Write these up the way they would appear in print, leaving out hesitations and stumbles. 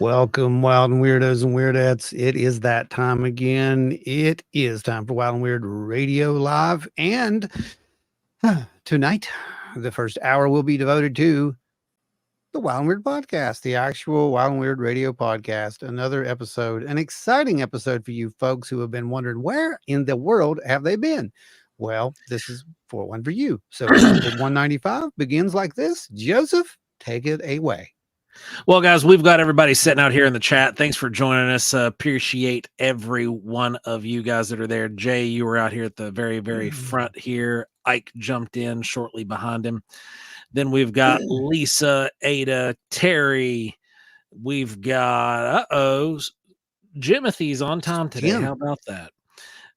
Welcome, wild and weirdos and weirdettes. It is that time again. It is time for Wild and Weird Radio Live. And tonight, the first hour will be devoted to the Wild and Weird podcast, the actual Wild and Weird Radio podcast. Another episode, an exciting episode for you folks who have been wondering where in the world have they been? Well, this is one for you. So episode 195 begins like this. Joseph, take it away. Well, guys, we've got everybody sitting out here in the chat. Thanks for joining us. Appreciate every one of you guys that are there. Jay, you were out here at the very, very front here. Ike jumped in shortly behind him. Then we've got Lisa, Ada, Terry. We've got, Jimothy's on time today. Jim. How about that?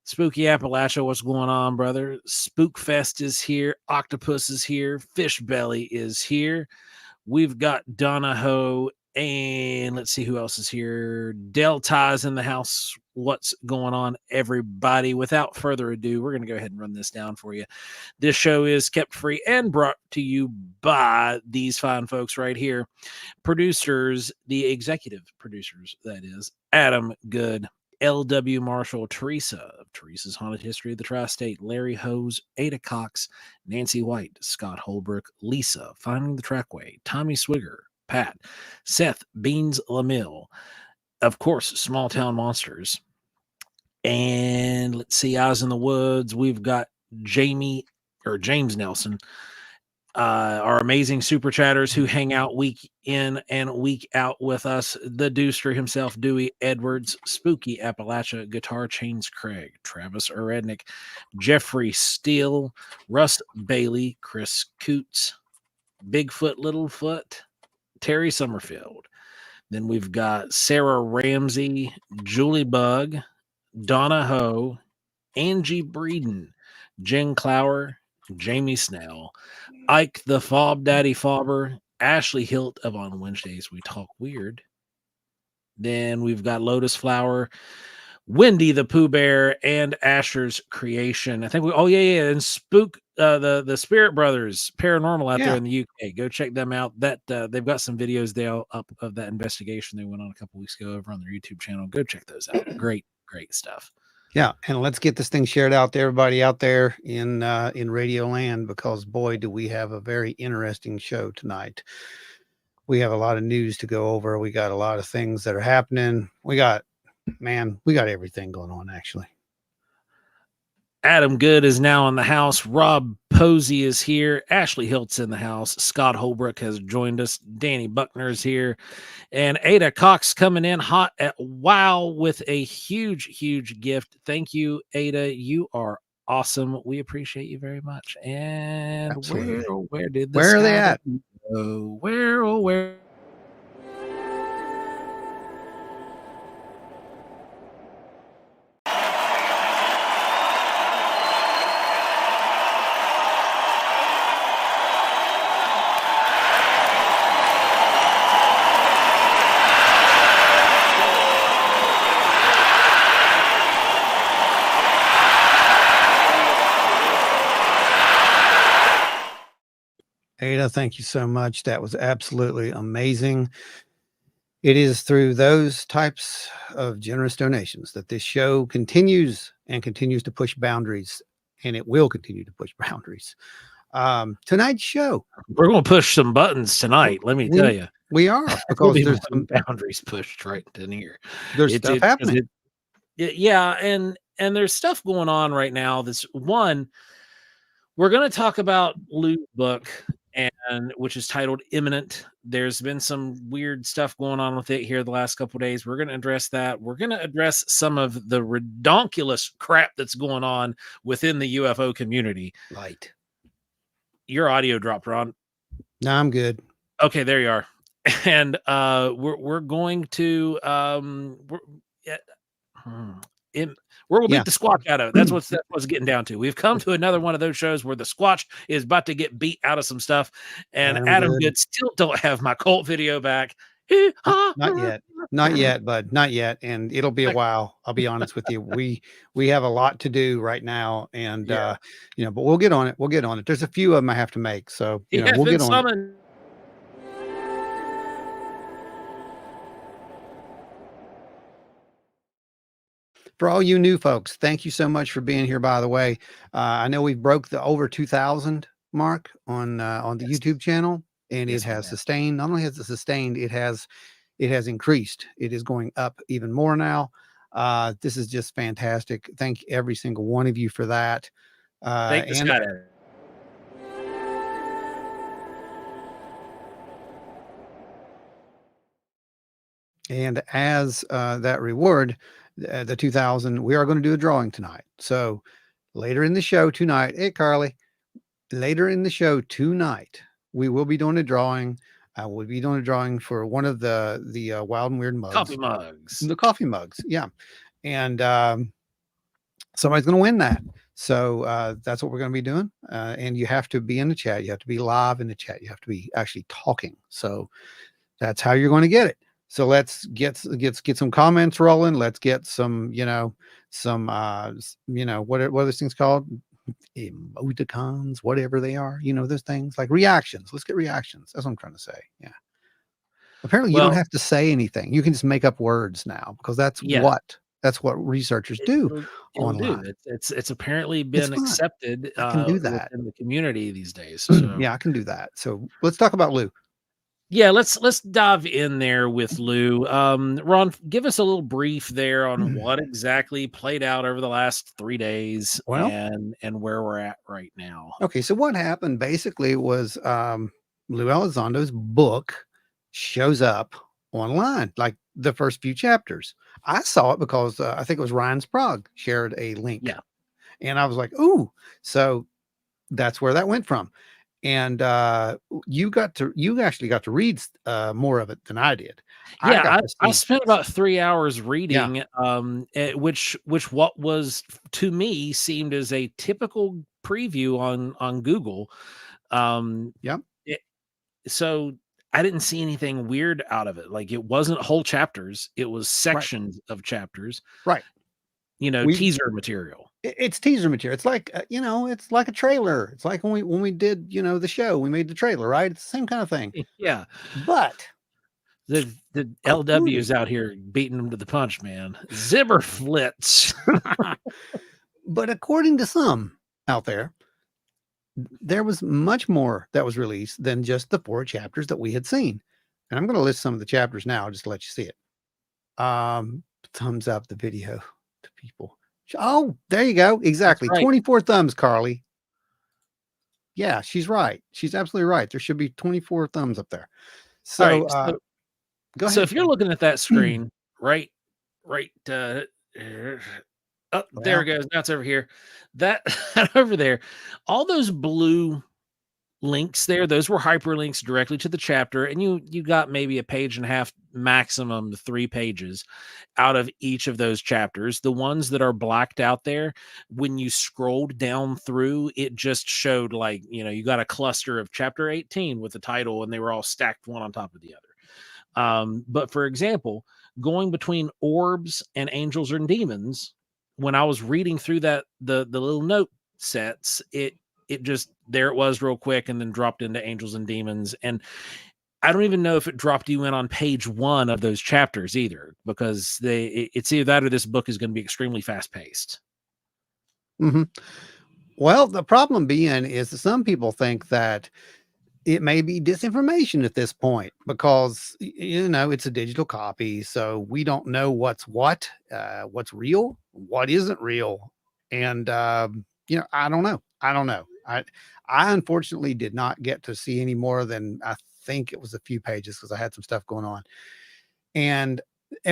Spooky Appalachia, what's going on, brother? Spookfest is here. Octopus is here. Fish Belly is here. We've got Donahoe, and let's see who else is here. Delta's in the house. What's going on, everybody? Without further ado, we're going to go ahead and run this down for you. This show is kept free and brought to you by these fine folks right here. Producers, the executive producers, that is, Adam Good, L.W. Marshall, Teresa of Teresa's Haunted History of the Tri-State, Larry Hose, Ada Cox, Nancy White, Scott Holbrook, Lisa, Finding the Trackway, Tommy Swigger, Pat, Seth Beans LaMille, of course, Small Town Monsters, and let's see, Eyes in the Woods. We've got James Nelson, our amazing super chatters who hang out week in and week out with us. The Deuster himself, Dewey Edwards, Spooky Appalachia, Guitar Chains Craig, Travis Erednick, Jeffrey Steele, Russ Bailey, Chris Coots, Bigfoot Littlefoot, Terry Summerfield. Then we've got Sarah Ramsey, Julie Bug, Donna Ho, Angie Breeden, Jen Clower, Jamie Snell, Ike the Fob Daddy Fobber, Ashley Hilt of On Wednesdays We Talk Weird. Then we've got Lotus Flower, Wendy the Pooh Bear, and Asher's Creation. I think and Spook, the Spirit Brothers Paranormal out there in the UK. Go check them out. That they've got some videos there up of that investigation they went on a couple weeks ago over on their YouTube channel. Go check those out. Great stuff. Yeah, and let's get this thing shared out to everybody out there in Radio Land, because boy, do we have a very interesting show tonight. We have a lot of news to go over. We got a lot of things that are happening. We got everything going on, actually. Adam Good is now in the house. Rob Posey is here. Ashley Hilt's in the house. Scott Holbrook has joined us. Danny Buckner is here. And Ada Cox coming in hot at WoW with a huge, huge gift. Thank you, Ada. You are awesome. We appreciate you very much. And where did this Where are they at? Where? Ada, thank you so much. That was absolutely amazing. It is through those types of generous donations that this show continues to push boundaries, and it will continue to push boundaries. Tonight's show, we're going to push some buttons tonight. Let me tell you, we are, because there's some boundaries pushed right in here. There's stuff happening. And there's stuff going on right now. This one, we're going to talk about Lou's book, and which is titled Imminent. There's been some weird stuff going on with it here the last couple of days. We're going to address that. We're going to address some of the redonkulous crap that's going on within the UFO community. Right. Your audio dropped, Ron. No, I'm good. Okay, there you are. And we're going to we're going to beat the Squatch out of it. That's what's getting down to. We've come to another one of those shows where the Squatch is about to get beat out of some stuff. And Adam Good still don't have my cult video back. Not yet, bud. Not yet. And it'll be a while. I'll be honest with you. We have a lot to do right now. And, but we'll get on it. There's a few of them I have to make. So, we'll get on it. For all you new folks, thank you so much for being here. By the way, I know we've broke the over 2,000 mark on the Yes. YouTube channel, and it Yes, we has have. sustained. Not only has it sustained, it has increased. It is going up even more now. This is just fantastic. Thank every single one of you for that. Thank the And Scott. And as that reward, the 2,000, we are going to do a drawing tonight. So later in the show tonight, hey, Carly, later in the show tonight, we will be doing a drawing. We'll be doing a drawing for one of the Wild and Weird Coffee mugs, mugs. the coffee mugs. Yeah. And somebody's going to win that. So that's what we're going to be doing. And you have to be in the chat. You have to be live in the chat. You have to be actually talking. So that's how you're going to get it. So let's get some comments rolling. Let's get some, what are those things called? Emoticons, whatever they are, those things like reactions. Let's get reactions. That's what I'm trying to say. Yeah. Apparently you don't Well, have to say anything. You can just make up words now because yeah, that's what researchers do it'll do. online. It's apparently It's been fun. accepted I can do that. within the community these days. So Yeah, I can do that. So let's talk about Lou. yeah, let's dive in there with Lou. Ron, give us a little brief there on what exactly played out over the last 3 days Well, and where we're at right now. okay, so what happened basically was Lou Elizondo's book shows up online, like the first few chapters. I saw it because I think it was Ryan Sprague shared a link, Yeah. and I was like, "Ooh!" So that's where that went from. And you actually got to read more of it than I did. I Yeah, got to I see, spent about 3 hours yeah, reading, which what was to me seemed as a typical preview on Google. Um, yeah, it so I didn't see anything weird out of it. Like, it wasn't whole chapters, it was right, sections of chapters, right. We teaser material. It's teaser material. It's like, it's like a trailer. It's like when we did, the show, we made the trailer, right? It's the same kind of thing. Yeah. But The LW's according out here beating them to the punch, man. Zimmer flits. but according to some out there was much more that was released than just the 4 chapters that we had seen. And I'm going to list some of the chapters now just to let you see it. Thumbs up the video to people. Oh, there you go. That's Exactly. right. 24 thumbs, Carly. Yeah, she's right. She's absolutely right. There should be 24 thumbs up there. Alright, So, go so ahead. if you're looking at that screen, right, oh, there it Well, goes, now it's over here. That over there, all those blue links there, those were hyperlinks directly to the chapter, and you got maybe a page and a half, maximum 3 pages out of each of those chapters. The ones that are blacked out there, when you scrolled down through, it just showed, like, you got a cluster of chapter 18 with the title, and they were all stacked one on top of the other. But for example, going between orbs and angels and demons, when I was reading through the little note sets, it just, there it was real quick and then dropped into angels and demons. And I don't even know if it dropped you in on page 1 of those chapters either, because it's either that or this book is going to be extremely fast paced. mhm. Well, the problem being is that some people think that it may be disinformation at this point because it's a digital copy, so we don't know what's real, what isn't real, and I don't know. I unfortunately did not get to see any more than I think it was a few pages because I had some stuff going on, and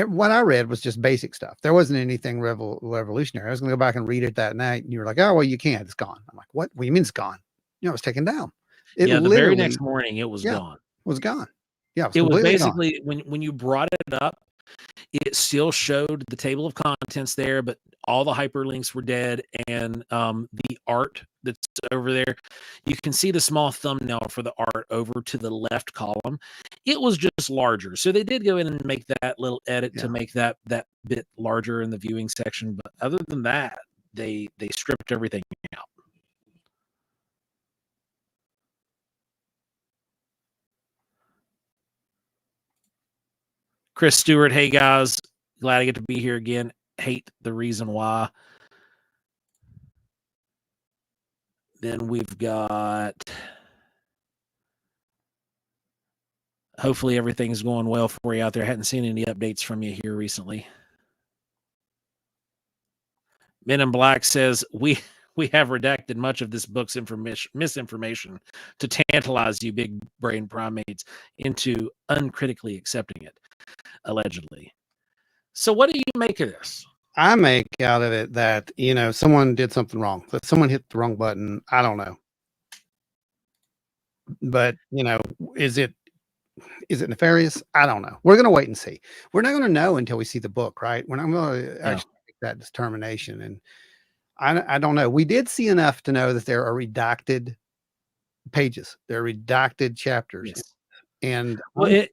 what I read was just basic stuff. There wasn't anything revolutionary. I was going to go back and read it that night, and you were like, "Oh well, you can't. It's gone." I'm like, "What? What do you mean it's gone?" It was taken down. It Yeah, the very next literally, morning it was yeah, gone. was gone. Yeah, it was It was completely gone. basically, when you brought it up, it still showed the table of contents there, but all the hyperlinks were dead, and the art that's over there, you can see the small thumbnail for the art over to the left column. It was just larger, so they did go in and make that little edit to Yeah. make that bit larger in the viewing section. But other than that, they stripped everything out. Chris Stewart, hey guys, glad I get to be here again. hate the reason why. Then we've got, hopefully everything's going well for you out there. I hadn't seen any updates from you here recently. Men in Black says, we have redacted much of this book's misinformation to tantalize you big brain primates into uncritically accepting it, allegedly. So what do you make of this? I make out of it that, someone did something wrong, that someone hit the wrong button. I don't know. But, is it nefarious? I don't know. We're going to wait and see. We're not going to know until we see the book, right? We're not going to actually make that determination. And I don't know. We did see enough to know that there are redacted pages. There are redacted chapters. Yes. And well,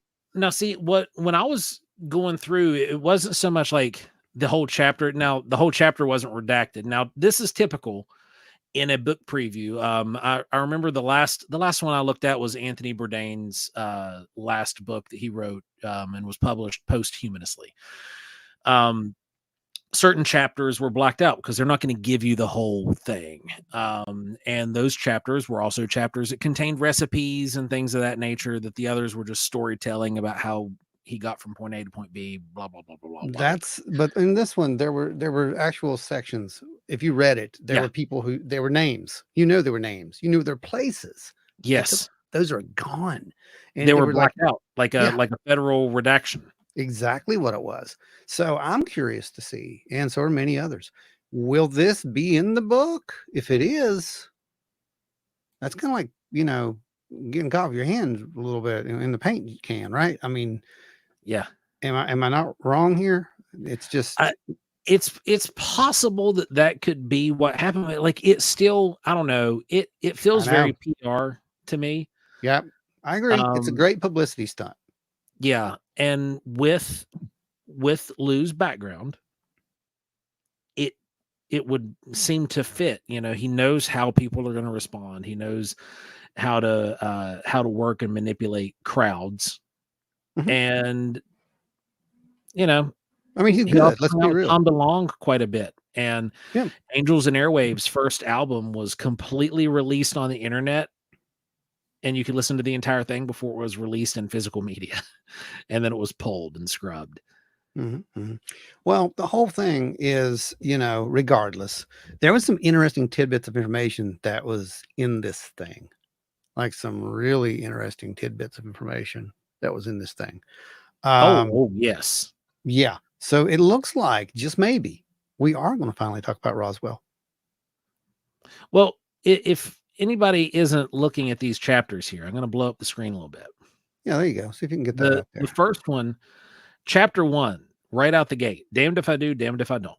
when I was going through, it wasn't so much like the whole chapter. Now, the whole chapter wasn't redacted. Now, this is typical in a book preview. I remember the last one I looked at was Anthony Bourdain's last book that he wrote and was published posthumously. Certain chapters were blacked out because they're not going to give you the whole thing. And those chapters were also chapters that contained recipes and things of that nature, that the others were just storytelling about how he got from point A to point B, blah, blah, blah, blah, blah. But in this one, there were actual sections. If you read it, there were people there were names. There were names. You knew their places. Yes. Those are gone. And they were blacked out like a federal redaction. Exactly what it was. So I'm curious to see, and so are many others. Will this be in the book? If it is, that's kind of like, getting caught with your hands a little bit in the paint can, right? I mean, yeah. Am I not wrong here? It's just it's possible that could be what happened. Like, it still, I don't know. It feels very PR to me. Yeah, I agree. It's a great publicity stunt. Yeah, and with Lou's background, it would seem to fit. He knows how people are going to respond. He knows how to work and manipulate crowds. Mm-hmm. And I mean, he's good. Let's be real. Calmed along quite a bit. And Angels and Airwaves' first album was completely released on the internet, and you could listen to the entire thing before it was released in physical media. And then it was pulled and scrubbed. Mm-hmm, mm-hmm. Well, the whole thing is, regardless, there was some interesting tidbits of information that was in this thing, like some really interesting tidbits of information that was in this thing. Yes. Yeah. So it looks like just maybe we are going to finally talk about Roswell. Well, if anybody isn't looking at these chapters here, I'm going to blow up the screen a little bit. Yeah, there you go. See if you can get that up there. The first one, chapter 1, right out the gate. Damned if I do, damned if I don't.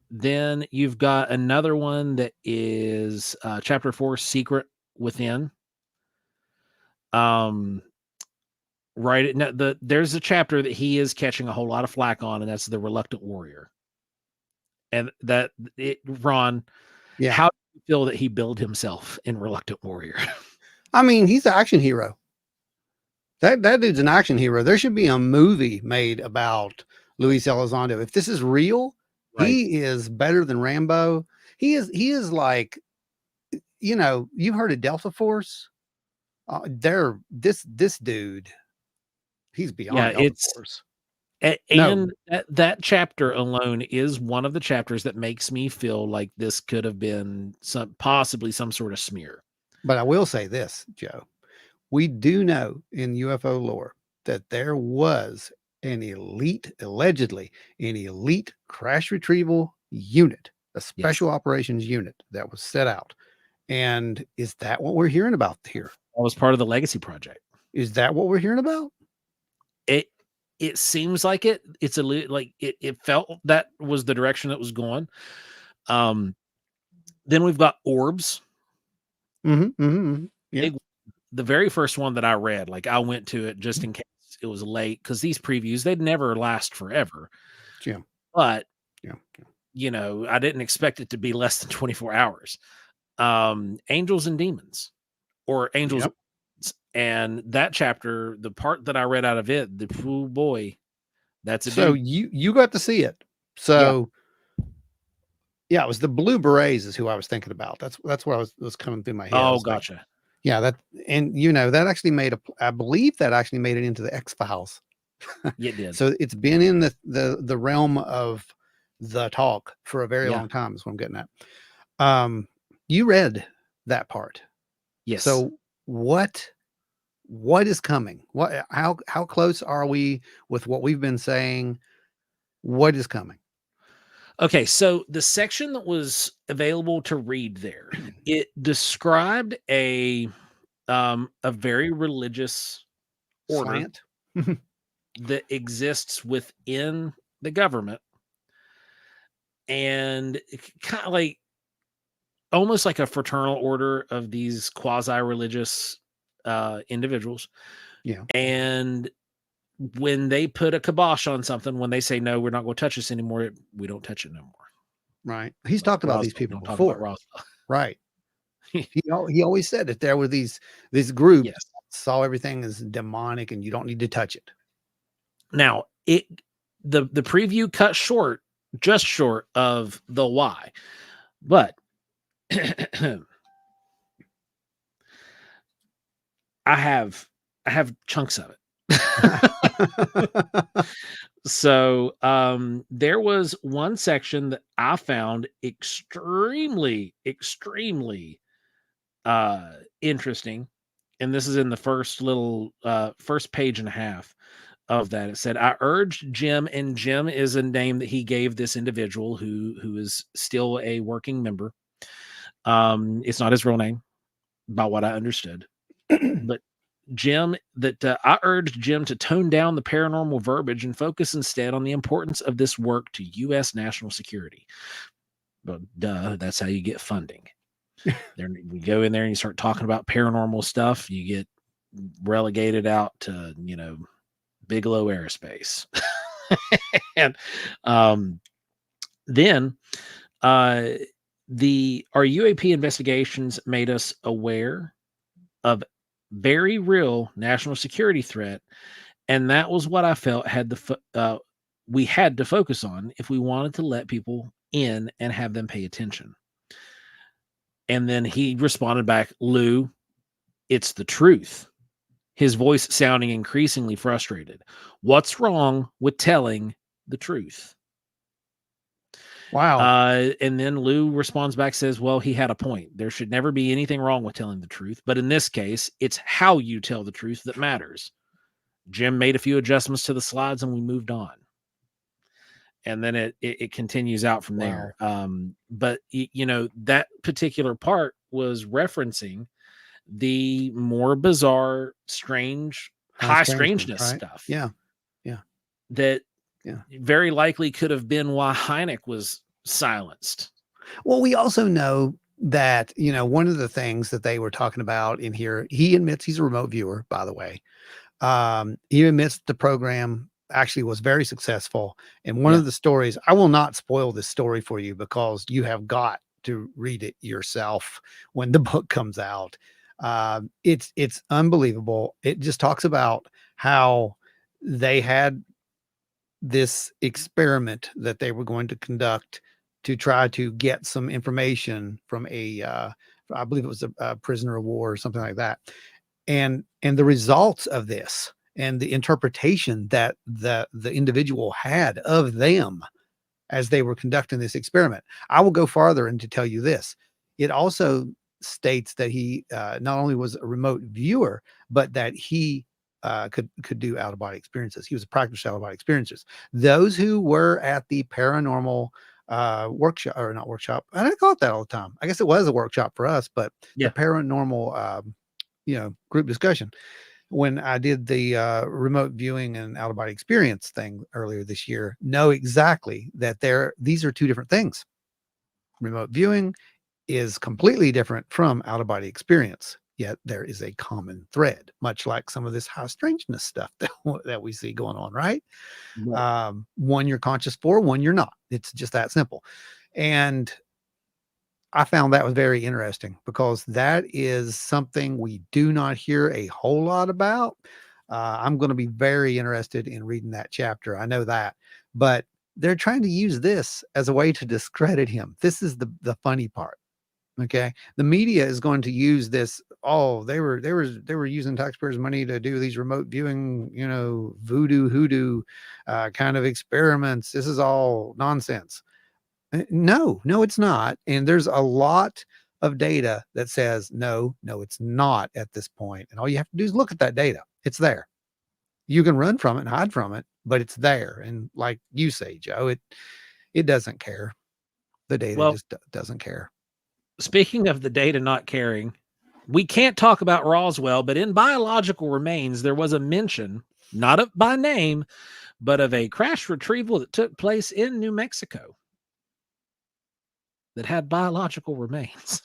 Then you've got another one that is chapter 4, Secret Within. Right. There's a chapter that he is catching a whole lot of flack on, and that's the Reluctant Warrior. And Ron, how do you feel that he billed himself in Reluctant Warrior? I mean, he's an action hero. That dude's an action hero. There should be a movie made about Luis Elizondo. If this is real, he is better than Rambo. He is like, you've heard of Delta Force. This dude. He's beyond Delta Force. And that chapter alone is one of the chapters that makes me feel like this could have been possibly some sort of smear. But I will say this, Joe. We do know in UFO lore that there was allegedly an elite crash retrieval unit, a special operations unit that was set out. And is that what we're hearing about here? That was part of the Legacy Project. Is that what we're hearing about? It seems like it. It's it felt that was the direction it was going. Then we've got orbs. Mm-hmm, mm-hmm. Yeah. The very first one that I read, I went to it just in case it was late, because these previews, they'd never last forever. Yeah. But I didn't expect it to be less than 24 hours. Angels and Demons, or Angels. Yep. And that chapter, the part that I read out of it, That's a So dude. you got to see it. So yeah, it was the Blue Berets is who I was thinking about. That's what was coming through my head. I Oh, was like, gotcha. yeah, that, and that actually I believe that actually made it into the X-Files. Yeah, it did. So it's been in the realm of the talk for a very Yeah. long time, is what I'm getting at. You read that part. Yes. So what is coming? How close are we with what we've been saying? What is coming? Okay, so the section that was available to read there, it described a very religious order Slant. that exists within the government, and kind of like almost like a fraternal order of these quasi-religious individuals. Yeah. And when they put a kibosh on something, when they say no, we're not going to touch this anymore, we don't touch it no more. Right. He's Like talked about these Roswell, people don't talk about before. Roswell. Right. He always said that there were these groups Yes. saw everything as demonic and you don't need to touch it. Now the preview cut short, just short of the why, but I have chunks of it. So there was one section that I found extremely interesting, and this is in the first page and a half of that. It said, I urged Jim, and Jim is a name that he gave this individual who is still a working member. It's not his real name, by what I understood, but Jim, I urged Jim to tone down the paranormal verbiage and focus instead on the importance of this work to U.S. national security. Well, duh, that's how you get funding. There, we go in there and you start talking about paranormal stuff, you get relegated out to Bigelow Aerospace. And then our UAP investigations made us aware of very real national security threat, and that was what I felt we had to focus on if we wanted to let people in and have them pay attention. And then he responded back, Lou, it's the truth. His voice sounding increasingly frustrated. What's wrong with telling the truth? Wow. And then Lou responds back, says, well, he had a point. There should never be anything wrong with telling the truth. But in this case, it's how you tell the truth that matters. Jim made a few adjustments to the slides and we moved on. And then it continues out from there. But that particular part was referencing the more bizarre, strange, high strangeness right? stuff. Yeah. That very likely could have been why Hynek was silenced. Well, we also know that, one of the things that they were talking about in here, he admits he's a remote viewer, by the way. He admits the program actually was very successful. And one of the stories, I will not spoil this story for you because you have got to read it yourself when the book comes out. It's unbelievable. It just talks about how they had this experiment that they were going to conduct to try to get some information from I believe it was a prisoner of war or something like that. And the results of this and the interpretation that the individual had of them as they were conducting this experiment. I will go farther and to tell you this. It also states that he not only was a remote viewer, but that he could do out of body experiences. He was a practitioner out of body experiences. Those who were at the paranormal workshop, or not workshop, I don't call it that all the time. I guess it was a workshop for us, but the paranormal group discussion, when I did the remote viewing and out of body experience thing earlier this year, know exactly that these are two different things. Remote viewing is completely different from out of body experience, yet there is a common thread, much like some of this high strangeness stuff that we see going on, right? One you're conscious for, one you're not. It's just that simple. And I found that was very interesting because that is something we do not hear a whole lot about. I'm going to be very interested in reading that chapter. I know that, but they're trying to use this as a way to discredit him. This is the funny part. Okay, the media is going to use this. Oh, they were using taxpayers' money to do these remote viewing, voodoo hoodoo kind of experiments. This is all nonsense. No, it's not. And there's a lot of data that says no, it's not at this point. And all you have to do is look at that data. It's there. You can run from it and hide from it, but it's there. And like you say, Joe, it doesn't care. The data just doesn't care. Speaking of the data not caring, we can't talk about Roswell, but in biological remains, there was a mention, not by name, but of a crash retrieval that took place in New Mexico that had biological remains.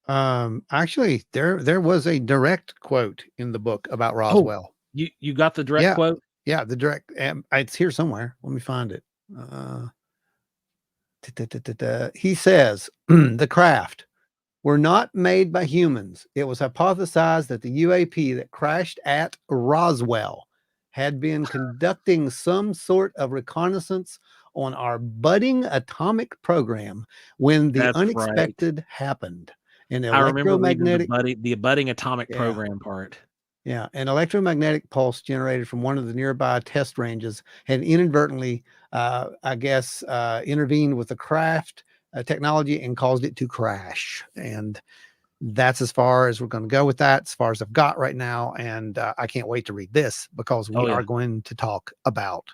Actually, there was a direct quote in the book about Roswell. Oh, you got the direct quote? Yeah, the direct. It's here somewhere. Let me find it. He says, the craft were not made by humans. It was hypothesized that the UAP that crashed at Roswell had been conducting some sort of reconnaissance on our budding atomic program when the unexpected happened. An electromagnetic, the budding atomic program part. Yeah, an electromagnetic pulse generated from one of the nearby test ranges had inadvertently, intervened with the craft technology and caused it to crash. And that's as far as we're going to go with that, as far as I've got right now. And I can't wait to read this because we are going to talk about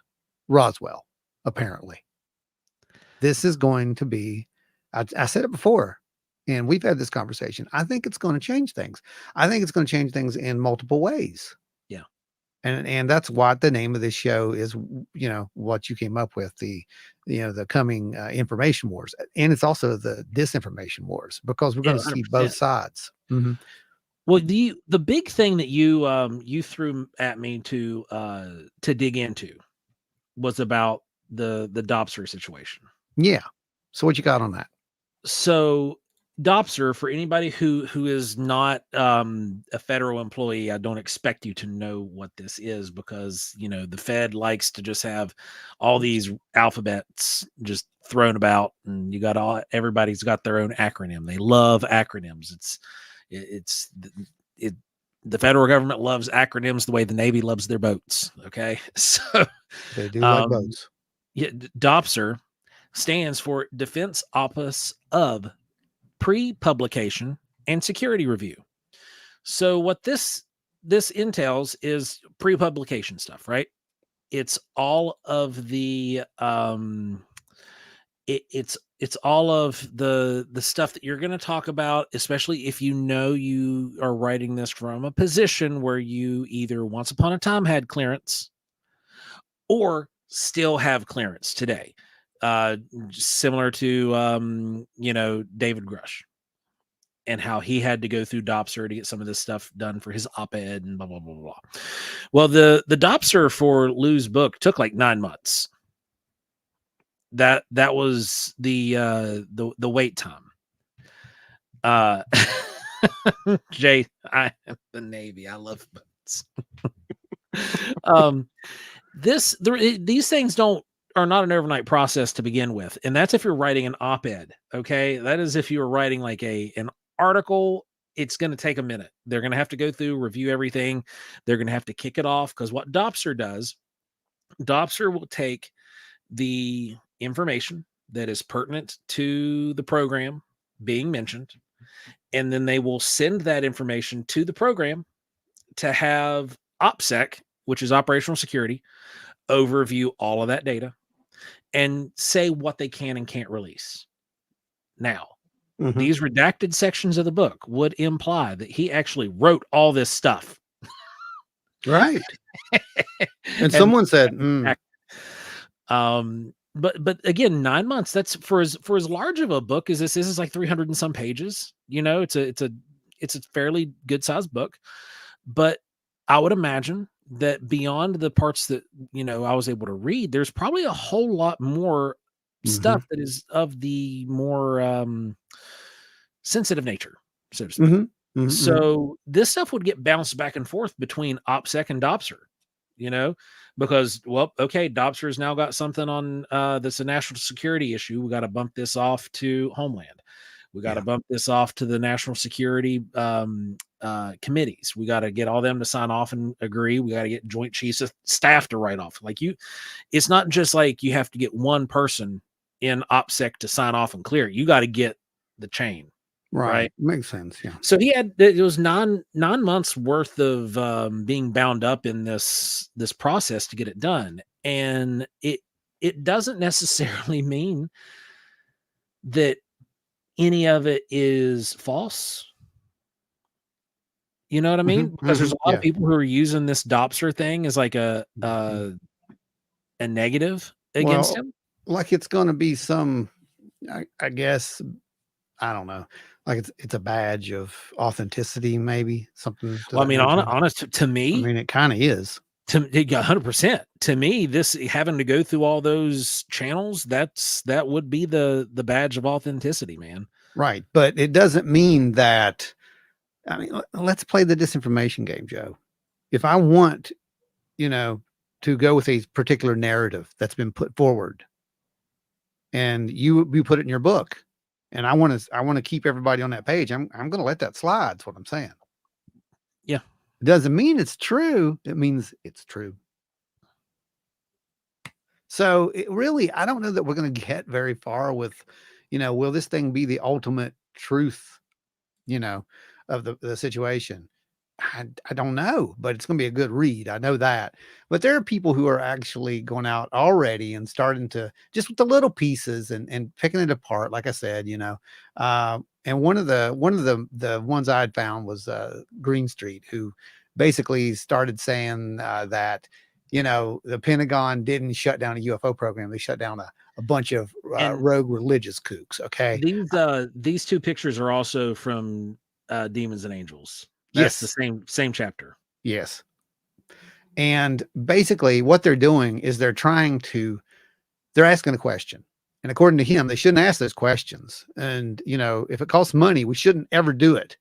Roswell, apparently. This is going to be, I said it before, and we've had this conversation. I think it's going to change things. I think it's going to change things in multiple ways. Yeah. And that's what the name of this show is, what you came up with, the coming information wars. And it's also the disinformation wars, because we're going to see both sides. Mm-hmm. Well, the big thing that you threw at me to dig into was about the Dobser situation. Yeah. So what you got on that? So Dobser, for anybody who is not a federal employee, I don't expect you to know what this is, because the Fed likes to just have all these alphabets just thrown about, and everybody's got their own acronym. They love acronyms. The federal government loves acronyms the way the Navy loves their boats. Okay, so they do like boats. Yeah, DOPSR stands for Defense Office of Pre-Publication and Security Review. So what this entails is pre-publication stuff, right? It's all of the it's all of the stuff that you're going to talk about, especially if you are writing this from a position where you either once upon a time had clearance or still have clearance today. Similar to David Grush and how he had to go through DOPSR to get some of this stuff done for his op-ed and blah blah blah blah. Well, the DOPSR for Lou's book took like 9 months. That was the wait time. Jay, I am the Navy. I love boats. These things are not an overnight process to begin with. And that's if you're writing an op-ed. Okay. That is if you're writing like an article, it's going to take a minute. They're going to have to go through, review everything. They're going to have to kick it off, because what DOPSR does, DOPSR will take the information that is pertinent to the program being mentioned, and then they will send that information to the program to have OPSEC, which is operational security, overview all of that data and say what they can and can't release. Now, these redacted sections of the book would imply that he actually wrote all this stuff. Right. and someone said, but again, 9 months, that's for as large of a book as this is like 300 and some pages. It's a fairly good sized book, but I would imagine that beyond the parts that, I was able to read, there's probably a whole lot more stuff that is of the more sensitive nature, so to speak. Mhm, mhm. So this stuff would get bounced back and forth between OPSEC and DOPSR, you know, because, well, okay, DOPSR has now got something on that's a national security issue. We got to bump this off to Homeland. We got to Yeah. bump this off to the national security committees. We got to get all them to sign off and agree. We got to get Joint Chiefs of Staff to write off. Like it's not just like you have to get one person in OPSEC to sign off and clear. You got to get the chain. Right. Makes sense. Yeah. So it was 9 months worth of being bound up in this process to get it done. And it doesn't necessarily mean that any of it is false. You know what I mean? Because there's a lot of Yeah. people who are using this DOPSR thing as like a negative against him. Like it's going to be some, I guess, I don't know. Like it's a badge of authenticity, maybe something. To Well, I that mean, nature. honest to I me, mean, it kind of is. to 100%. To me, this having to go through all those channels, that would be the badge of authenticity, man. Right. But it doesn't mean that. I mean, let's play the disinformation game, Joe. If I want, to go with a particular narrative that's been put forward, and you put it in your book, and I want to keep everybody on that page, I'm going to let that slide. That's what I'm saying. Yeah. It doesn't mean it's true. It means it's true. So it really, I don't know that we're going to get very far with, will this thing be the ultimate truth, of the situation? I don't know, but it's going to be a good read. I know that. But there are people who are actually going out already and starting to just with the little pieces and picking it apart. Like I said, and one of the ones I had found was Green Street, who basically started saying that the Pentagon didn't shut down a UFO program; they shut down a bunch of rogue religious kooks. Okay, these two pictures are also from Demons and Angels. That's yes, the same chapter. yes. And basically, what they're doing is they're asking a question. And according to him, they shouldn't ask those questions. And, if it costs money, we shouldn't ever do it.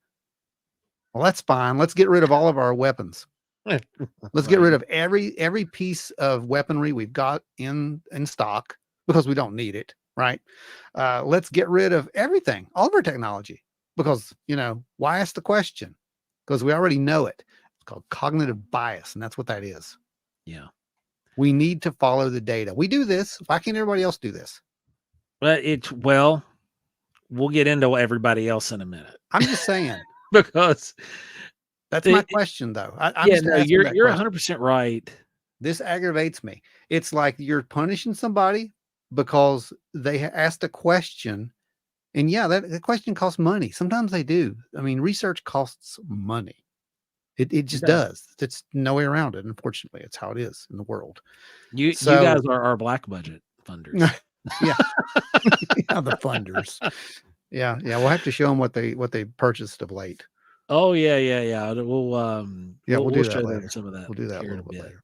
Well, that's fine. Let's get rid of all of our weapons. Let's get rid of every piece of weaponry we've got in stock because we don't need it. Right. Let's get rid of everything, all of our technology, because, why ask the question? Because we already know it. It's called cognitive bias, and that's what that is. Yeah. We need to follow the data. We do this. Why can't everybody else do this? But we'll get into everybody else in a minute. I'm just saying. Because that's my question, though. You're 100% right. This aggravates me. It's like you're punishing somebody because they asked a question. And yeah, that question costs money. Sometimes they do. I mean, research costs money. It just does. It's no way around it. Unfortunately, it's how it is in the world. You guys are our black budget funders. Yeah. Yeah, the funders. Yeah. We'll have to show them what they purchased of late. Oh yeah. We'll do that show later. them some of that. We'll do that here a in little bit later.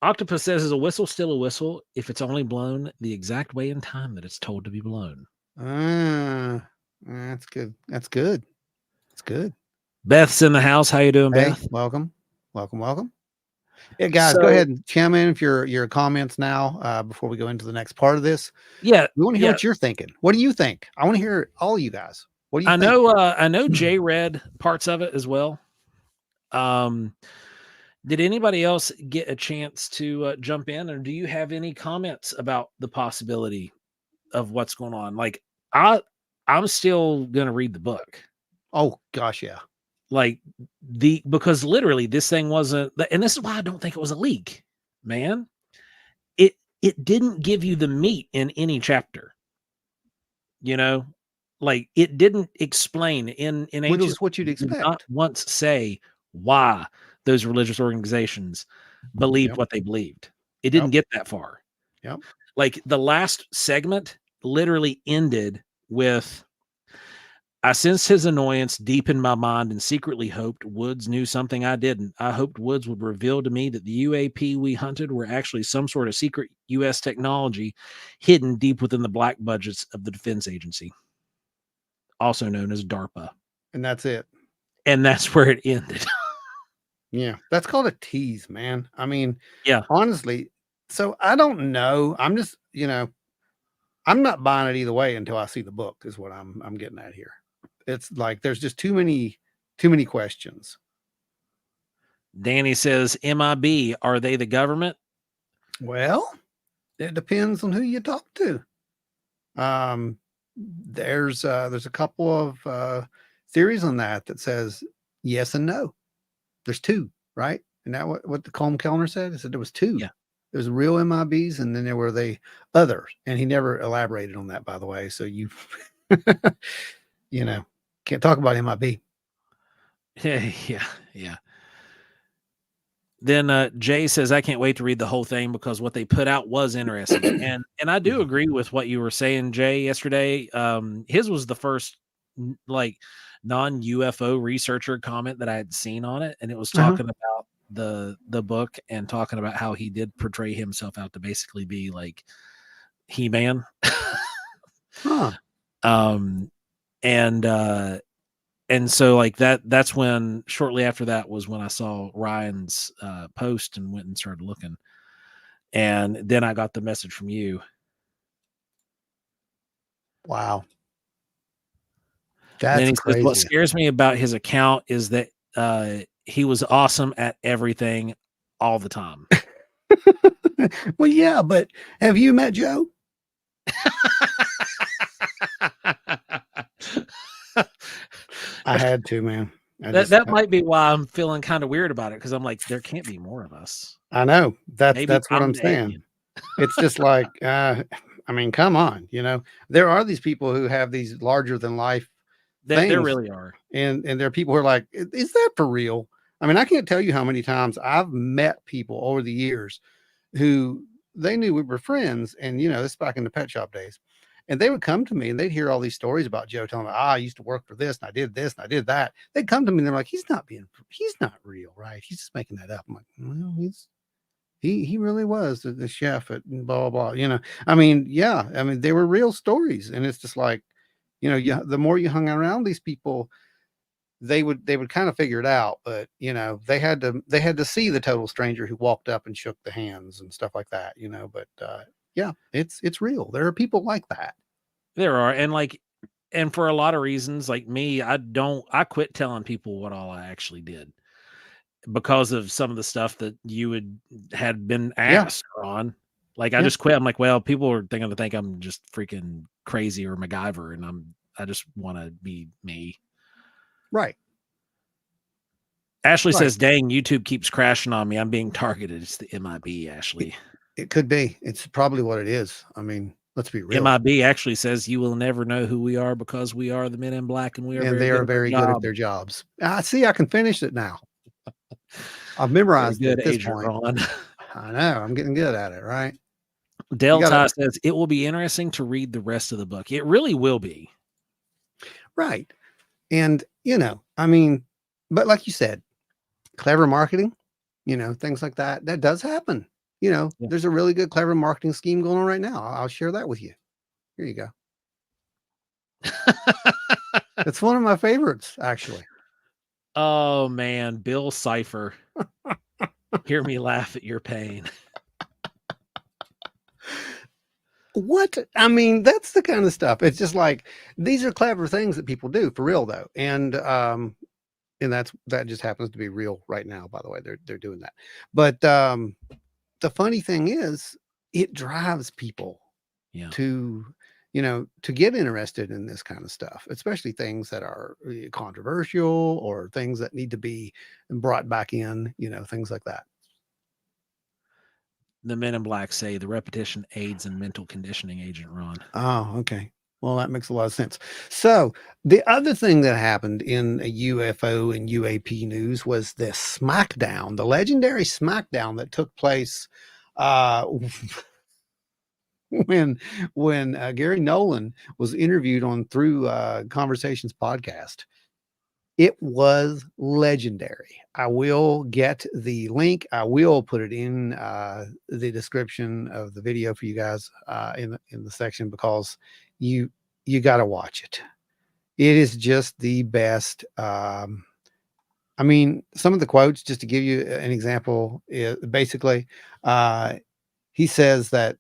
Octopus says, "Is a whistle still a whistle if it's only blown the exact way in time that it's told to be blown?" That's good. That's good. It's good. Beth's in the house. How you doing, Beth? Welcome. Yeah, guys, go ahead and chime in if your comments now before we go into the next part of this. Yeah, we want to hear what you're thinking. What do you think? I want to hear all you guys. What do you think? I know Jay read parts of it as well. Did anybody else get a chance to jump in, or do you have any comments about the possibility of what's going on? Like, I'm still gonna read the book. Oh gosh, yeah. Like because literally this thing wasn't, and this is why I don't think it was a leak, man. It didn't give you the meat in any chapter. Like it didn't explain in which is what you'd expect. Did not once say why those religious organizations believed what they believed. It didn't get that far. Yep. Like the last segment literally ended with, "I sensed his annoyance deep in my mind and secretly hoped Woods knew something I didn't. I hoped Woods would reveal to me that the UAP we hunted were actually some sort of secret U.S. technology hidden deep within the black budgets of the defense agency, also known as DARPA." And that's it. And that's where it ended. Yeah, that's called a tease, man. I mean, Yeah. honestly, so I don't know. I'm just, I'm not buying it either way until I see the book, is what I'm getting at here. It's like there's just too many questions. Danny says, MIB, are they the government? Well, it depends on who you talk to. There's a couple of theories on that says yes and no. There's two, right? And that what the Colm Kellner said? He said there was two. Yeah. There's real MIBs, and then there were the others. And he never elaborated on that, by the way. So you, can't talk about MIB. Yeah. Then Jay says, I can't wait to read the whole thing because what they put out was interesting. and I do agree with what you were saying, Jay, yesterday. His was the first like non-UFO researcher comment that I had seen on it. And it was talking about the book and talking about how he did portray himself out to basically be like He-Man. And so like that's when shortly after that was when I saw Ryan's post and went and started looking. And then I got the message from you. Wow. And then That's he crazy. says, what scares me about his account is that he was awesome at everything all the time. Well, yeah, but have you met Joe? I had to, man. That might be why I'm feeling kind of weird about it, because I'm like, there can't be more of us. I know. That's what I'm the saying. alien. It's just like, I mean, come on, there are these people who have these larger than life things. There really are. And there are people who are like, is that for real? I mean, I can't tell you how many times I've met people over the years who they knew we were friends. And, this is back in the pet shop days. And they would come to me and they'd hear all these stories about Joe, telling me, I used to work for this and I did this and I did that. They'd come to me and they're like, he's not real, right? He's just making that up. I'm like, well, he really was the chef at blah, blah, blah. I mean, yeah, I mean, they were real stories. And it's just like, the more you hung around these people, they would kind of figure it out. But, they had to see the total stranger who walked up and shook the hands and stuff like that, but, yeah, it's real. There are people like that. There are. And for a lot of reasons, like me, I quit telling people what all I actually did because of some of the stuff that you had been asked on. Like I just quit. I'm like, well, people are going to think I'm just freaking crazy or MacGyver, and I just want to be me. Right. Ashley says, dang, YouTube keeps crashing on me. I'm being targeted. It's the MIB, Ashley. It could be. It's probably what it is. I mean, let's be real. MIB actually says you will never know who we are because we are the Men in Black and they are very good at their jobs. I see. I can finish it now. I've memorized it at this point. I know. I'm getting good at it, right? Delta says it will be interesting to read the rest of the book. It really will be. Right. And, I mean, but like you said, clever marketing, things like that does happen. There's a really good, clever marketing scheme going on right now. I'll share that with you. Here you go. It's one of my favorites, actually. Oh, man. Bill Cipher. Hear me laugh at your pain. What? I mean, that's the kind of stuff. It's just like, these are clever things that people do for real, though. And that just happens to be real right now, by the way. They're doing that. But the funny thing is, it drives people to get interested in this kind of stuff, especially things that are controversial or things that need to be brought back in, things like that. The Men in Black say the repetition aids in mental conditioning, Agent Ron. Oh, okay. Well, that makes a lot of sense. So the other thing that happened in UFO and UAP news was the smackdown, the legendary smackdown that took place when Gary Nolan was interviewed on through Conversations podcast. It was legendary. I will get the link. I will put it in the description of the video for you guys in the section, because you got to watch it. It is just the best I mean, some of the quotes, just to give you an example, is basically, he says that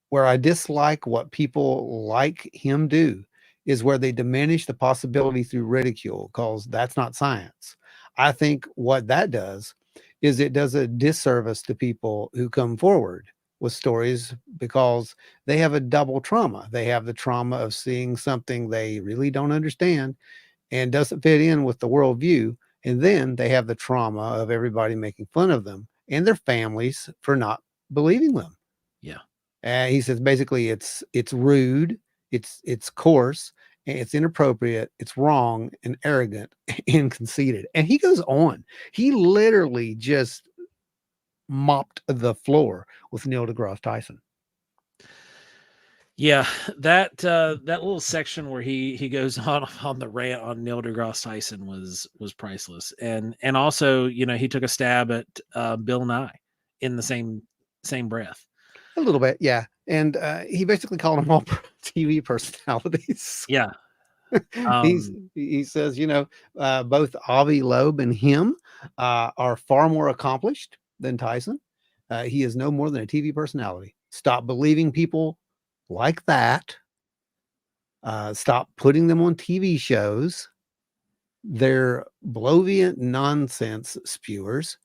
where I dislike what people like him do is where they diminish the possibility through ridicule, because that's not science. I think what that does is it does a disservice to people who come forward with stories because they have a double trauma. They have the trauma of seeing something they really don't understand and doesn't fit in with the worldview. And then they have the trauma of everybody making fun of them and their families for not believing them. Yeah. He says basically it's rude, it's coarse, and it's inappropriate, it's wrong and arrogant and conceited. And he goes on. He literally just mopped the floor with Neil deGrasse Tyson. Yeah, that little section where he goes on the rant on Neil deGrasse Tyson was priceless, and also he took a stab at Bill Nye in the same breath. A little bit, yeah. And he basically called them all TV personalities. Yeah, He says, both Avi Loeb and him are far more accomplished than Tyson. He is no more than a TV personality. Stop believing people like that. Stop putting them on TV shows. They're bloviant nonsense spewers.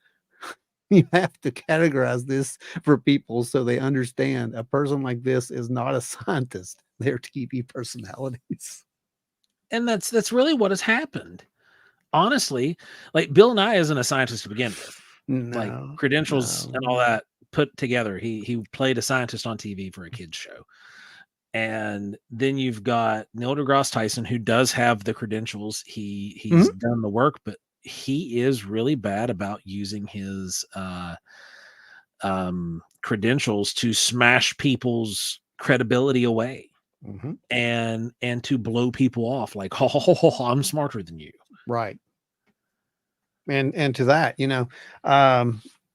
You have to categorize this for people so they understand a person like this is not a scientist. They're TV personalities. and that's really what has happened. Honestly, like Bill Nye isn't a scientist to begin with. Like No, credentials no. and all that put together. He played a scientist on TV for a kids show. And then you've got Neil deGrasse Tyson, who does have the credentials. He's done the work, but he is really bad about using his credentials to smash people's credibility away and to blow people off like, oh, I'm smarter than you. Right. And to that,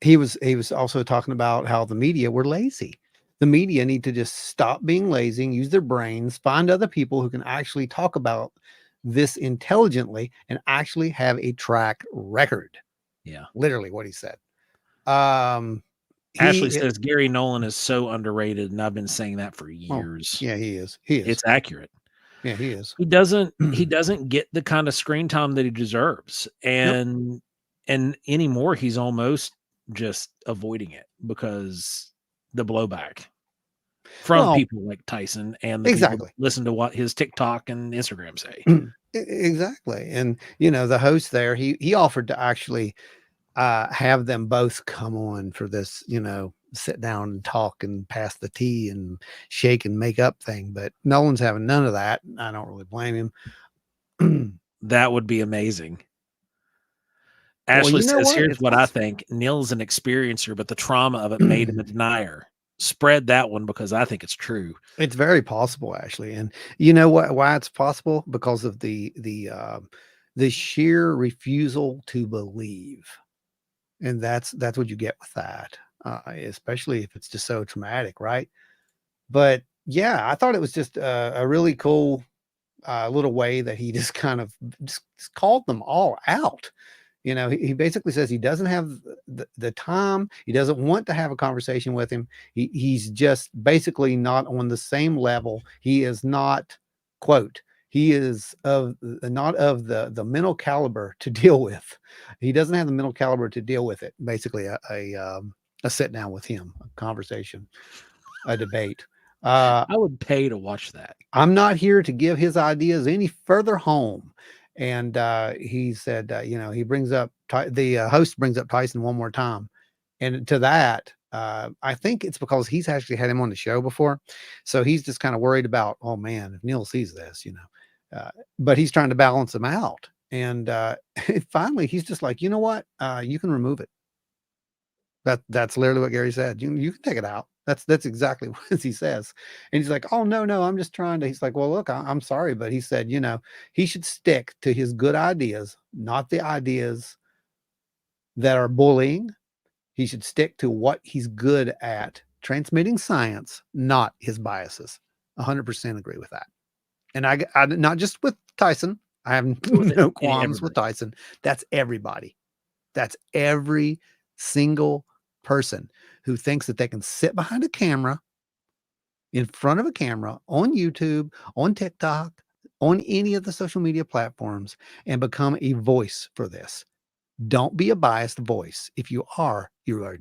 he was also talking about how the media were lazy. The media need to just stop being lazy and use their brains, find other people who can actually talk about this intelligently and actually have a track record. Yeah. Literally what he said. Ashley says Gary Nolan is so underrated, and I've been saying that for years. Yeah, he is. He is. It's accurate. Yeah, he is. He doesn't get the kind of screen time that he deserves. And anymore he's almost just avoiding it because the blowback from people like Tyson and the people that listen to what his TikTok and Instagram say. Exactly. And the host there, he offered to actually have them both come on for this, sit down and talk and pass the tea and shake and make up thing. But Nolan's having none of that. I don't really blame him. That would be amazing. Ashley says, here's what I think. Neil's an experiencer, but the trauma of it made him a denier. Spread that one because I think it's true. It's very possible, actually. And you know why it's possible? Because of the sheer refusal to believe. And that's what you get with that, especially if it's just so traumatic, right? But yeah, I thought it was just a really cool little way that he just kind of just called them all out. He basically says he doesn't have the time. He doesn't want to have a conversation with him. He's just basically not on the same level. He is not, quote, he is not of the mental caliber to deal with. He doesn't have the mental caliber to deal with it. Basically, a sit down with him, a conversation, a debate. I would pay to watch that. I'm not here to give his ideas any further home. And he said, he brings up the host brings up Tyson one more time, and to that, I think it's because he's actually had him on the show before, so he's just kind of worried about, oh man, if Neil sees this, but he's trying to balance him out, and finally he's just like, you know what, you can remove it. That's literally what Gary said. You can take it out. That's exactly what he says. And he's like, oh, no, I'm just trying to. He's like, well, look, I'm sorry. But he said, he should stick to his good ideas, not the ideas that are bullying. He should stick to what he's good at, transmitting science, not his biases. 100% agree with that. And I not just with Tyson. I have With no any qualms with everybody. Tyson. That's everybody. That's every single person who thinks that they can sit behind a camera, in front of a camera, on YouTube, on TikTok, on any of the social media platforms, and become a voice for this. Don't be a biased voice. If you are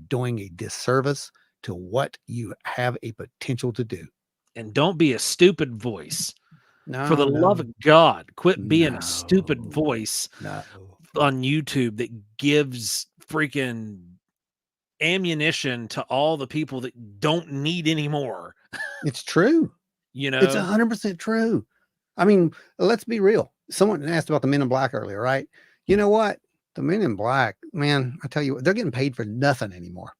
doing a disservice to what you have a potential to do. And don't be a stupid voice. For the No, love no, of God, quit being a stupid no, voice no. on YouTube that gives freaking ammunition to all the people that don't need any more. It's true. You It's know? 100% true. I mean, let's be real. Someone asked about the Men in Black earlier, right? You know what? The Men in Black, man, I tell you what, they're getting paid for nothing anymore.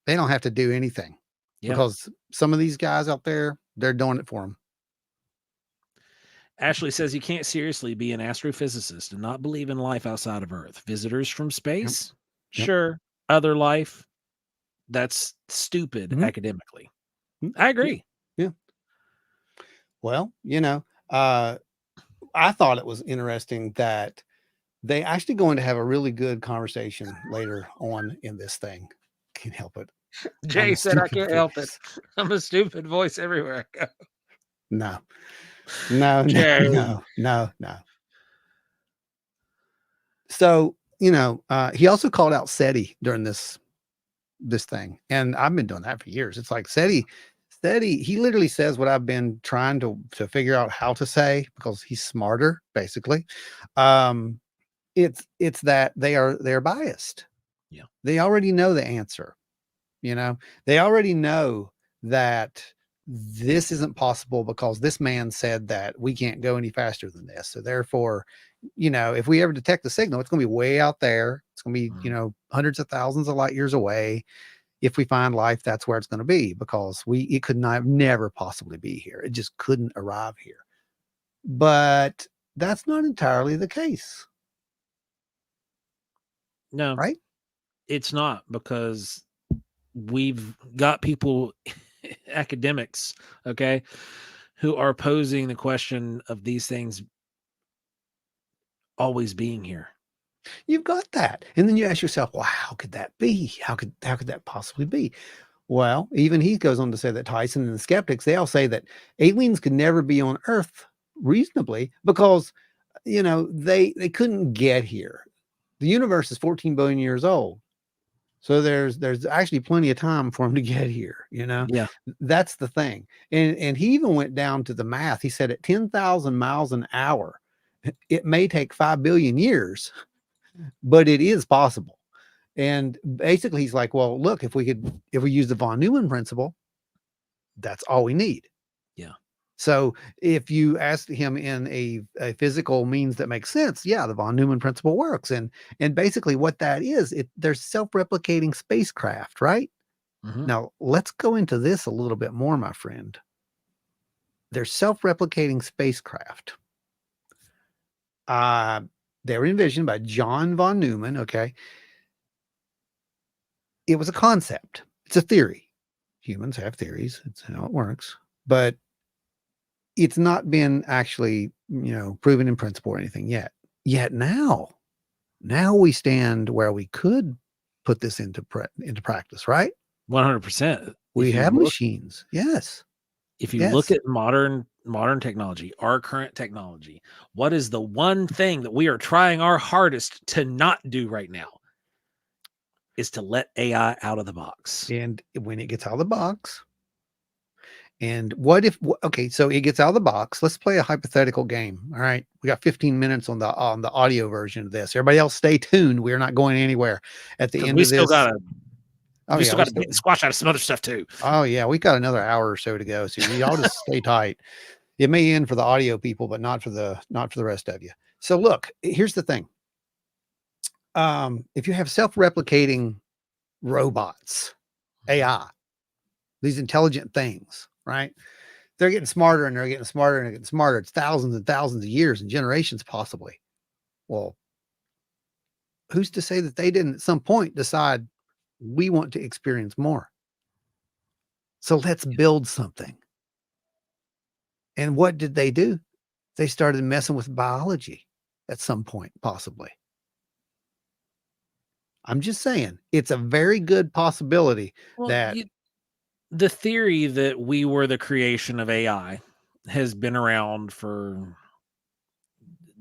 They don't have to do anything Yeah. because some of these guys out there, they're doing it for them. Ashley says you can't seriously be an astrophysicist and not believe in life outside of Earth. Visitors from space? Yep. Sure. Other life? That's stupid academically. I agree. Yeah. Well, I thought it was interesting that they actually going to have a really good conversation later on in this thing. Can't help it. Jay said I can't help it. I'm a stupid voice everywhere I go. No, no, Jay. no. So, he also called out SETI during this thing. And I've been doing that for years. It's like SETI, he literally says what I've been trying to figure out how to say because he's smarter, basically. It's that they're biased. Yeah. They already know the answer. They already know that this isn't possible because this man said that we can't go any faster than this. So therefore, if we ever detect the signal, it's going to be way out there. It's going to be, hundreds of thousands of light years away. If we find life, that's where it's going to be because it could never possibly be here. It just couldn't arrive here. But that's not entirely the case. No, right? It's not, because we've got people, academics, okay, who are posing the question of these things always being here. You've got that. And then you ask yourself, well, how could that be? How could that possibly be? Well, even he goes on to say that Tyson and the skeptics, they all say that aliens could never be on Earth reasonably because, they couldn't get here. The universe is 14 billion years old. So there's actually plenty of time for them to get here, Yeah. That's the thing. And he even went down to the math. He said at 10,000 miles an hour, it may take 5 billion years, but it is possible. And basically he's like, well, look, if we use the von Neumann principle, that's all we need. Yeah. So if you ask him in a physical means that makes sense, yeah, the von Neumann principle works. And basically what that is, they're self-replicating spacecraft, right? Mhm. Now let's go into this a little bit more, my friend. They're self-replicating spacecraft. They were envisioned by John von Neumann. Okay. It was a concept. It's a theory. Humans have theories. It's how it works, but it's not been actually, proven in principle or anything yet. Yet now we stand where we could put this into practice, right? 100%. We have machines. Yes. If you look at modern technology, our current technology, what is the one thing that we are trying our hardest to not do right now? Is to let AI out of the box. And when it gets out of the box, and okay, so it gets out of the box. Let's play a hypothetical game. All right. We got 15 minutes on the audio version of this. Everybody else stay tuned. We're not going anywhere at the end of this. We still got to beat the squash out of some other stuff too. Oh yeah. We got another hour or so to go. So y'all just stay tight. It may end for the audio people, but not for the rest of you. So look, here's the thing. If you have self-replicating robots, AI, these intelligent things, right? They're getting smarter and they're getting smarter and they're getting smarter. It's thousands and thousands of years and generations possibly. Well, who's to say that they didn't at some point decide we want to experience more? So let's build something. And what did they do? they started messing with biology at some point, possibly. I'm just saying, it's a very good possibility Well, that the theory that we were the creation of AI has been around for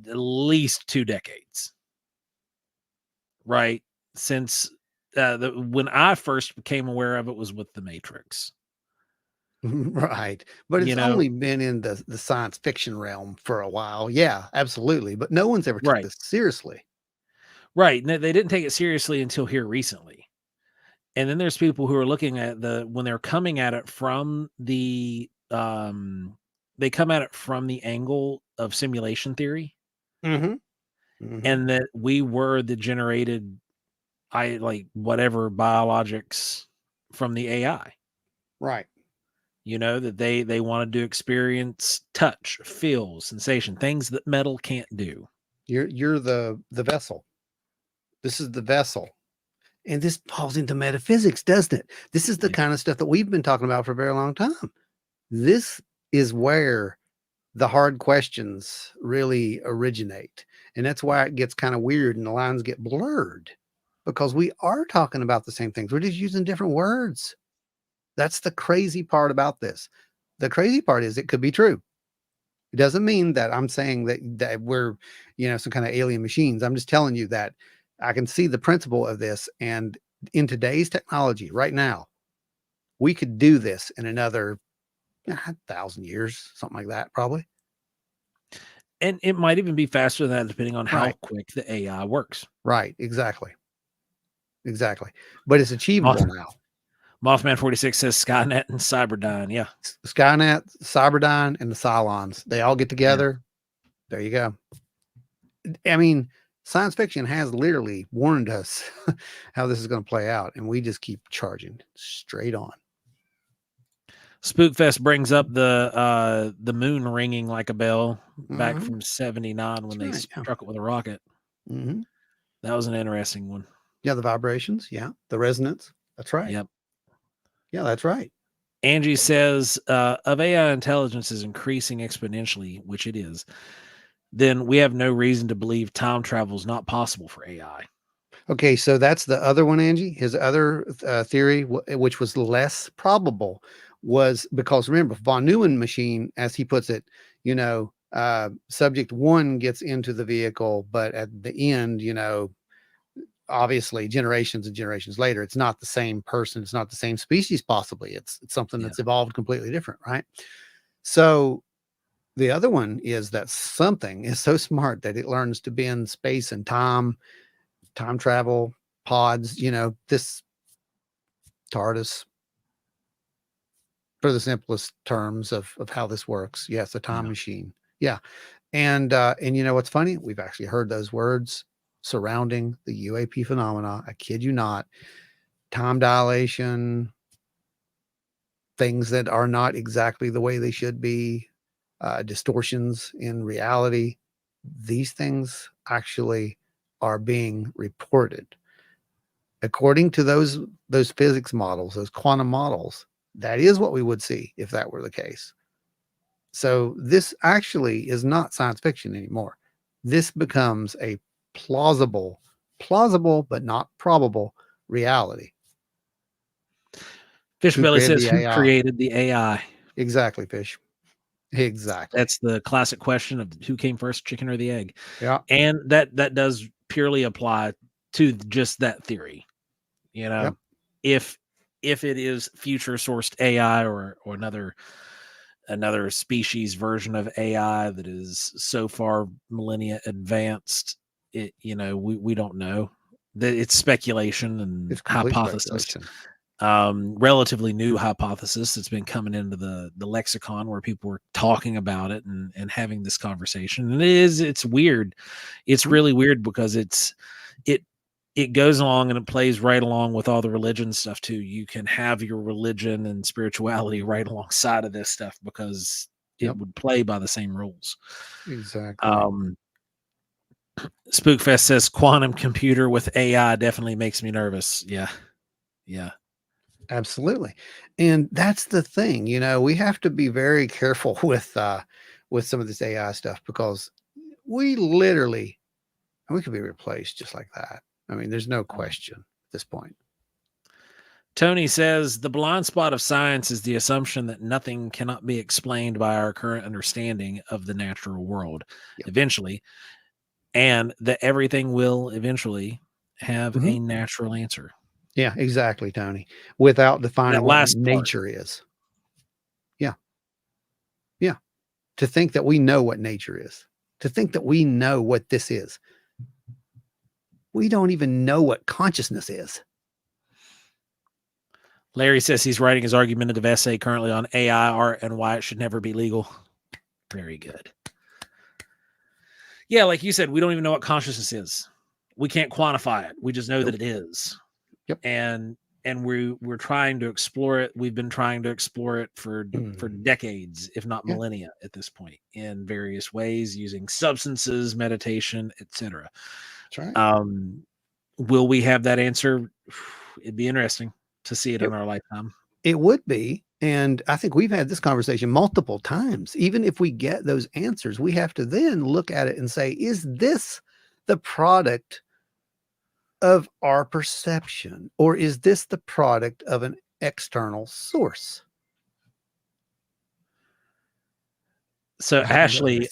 at least 2 decades, right? Since when I first became aware of it was with The Matrix. right. But You it's know, only been in the science fiction realm for a while. Yeah, absolutely. But no one's ever took right, this seriously. right. They didn't take it seriously until here recently. And then there's people who are looking at when they're coming at it from they come at it from the angle of simulation theory, Mm-hmm. Mm-hmm. and that we were the generated whatever biologics from the AI. Right. That they wanted to experience touch, feel, sensation, things that metal can't do. You're the vessel. This is the vessel. And this falls into metaphysics, doesn't it? This is the Yeah. kind of stuff that we've been talking about for a very long time. This is where the hard questions really originate. And that's why it gets kind of weird and the lines get blurred because we are talking about the same things. We're just using different words. That's the crazy part about this. The crazy part is it could be true. It doesn't mean that I'm saying that we're, some kind of alien machines. I'm just telling you that I can see the principle of this. And in today's technology right now, we could do this in another 1,000 years, something like that, probably. And it might even be faster than that, depending on how Right. quick the AI works. Right. Exactly. Exactly. But it's achievable now. Mothman 46 says Skynet and Cyberdyne. Yeah. Skynet, Cyberdyne, and the Cylons, they all get together. There you go. I mean, science fiction has literally warned us how this is going to play out, and we just keep charging straight on. Spookfest brings up the moon ringing like a bell back Mhm. from 79 when they That's right, yeah. struck it with a rocket. Mhm. That was an interesting one. Yeah, the vibrations. Yeah, the resonance. That's right. Yep. Yeah, that's right. Angie says, of AI intelligence is increasing exponentially, which it is, then we have no reason to believe time travel is not possible for AI. Okay, so that's the other one, Angie. His other theory, which was less probable, was because remember, von Neumann machine, as he puts it, subject one gets into the vehicle, but at the end, obviously generations and generations later, it's not the same person, it's not the same species, possibly. It's something Yeah. that's evolved completely different, right? So the other one is that something is so smart that it learns to bend space and time travel, pods, this TARDIS, for the simplest terms of how this works. Yes, a time Yeah. machine. Yeah. And you know what's funny? We've actually heard those words surrounding the UAP phenomena. I kid you not. Time dilation, things that are not exactly the way they should be, distortions in reality. These things actually are being reported. According to those physics models, those quantum models, that is what we would see if that were the case. So this actually is not science fiction anymore. This becomes a plausible but not probable reality. Fish Who Belly created says, the who AI? created the AI? Exactly, Fish. Exactly. That's the classic question of who came first, chicken or the egg. Yeah. And that does purely apply to just that theory. Yep. If it is future sourced AI or another species version of AI that is so far millennia advanced, we don't know. That it's speculation and It's complete hypothesis. speculation. Relatively new hypothesis that's been coming into the lexicon where people are talking about it and having this conversation. And it's weird. It's really weird because it goes along and it plays right along with all the religion stuff too. You can have your religion and spirituality right alongside of this stuff because it would play by the same rules. Exactly. Spookfest says quantum computer with AI definitely makes me nervous. Yeah. Yeah. Absolutely. And that's the thing, we have to be very careful with with some of this AI stuff, because we literally, we could be replaced just like that. I mean, there's no question at this point. Tony says the blind spot of science is the assumption that nothing cannot be explained by our current understanding of the natural world eventually, and that everything will eventually have a natural answer. Yeah, exactly, Tony. Without defining That what last part. nature is. Yeah. Yeah. To think that we know what nature is, to think that we know what this is. We don't even know what consciousness is. Larry says he's writing his argumentative essay currently on AI art and why it should never be legal. Very good. Yeah, like you said, we don't even know what consciousness is. We can't quantify it. We just know that it is. Yep. And we're trying to explore it. We've been trying to explore it for decades, if not millennia at this point, in various ways, using substances, meditation, etc. That's right. Will we have that answer? It'd be interesting to see it in our lifetime. It would be. And I think we've had this conversation multiple times. Even if we get those answers, we have to then look at it and say, is this the product of our perception, or is this the product of an external source? So Ashley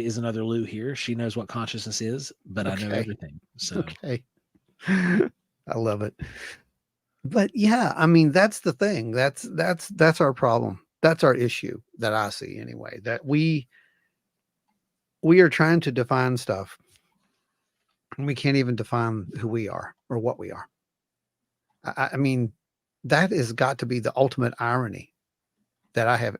is another Lou here. She knows what consciousness is, but I know everything. So okay. I love it. But yeah, I mean, that's the thing. That's our problem. That's our issue that I see anyway, that we are trying to define stuff and we can't even define who we are or what we are. I mean, that has got to be the ultimate irony that I have.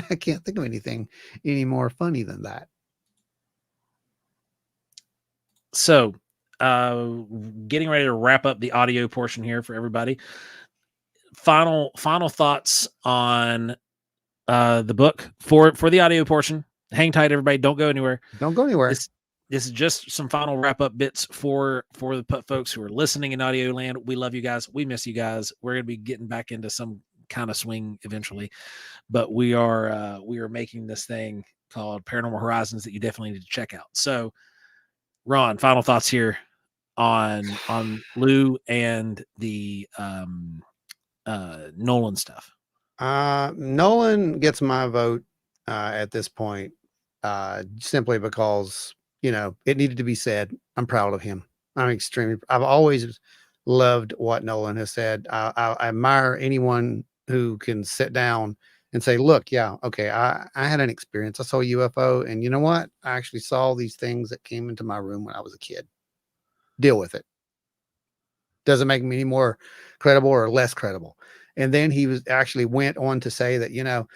I can't think of anything any more funny than that. So getting ready to wrap up the audio portion here for everybody. Final thoughts on the book for the audio portion. Hang tight, everybody. Don't go anywhere. Don't go anywhere. This is just some final wrap up bits for the folks who are listening in audio land. We love you guys. We miss you guys. We're going to be getting back into some kind of swing eventually, but we are making this thing called Paranormal Horizons that you definitely need to check out. So Ron, final thoughts here on Lou and the Nolan stuff. Nolan gets my vote at this point, simply because, you know, it needed to be said. I'm proud of him. I've always loved what Nolan has said. I admire anyone who can sit down and say, look, yeah, okay, I had an experience. I saw a UFO, and you know what? I actually saw these things that came into my room when I was a kid. Deal with it. Doesn't make me any more credible or less credible. And then he went on to say that, you know,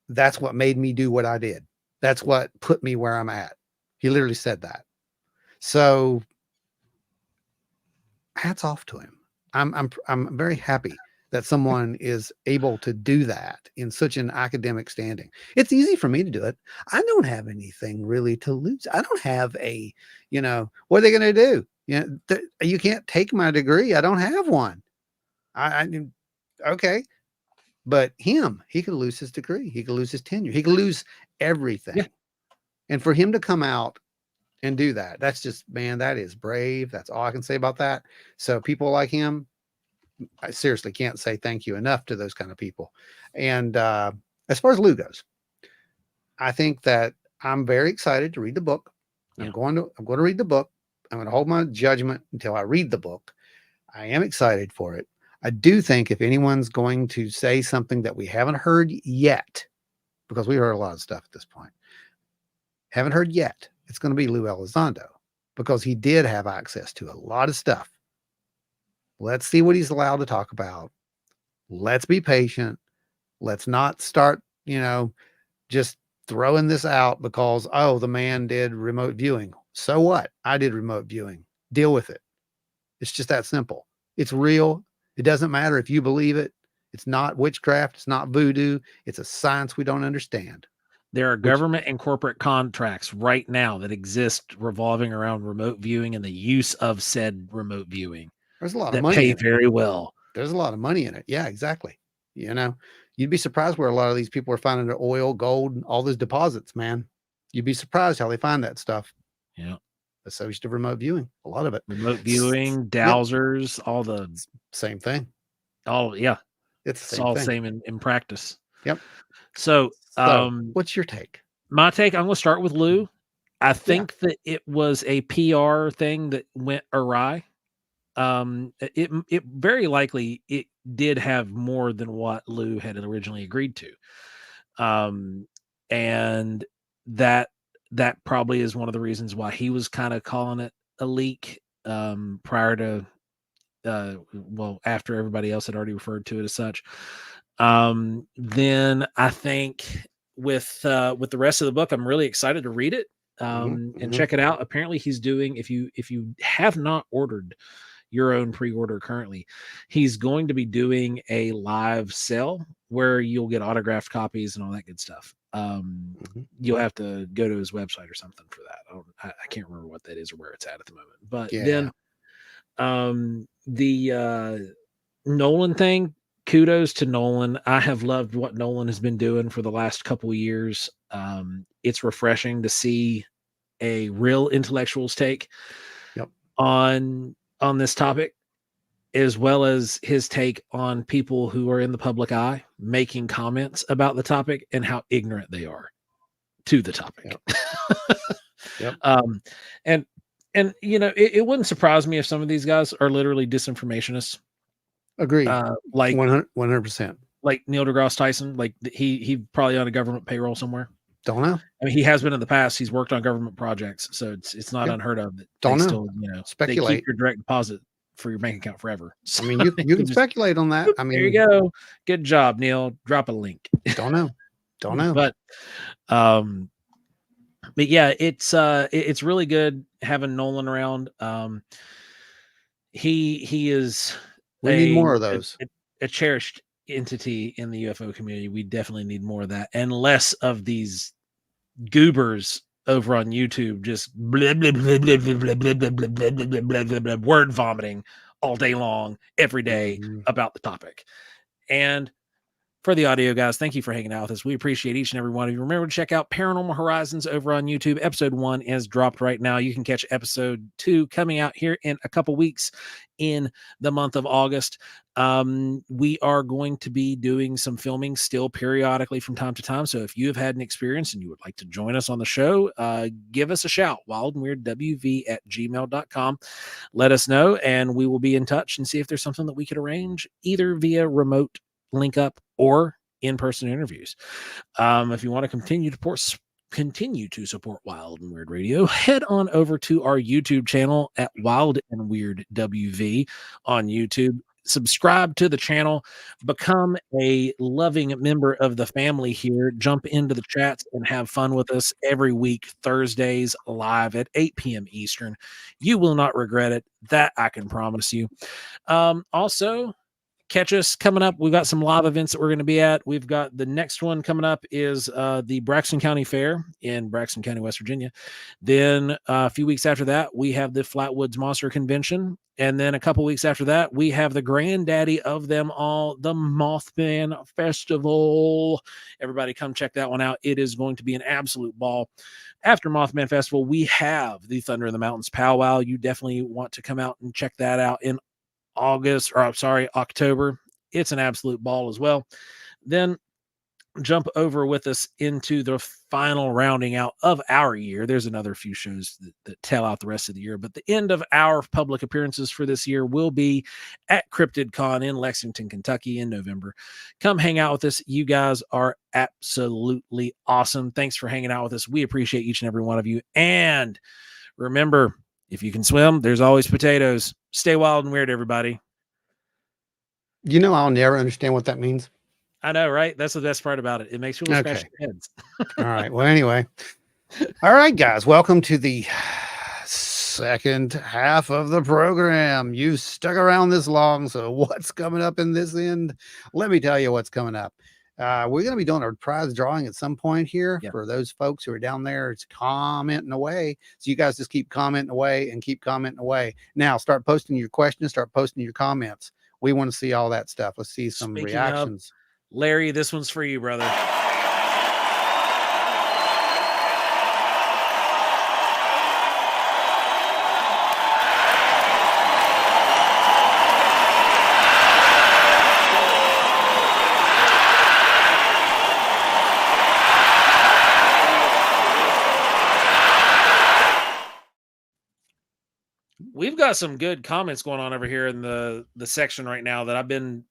that's what made me do what I did. That's what put me where I'm at. He literally said that. So hats off to him. I'm very happy that someone is able to do that in such an academic standing. It's easy for me to do it. I don't have anything really to lose. I don't have a, you know, what are they going to do? You know, you can't take my degree. I don't have one. Okay. But he could lose his degree. He could lose his tenure. He could lose everything. Yeah. And for him to come out and do that, that's just, man, that is brave. That's all I can say about that. So people like him, I seriously can't say thank you enough to those kind of people. And as far as Lou goes, I think that I'm very excited to read the book. Yeah. I'm going to read the book. I'm going to hold my judgment until I read the book. I am excited for it. I do think if anyone's going to say something that we haven't heard yet, because we heard a lot of stuff at this point, haven't heard yet, it's going to be Lou Elizondo, because he did have access to a lot of stuff. Let's see what he's allowed to talk about. Let's be patient. Let's not start, you know, just throwing this out because, oh, the man did remote viewing. So what? I did remote viewing. Deal with it. It's just that simple. It's real. It doesn't matter if you believe it. It's not witchcraft. It's not voodoo. It's a science we don't understand. There are government and corporate contracts right now that exist revolving around remote viewing and the use of said remote viewing. There's a lot of money pay very well. There's a lot of money in it. Yeah, exactly. You know, You'd be surprised where a lot of these people are finding their oil, gold, all those deposits, man. You'd be surprised how they find that stuff. Yeah. Associated remote viewing, a lot of it. Remote viewing, dowsers, all the same thing. Yeah. It's the It's all same thing. same in practice. Yep. So what's your take? My take, I'm going to start with Lou. I think that it was a PR thing that went awry. It very likely it did have more than what Lou had originally agreed to. And that probably is one of the reasons why he was kind of calling it a leak prior to after everybody else had already referred to it as such. Then I think with the rest of the book, I'm really excited to read it and check it out. Apparently he's doing, if you have not ordered your own pre-order currently, he's going to be doing a live sale where you'll get autographed copies and all that good stuff. You'll have to go to his website or something for that. I can't remember what that is or where it's at the moment, but then the Nolan thing, kudos to Nolan. I have loved what Nolan has been doing for the last couple of years. It's refreshing to see a real intellectual's take on this topic, as well as his take on people who are in the public eye making comments about the topic and how ignorant they are to the topic. And you know, it wouldn't surprise me if some of these guys are literally disinformationists. Agreed. Like 100%. Like Neil deGrasse Tyson, like he probably on a government payroll somewhere. Don't know. I mean, he has been in the past. He's worked on government projects, so it's not unheard of that Don't know. Still, you know, speculate. They keep your direct deposit for your bank account forever. So I mean, you can speculate on that. I mean, there you go. Good job, Neil. Drop a link. Don't know. But yeah, it's really good having Nolan around. He is. We need more of those. A cherished entity in the UFO community. We definitely need more of that, and less of these goobers over on YouTube just blah, blah, blah, blah, blah, blah, blah, blah, blah, blah, blah, blah, blah, blah, word vomiting all day long, every day about the topic. And for the audio guys, thank you for hanging out with us. We appreciate each and every one of you. Remember to check out Paranormal Horizons over on YouTube. Episode 1 is dropped right now. You can catch episode 2 coming out here in a couple weeks in the month of August. We are going to be doing some filming still periodically from time to time. So if you have had an experience and you would like to join us on the show, give us a shout, wildandweirdwv@gmail.com. Let us know, and we will be in touch and see if there's something that we could arrange either via remote link up or in-person interviews. If you want to continue to support Wild and Weird Radio, head on over to our YouTube channel at Wild and Weird WV on YouTube. Subscribe to the channel, become a loving member of the family here, jump into the chats and have fun with us every week, Thursdays live at 8 p.m. Eastern. You will not regret it. That I can promise you. Also, catch us coming up. We've got some live events that we're going to be at. We've got the next one coming up is the Braxton County Fair in Braxton County, West Virginia. Then a few weeks after that, we have the Flatwoods Monster Convention. And then a couple weeks after that, we have the granddaddy of them all, the Mothman Festival. Everybody come check that one out. It is going to be an absolute ball. After Mothman Festival, we have the Thunder in the Mountains Powwow. You definitely want to come out and check that out in October. It's an absolute ball as well. Then jump over with us into the final rounding out of our year. There's another few shows that tell out the rest of the year, but the end of our public appearances for this year will be at CryptidCon in Lexington, Kentucky in November. Come hang out with us. You guys are absolutely awesome. Thanks for hanging out with us. We appreciate each and every one of you. And remember, if you can swim, there's always potatoes. Stay wild and weird, everybody. You know, I'll never understand what that means. I know, right? That's the best part about it. It makes people scratch their heads. All right. Well, anyway. All right, guys. Welcome to the second half of the program. You stuck around this long, so what's coming up in this end? Let me tell you what's coming up. We're going to be doing a prize drawing at some point here for those folks who are down there. It's commenting away. So you guys just keep commenting away and keep commenting away. Now start posting your questions, start posting your comments. We want to see all that stuff. Let's see some reactions. Larry, this one's for you, brother. We've got some good comments going on over here in the section right now that I've been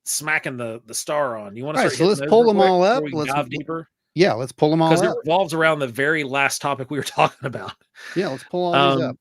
smacking the star on. You want to All right, start so hitting let's those pull real them quick all up. before we dive deeper? Yeah, let's pull them all Because it up. revolves around the very last topic we were talking about. Yeah, let's pull all these up.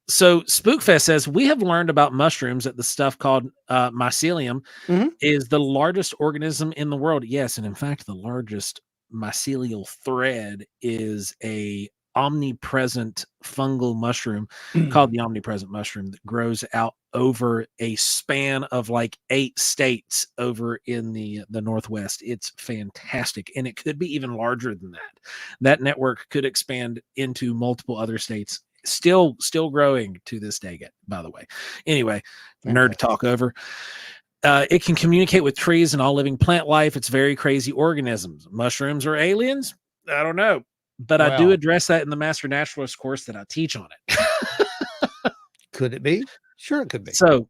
So Spookfest says, we have learned about mushrooms that the stuff called mycelium Mhm. is the largest organism in the world. Yes, and in fact, the largest mycelial thread is a omnipresent fungal mushroom called the omnipresent mushroom that grows out over a span of like 8 states over in the Northwest. It's fantastic, and it could be even larger than that. That network could expand into multiple other states. Still growing to this day, by the way. Anyway, nerd talk over. It can communicate with trees and all living plant life. It's very crazy organisms. Mushrooms are aliens? I don't know. But I do address that in the Master Naturalist course that I teach on it. Could it be? Sure, it could be. So,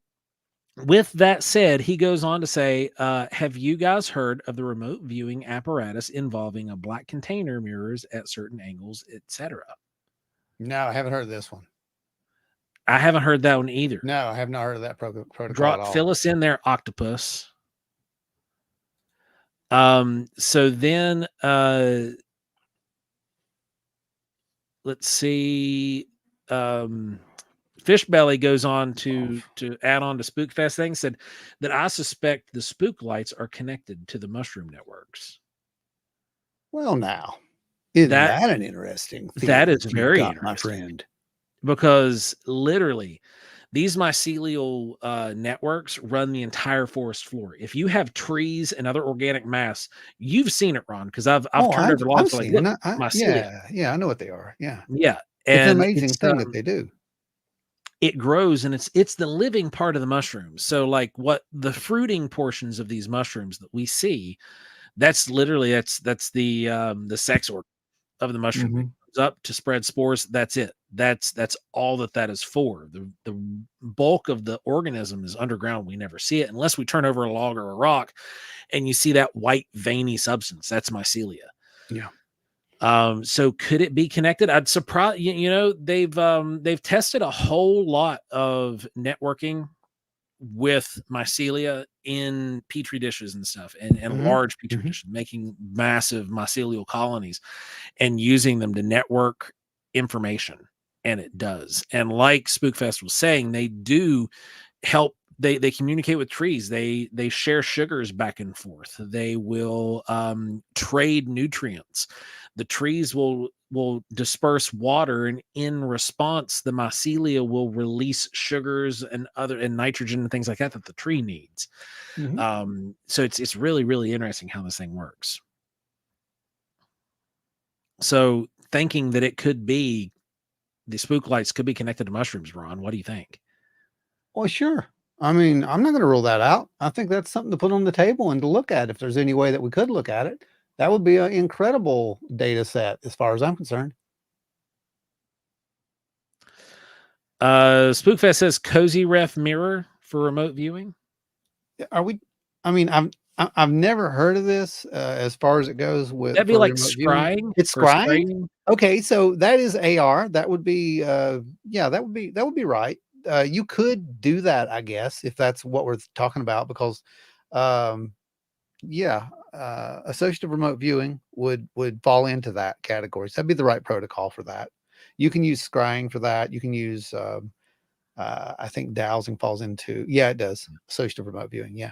with that said, he goes on to say, have you guys heard of the remote viewing apparatus involving a black container, mirrors at certain angles, etc.? No, I haven't heard of this one. I haven't heard that one either. No, I have not heard of that protocol at all. Fill us in there, Octopus. So then let's see. Fishbelly goes on to add on to Spookfest thing, said that I suspect the spook lights are connected to the mushroom networks. Well, now, isn't that an interesting theory? That is very interesting, my friend. friend. Because literally, these mycelial networks run the entire forest floor. If you have trees and other organic mass, you've seen it, Ron, because I've turned over logs like, look, mycelia. Yeah, I know what they are. Yeah. Yeah. It's an And amazing thing that they do. It grows, and it's the living part of the mushroom. So like what the fruiting portions of these mushrooms that we see, that's literally that's the sex organ of the mushroom. Mhm. It goes up to spread spores. That's it. That's all that is for. The bulk of the organism is underground. We never see it unless we turn over a log or a rock and you see that white veiny substance. That's mycelia. Yeah. So could it be connected? I'd surprise you know, they've tested a whole lot of networking with mycelia in petri dishes and stuff, and large petri dishes, making massive mycelial colonies and using them to network information. And it does. And like Spookfest was saying, they do help. They communicate with trees. They share sugars back and forth. They will trade nutrients. The trees will disperse water, and in response, the mycelia will release sugars and nitrogen and things like that the tree needs. So it's really, really interesting how this thing works. So thinking that it could be the spook lights could be connected to mushrooms, Ron, what do you think? Well, sure. I mean, I'm not going to rule that out. I think that's something to put on the table and to look at if there's any way that we could look at it. That would be an incredible data set as far as I'm concerned. Spookfest says cozy ref mirror for remote viewing. Are we? I mean, I've never heard of this as far as it goes with. That'd be like scrying. It's scrying. Okay, so that is AR. That would be yeah, that would be right. You could do that, I guess, if that's what we're talking about, because yeah, associative remote viewing would fall into that category. So that'd be the right protocol for that. You can use scrying for that. You can use I think dowsing falls into, yeah, it does. Associative remote viewing, yeah.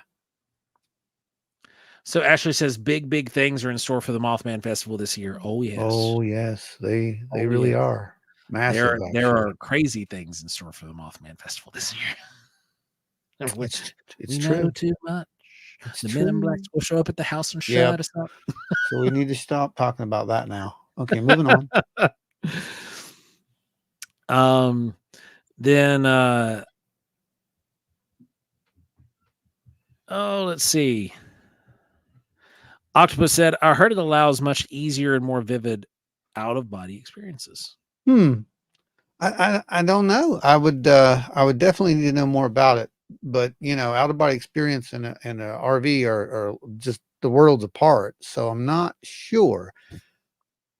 So Ashley says big things are in store for the Mothman Festival this year. Oh yes. Oh yes, they really are. Massive. There are crazy things in store for the Mothman Festival this year. Which it's true. Too much. It's the true. Men in Black will show up at the house and shut us up. So we need to stop talking about that now. Okay, moving on. Then let's see. Octopus said, I heard it allows much easier and more vivid out-of-body experiences. I don't know. I would definitely need to know more about it. But out of body experience and a RV are just the worlds apart. So I'm not sure.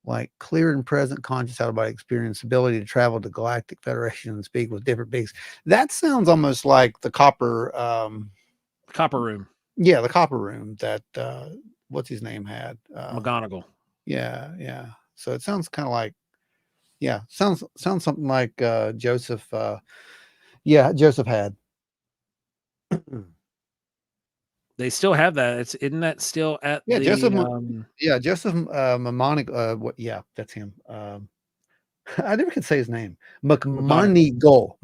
Like clear and present conscious out of body experience, ability to travel to galactic federation and speak with different beings. That sounds almost like the copper Copper room. Yeah, the copper room that what's his name had. McGonagall. Yeah. So it sounds kind of like sounds something like Joseph Joseph had. They still have that. Isn't that still at Yeah, the Joseph Mnemonic that's him. I never could say his name. McMonigal.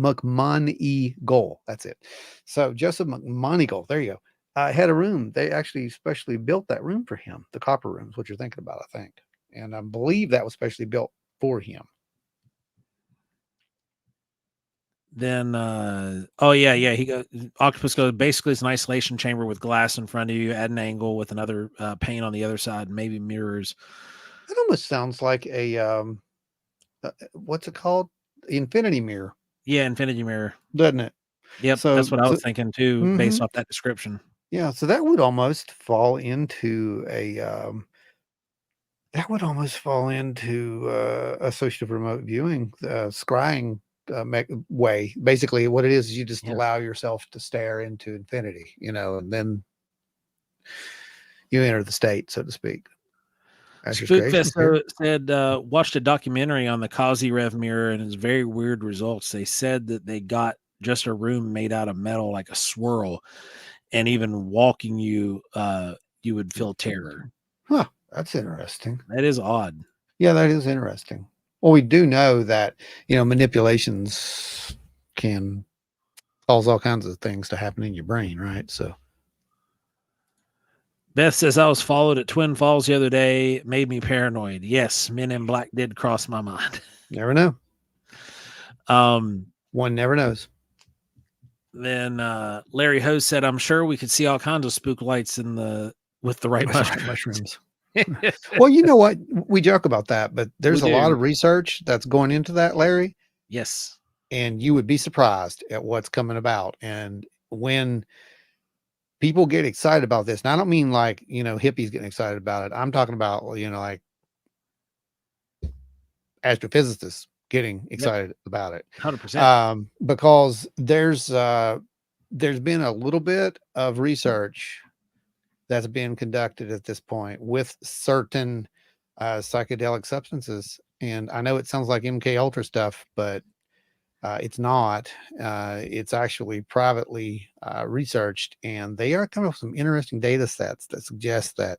That's it. So Joseph McMonigal, there you go. Had a room. They actually specially built that room for him. The copper room is what you're thinking about, I think. And I believe that was specially built for him. Then he goes, Octopus goes, basically it's an isolation chamber with glass in front of you at an angle with another pane on the other side, maybe mirrors. It almost sounds like a what's it called? Infinity mirror. Yeah, infinity mirror. Doesn't it? Yep, So that's what I was thinking too, based off that description. Yeah, so that would almost fall into a associative remote viewing, scrying way. Basically, what it is you just allow yourself to stare into infinity, and then you enter the state, so to speak. Spookfest said, watched a documentary on the Kozyrev mirror and it's very weird results. They said that they got just a room made out of metal, like a swirl, and even walking you would feel terror. Huh, that's interesting. That is odd. Yeah, that is interesting. Well, we do know that, manipulations can cause all kinds of things to happen in your brain, right? So Beth says, I was followed at Twin Falls the other day. It made me paranoid. Yes, Men in Black did cross my mind. Never know. One never knows. Then Larry Ho said, I'm sure we could see all kinds of spook lights with the right mushrooms. Well, you know what? We joke about that, but there's a lot of research that's going into that, Larry. Yes. And you would be surprised at what's coming about. And when people get excited about this, and I don't mean like, hippies getting excited about it. I'm talking about, like astrophysicists getting excited about it. 100%. Because there's been a little bit of research that's been conducted at this point with certain psychedelic substances. And I know it sounds like MK Ultra stuff, but it's not. It's actually privately researched, and they are coming up with some interesting data sets that suggest that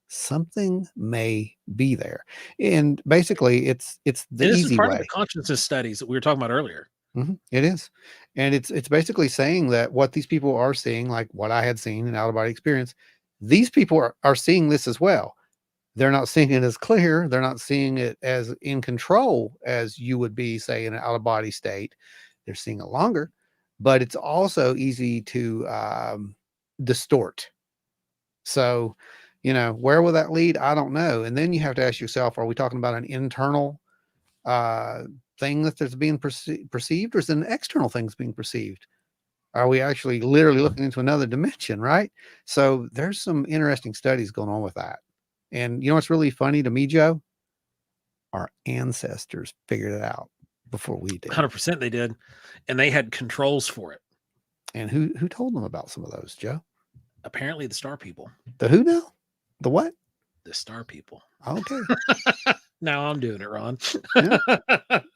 something may be there. And basically, it's the this easy is part way. of the consciousness studies that we were talking about earlier. It is, and it's basically saying that what these people are seeing, like what I had seen in out of body experience, these people are seeing this as well. They're not seeing it as clear. They're not seeing it as in control as you would be, say, in an out of body state. They're seeing it longer, but it's also easy to distort. So, where will that lead? I don't know. And then you have to ask yourself, are we talking about an internal thing that's being perceived, or is it an external thing that's being perceived? Are we actually literally looking into another dimension, right? So there's some interesting studies going on with that. And you know what's really funny to me, Joe? Our ancestors figured it out before we did. 100% they did. And they had controls for it. And who told them about some of those, Joe? Apparently the star people. The who now? The what? The star people. Okay. Now I'm doing it, Ron. Yeah.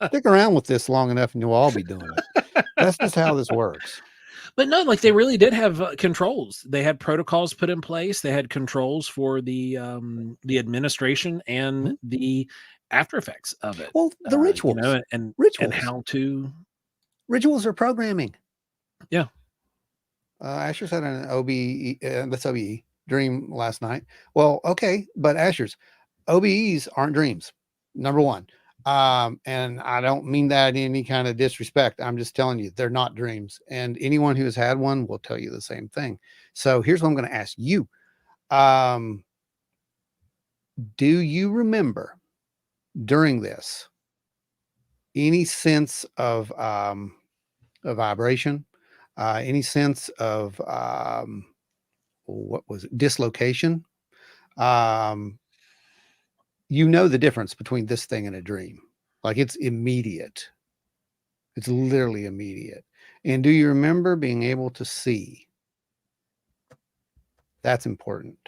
Stick around with this long enough and you'll all be doing it. That's just how this works. But no, like they really did have controls. They had protocols put in place. They had controls for the administration and the after effects of it. Well, the rituals, and how to. Rituals are programming. Yeah. Asher's had an OBE, that's OBE dream last night. Well, okay, but Asher's OBEs aren't dreams. Number one. And I don't mean that in any kind of disrespect. I'm just telling you, they're not dreams. And anyone who has had one will tell you the same thing. So here's what I'm going to ask you. Do you remember during this any sense of a vibration, any sense of what was it, dislocation? Um, you know the difference between this thing and a dream. Like it's immediate. It's literally immediate. And do you remember being able to see? That's important.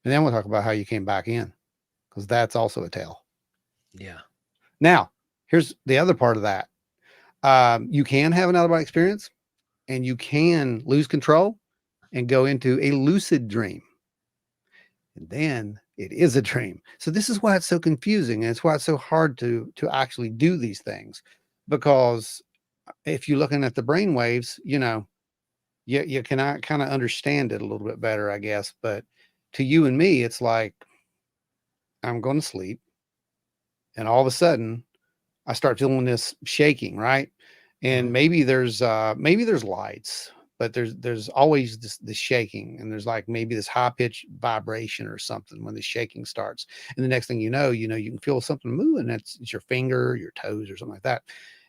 And then we'll talk about how you came back in, because that's also a tale. Yeah. Now, here's the other part of that. You can have an out of body experience, and you can lose control and go into a lucid dream. And then it is a dream. So this is why it's so confusing, and it's why it's so hard to actually do these things. Because if you're looking at the brain waves, you can kind of understand it a little bit better, I guess. But to you and me, it's like I'm going to sleep, and all of a sudden I start feeling this shaking, right? And maybe there's lights, but there's always this shaking, and there's like maybe this high pitched vibration or something when the shaking starts. And the next thing you can feel something moving. It's your finger, your toes, or something like that.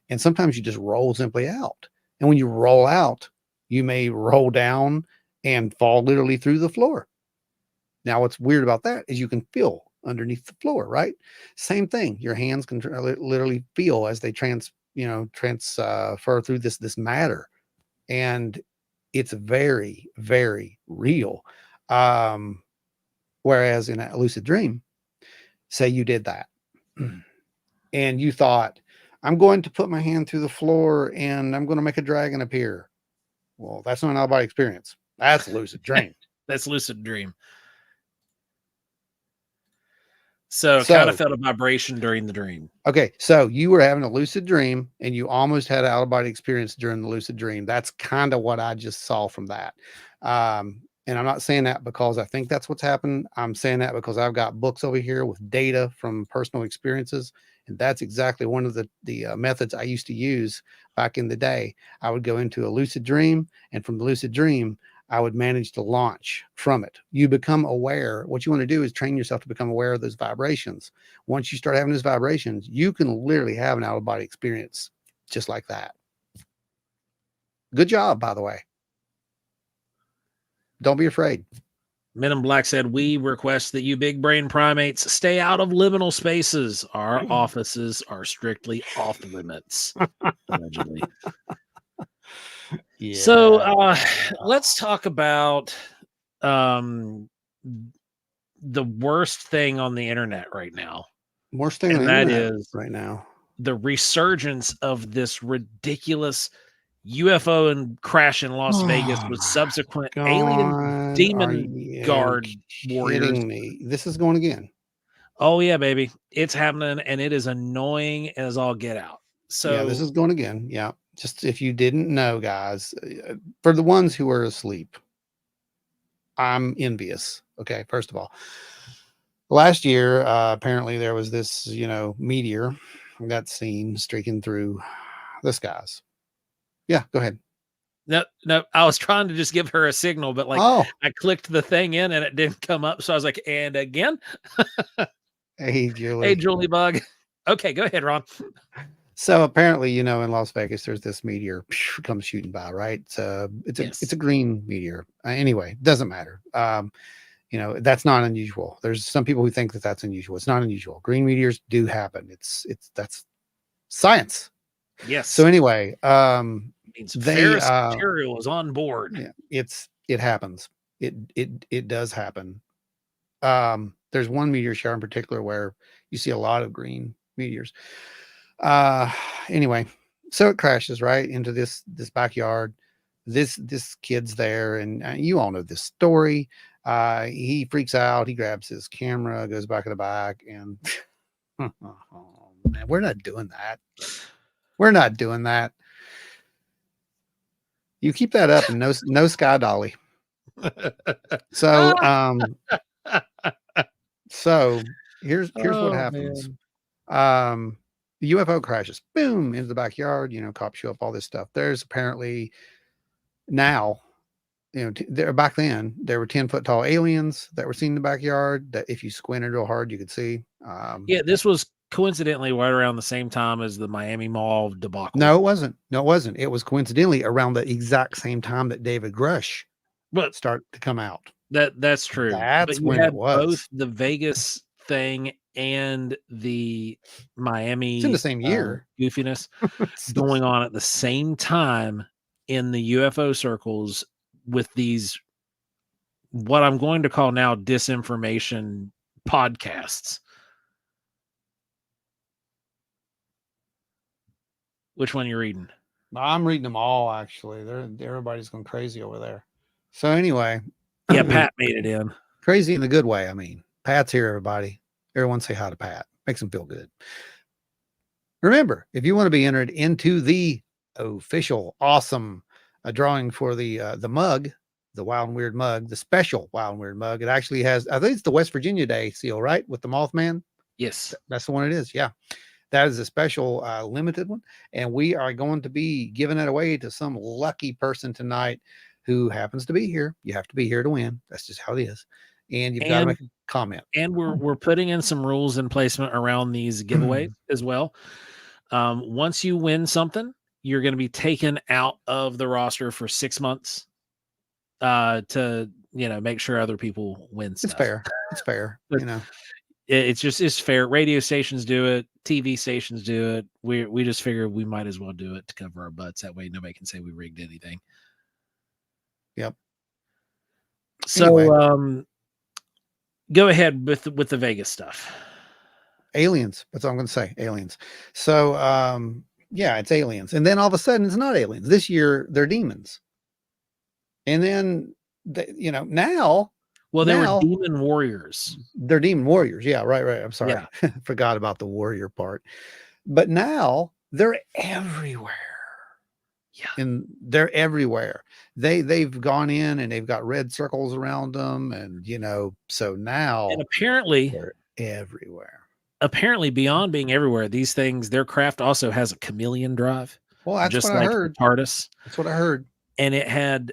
And sometimes you just roll simply out. And when you roll out, you may roll down and fall literally through the floor. Now, what's weird about that is you can feel underneath the floor, right? Same thing. Your hands can literally feel as they transfer through this matter, and it's very, very real. Um, Whereas in a lucid dream, say you did that, and you thought, "I'm going to put my hand through the floor and I'm going to make a dragon appear." Well, that's not an out of body experience. That's a lucid dream. That's lucid dream. So kind of So felt a vibration during the dream. okay, so you were having a lucid dream and you almost had an out of body experience during the lucid dream. That's kind of what I just saw from that. And I'm not saying that because I think that's what's happened. I'm saying that because I've got books over here with data from personal experiences. And that's exactly one of the methods I used to use back in the day. I would go into a lucid dream, and from the lucid dream, I would manage to launch from it. You become aware. What you want to do is train yourself to become aware of those vibrations. Once you start having those vibrations, you can literally have an out of body experience just like that. Good job, by the way. Don't be afraid. Men in Black said, "We request that you big brain primates stay out of liminal spaces. Our offices are strictly off limits." Allegedly. Yeah. So let's talk about the worst thing on the internet right now. Worst thing on the internet right now. The resurgence of this ridiculous UFO and crash in Las Vegas with subsequent alien demon guard warriors. Me? This is going again. Oh yeah, baby. It's happening, and it is annoying as all get out. So yeah, this is going again. Yeah. Just if you didn't know, guys, for the ones who are asleep, I'm envious. Okay, first of all. Last year, apparently there was this, meteor got seen streaking through the skies. Yeah, go ahead. No, I was trying to just give her a signal, but I clicked the thing in and it didn't come up. So I was like, and again. Hey, Julie. Hey, Julie Bug. Okay, go ahead, Ron. So apparently, in Las Vegas, there's this meteor comes shooting by, right? It's a green meteor. Anyway, doesn't matter. That's not unusual. There's some people who think that that's unusual. It's not unusual. Green meteors do happen. That's science. Yes. So anyway, means ferrous material is on board. Yeah, it happens. It does happen. There's one meteor shower in particular where you see a lot of green meteors. Anyway, so it crashes right into this backyard. This kid's there, and you all know this story. He freaks out. He grabs his camera, goes back in the back, and oh, man, we're not doing that. We're not doing that. You keep that up, and no sky dolly. So, so here's what happens. The UFO crashes, boom, into the backyard. Cops show up, all this stuff. There's apparently now there back then there were 10-foot tall aliens that were seen in the backyard that if you squinted real hard, you could see. Yeah, this was coincidentally right around the same time as the Miami Mall debacle. No, it wasn't. No, it wasn't. It was coincidentally around the exact same time that David Grush But started to come out. that's true. But That's you when it had was. both the Vegas thing and the Miami It's in the same year. goofiness going on at the same time in the UFO circles with these, what I'm going to call now disinformation podcasts. Which one you reading? I'm reading them all, actually. Everybody's going crazy over there. So anyway. Yeah, Pat made it in. Crazy in the good way, I mean. Pat's here, everybody. Everyone say hi to Pat. Makes him feel good. Remember, if you want to be entered into the official awesome drawing for the mug, the Wild and Weird mug, the special Wild and Weird mug, it actually has, I think it's the West Virginia Day seal, right? With the Mothman. Yes. That's the one it is. Yeah. That is a special limited one. And we are going to be giving it away to some lucky person tonight who happens to be here. You have to be here to win. That's just how it is. And you've got to make a comment. And we're putting in some rules and placement around these giveaways as well. Once you win something, you're going to be taken out of the roster for 6 months to make sure other people win stuff. It's fair. It's fair. It's fair. Radio stations do it. TV stations do it. We just figured we might as well do it to cover our butts. That way nobody can say we rigged anything. Yep. So anyway. Go ahead with the Vegas stuff. Aliens. That's all I'm going to say. Aliens. So yeah, it's aliens. And then all of a sudden it's not aliens. This year they're demons. And then now. Well, they were demon warriors. They're demon warriors. Yeah, right. I'm sorry. Yeah. Forgot about the warrior part. But now they're everywhere. Yeah. And they're everywhere. They've gone in and they've got red circles around them. And, so now. And apparently they're everywhere. Apparently, beyond being everywhere, these things, their craft also has a chameleon drive. Well, that's just what I heard. TARDIS. That's what I heard. And it had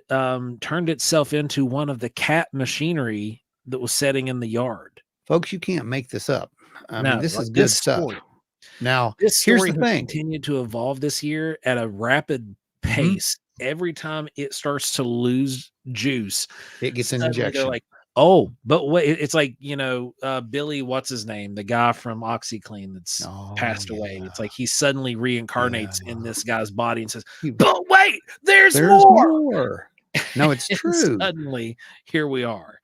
turned itself into one of the cat machinery that was setting in the yard. Folks, you can't make this up. I mean, this is good stuff. Story, now, this here's story the thing. Continued to evolve this year at a rapid pace. Every time it starts to lose juice, it gets an injection. They're like, oh, but wait, it's like, Billy, what's his name? The guy from OxyClean that's passed away. It's like he suddenly reincarnates in this guy's body and says, but wait, there's more. No, it's true. Suddenly, here we are.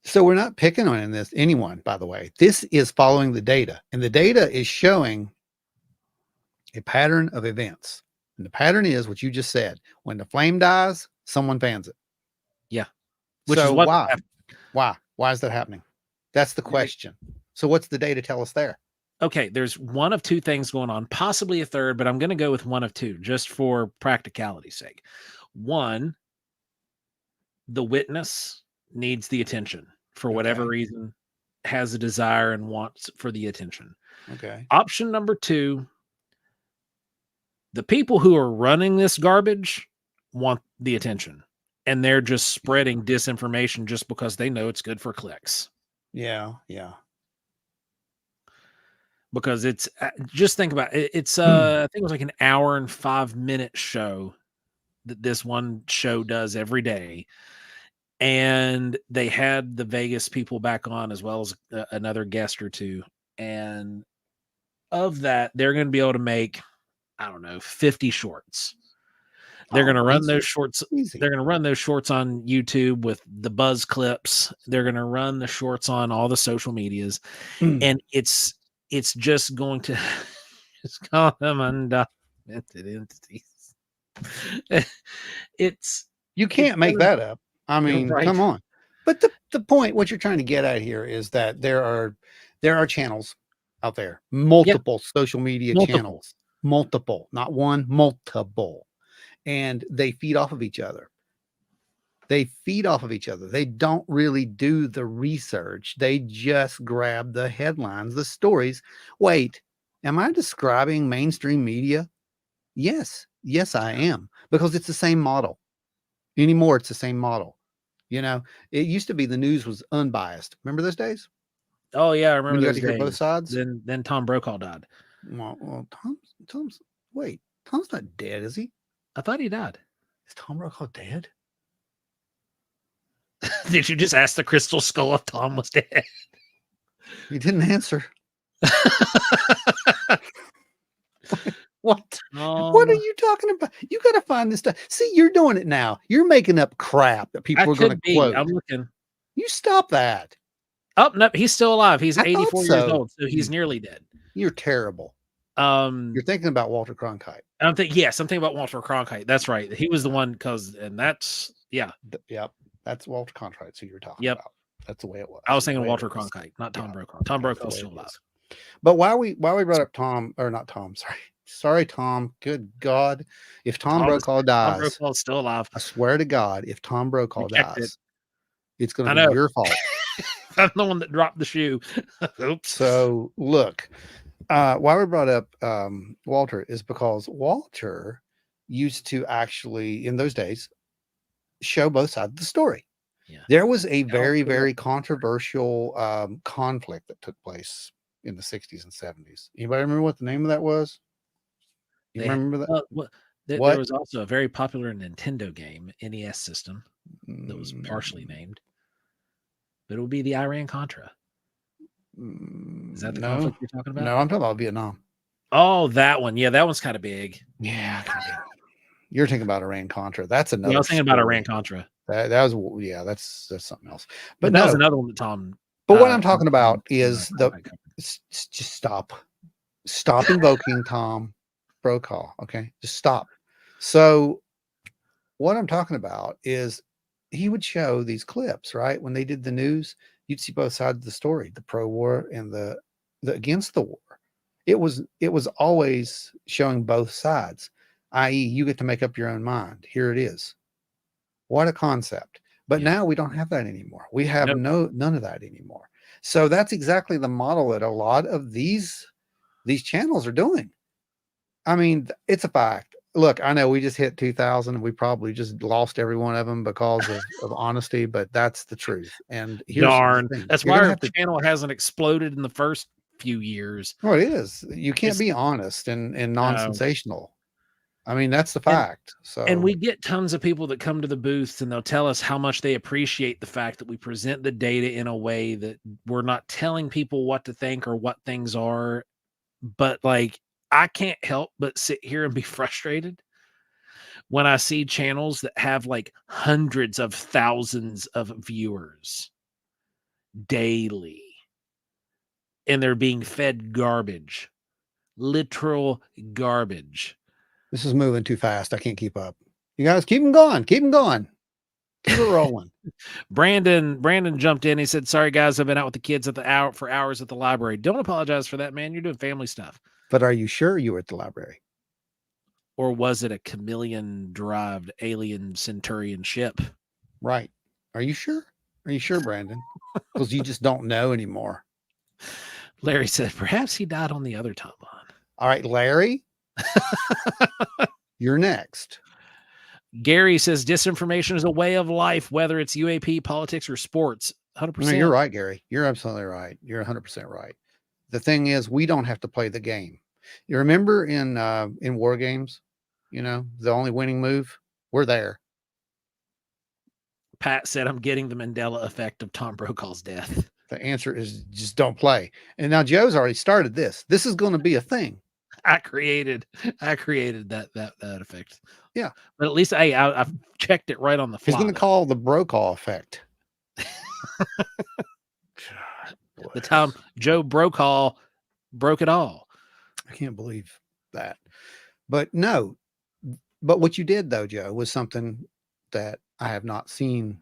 So we're not picking on anyone, by the way. This is following the data, and the data is showing a pattern of events. And the pattern is what you just said. When the flame dies, someone fans it. Yeah. Which is why? Why is that happening? That's the question. So what's the data tell us there? Okay, there's one of two things going on, possibly a third, but I'm going to go with one of two just for practicality's sake. One, the witness needs the attention for whatever reason, has a desire and wants for the attention. Okay. Option number two, the people who are running this garbage want the attention. And they're just spreading disinformation just because they know it's good for clicks. Yeah. Because it's just think about it. It's I think it was like an hour and 5-minute show that this one show does every day. And they had the Vegas people back on as well as another guest or two. And of that, they're going to be able to make, 50 shorts. They're going to run those shorts. Easy. They're going to run those shorts on YouTube with the buzz clips. They're going to run the shorts on all the social medias. And it's just going to just call them undocumented entities. You can't make that up. I mean, come on. But the point, what you're trying to get at here is that there are channels out there, multiple social media channels, multiple, not one, multiple. And they feed off of each other. They don't really do the research. They just grab the headlines, the stories. Wait, am I describing mainstream media? Yes, I am, because it's the same model. Anymore, it's the same model. You know, it used to be the news was unbiased. Remember those days Oh yeah, I when remember you got those to hear both days. sides? Then Tom Brokaw died. Well, Tom's wait, Tom's not dead, is he? I thought he died. Is Tom Brokaw dead? Did you just ask the crystal skull if Tom was dead? He didn't answer. What? What are you talking about? You got to find this stuff. See, you're doing it now. You're making up crap that people I are going to could be. quote. I'm looking. You stop that. Oh no, he's still alive. He's I thought 84 years so. old, so he's nearly dead. You're terrible. You're thinking about Walter Cronkite. I'm thinking about Walter Cronkite. That's right. He was the one that's Yep. That's Walter Cronkite. So you're talking Yep. about. That's the way it was. I was thinking Walter Cronkite, not Tom Brokaw. Tom Brokaw's still alive. But while we brought up Tom, or not Tom, sorry, Tom. Good God, if Tom Brokaw dies, Tom Brokaw's still alive. I swear to God, if Tom Brokaw dies, it's going to be your fault. I'm the one that dropped the shoe. Oops. So look, why we brought up Walter is because Walter used to actually, in those days, show both sides of the story. Yeah. There was a very, very controversial conflict that took place in the 60s and 70s. Anybody remember what the name of that was? You remember that? There was also a very popular Nintendo game, NES system, that was partially named. But it would be the Iran-Contra. Is that the conflict you're talking about? No, I'm talking about Vietnam. Oh, that one. Yeah, that one's kind of big. Yeah. You're thinking about Iran-Contra. That's another. I was thinking about Iran-Contra. That was, yeah, that's something else. But that was another one that Tom. But what I'm talking about is just stop invoking Tom Brokaw. Okay, just stop. So what I'm talking about is he would show these clips, right? When they did the news, you'd see both sides of the story, the pro-war and the against the war. It was always showing both sides, i.e., you get to make up your own mind. Here it is. What a concept. But now we don't have that anymore. We have none of that anymore. So that's exactly the model that a lot of these channels are doing. I mean, it's a fact. Look, I know we just hit 2,000 and we probably just lost every one of them because of honesty, but that's the truth. And darn, that's why our channel hasn't exploded in the first few years. Well, it is. You can't be honest and non-sensational. I mean, that's the fact. And we get tons of people that come to the booths and they'll tell us how much they appreciate the fact that we present the data in a way that we're not telling people what to think or what things are. But like, I can't help but sit here and be frustrated when I see channels that have like hundreds of thousands of viewers daily and they're being fed garbage, literal garbage. This is moving too fast. I can't keep up. You guys keep them going. Keep them going. Keep it rolling. Brandon jumped in. He said, "Sorry guys, I've been out with the kids for hours at the library." Don't apologize for that, man. You're doing family stuff. But are you sure you were at the library? Or was it a chameleon-derived alien Centurion ship? Right. Are you sure? Are you sure, Brandon? Because you just don't know anymore. Larry said, perhaps he died on the other timeline. All right, Larry. You're next. Gary says, disinformation is a way of life, whether it's UAP, politics, or sports. 100%. No, you're right, Gary. You're absolutely right. You're 100% right. The thing is, we don't have to play the game. You remember in war games, you know, the only winning move? We're there. Pat said, I'm getting the Mandela effect of Tom Brokaw's death. The answer is just don't play. And now Joe's already started this. This is going to be a thing. I created that effect. Yeah. But at least I've checked it right on the fly. He's going to call the Brokaw effect. The time Joe Brokaw broke it all. I can't believe that. But no, but what you did though, Joe, was something that I have not seen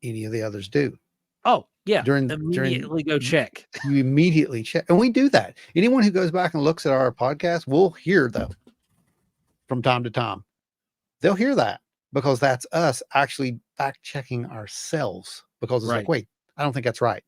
any of the others do. Oh, yeah. Immediately go check. You immediately check. And we do that. Anyone who goes back and looks at our podcast will hear though from time to time. They'll hear that because that's us actually fact checking ourselves because it's like, wait, I don't think that's right.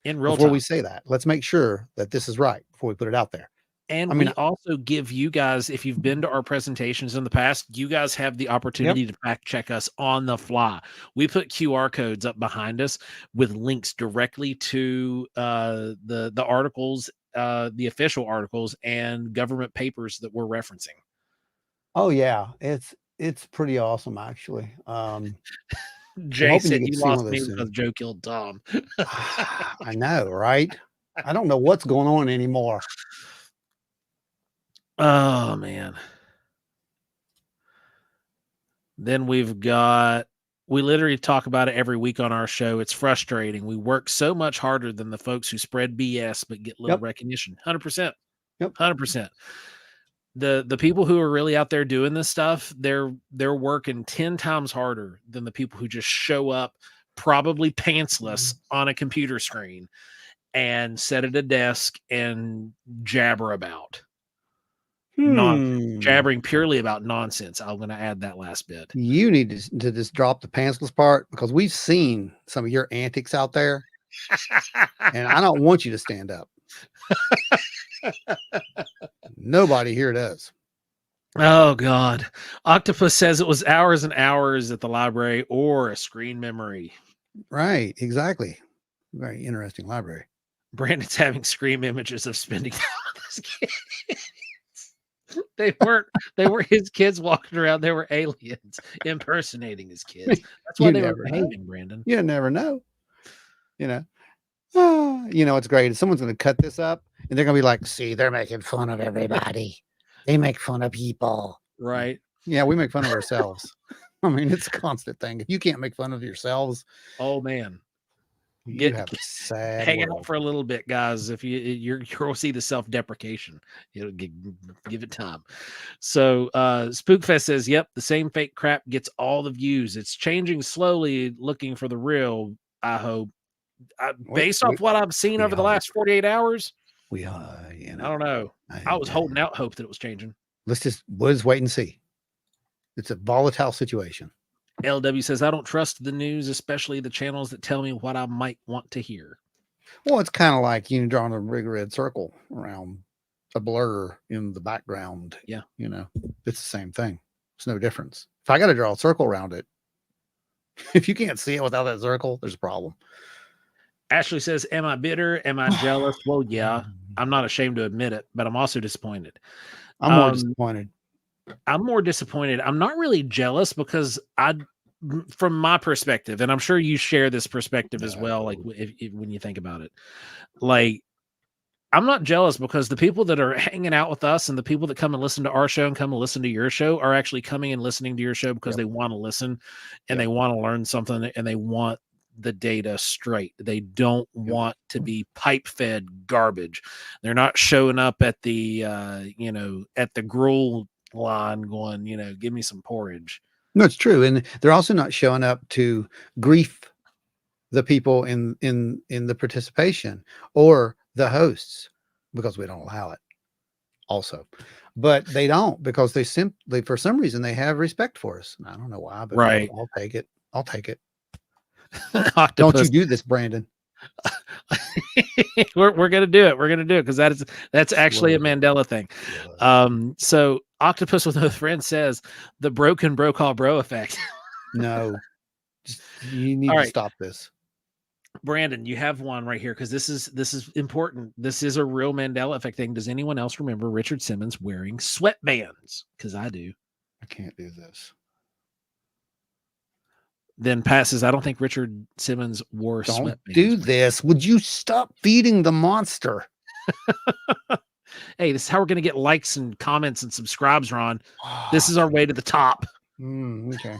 In real before time. We say that, let's make sure that this is right before we put it out there. And I mean, we also give you guys, if you've been to our presentations in the past, you guys have the opportunity to fact check us on the fly. We put QR codes up behind us with links directly to the articles, the official articles, and government papers that we're referencing. oh yeah, it's pretty awesome actually. Jay Hoping you said get you to see one lost of me those because soon. Joe killed Tom. I know, right? I don't know what's going on anymore. Oh man. Then we literally talk about it every week on our show. It's frustrating. We work so much harder than the folks who spread BS but get little Yep. recognition. 100%. Yep. 100%. The people who are really out there doing this stuff, they're working 10 times harder than the people who just show up probably pantsless on a computer screen and sit at a desk and jabber about. Jabbering purely about nonsense. I'm going to add that last bit. You need to just drop the pantsless part, because we've seen some of your antics out there, and I don't want you to stand up. Nobody here does. Oh God. Octopus says it was hours and hours at the library or a screen memory. Right, exactly. Very interesting library. Brandon's having scream images of spending time with his kids. They were his kids walking around. They were aliens impersonating his kids. That's why they were behaving, Brandon. You never know. You know, it's great. Someone's going to cut this up and they're going to be like, see, they're making fun of everybody. They make fun of people. Right. Yeah, we make fun of ourselves. I mean, it's a constant thing. If you can't make fun of yourselves, oh man, you have a sad hang world. out for a little bit, guys. If you'll see the self-deprecation, it'll give it time. So Spookfest says, yep, the same fake crap gets all the views. It's changing slowly, looking for the real. I hope. Based off what I've seen over the last 48 hours, I don't know. I was holding out hope that it was changing. Let's just wait and see. It's a volatile situation. LW says, I don't trust the news, especially the channels that tell me what I might want to hear. Well, it's kind of like drawing a big red circle around a blur in the background. Yeah. It's the same thing. It's no difference. If I got to draw a circle around it, if you can't see it without that circle, there's a problem. Ashley says, am I bitter? Am I jealous? Well, yeah, I'm not ashamed to admit it, but I'm also disappointed. I'm more disappointed. I'm more disappointed. I'm not really jealous because from my perspective, and I'm sure you share this perspective as well, like when you think about it, like I'm not jealous because the people that are hanging out with us and the people that come and listen to our show and come and listen to your show are actually coming and listening to your show because they want to listen and they want to learn something and they want the data straight. They don't want to be pipe fed garbage. They're not showing up at the at the gruel line going, give me some porridge. No, it's true. And they're also not showing up to grief the people in the participation or the hosts, because we don't allow it also. But they don't, because they simply, for some reason, they have respect for us. I don't know why, but right. I'll take it. I'll take it. Don't you do this, Brandon. We're gonna do it. We're gonna do it because that's actually a Mandela thing. So Octopus with no friend says the broke all bro effect. No, you need to stop this. Brandon, you have one right here because this is important. This is a real Mandela effect thing. Does anyone else remember Richard Simmons wearing sweatbands? Because I do. I can't do this. Then passes. I don't think Richard Simmons wore sweatbands. Don't do this. Would you stop feeding the monster? Hey, this is how we're going to get likes and comments and subscribes, Ron. This is our way to the top. Okay.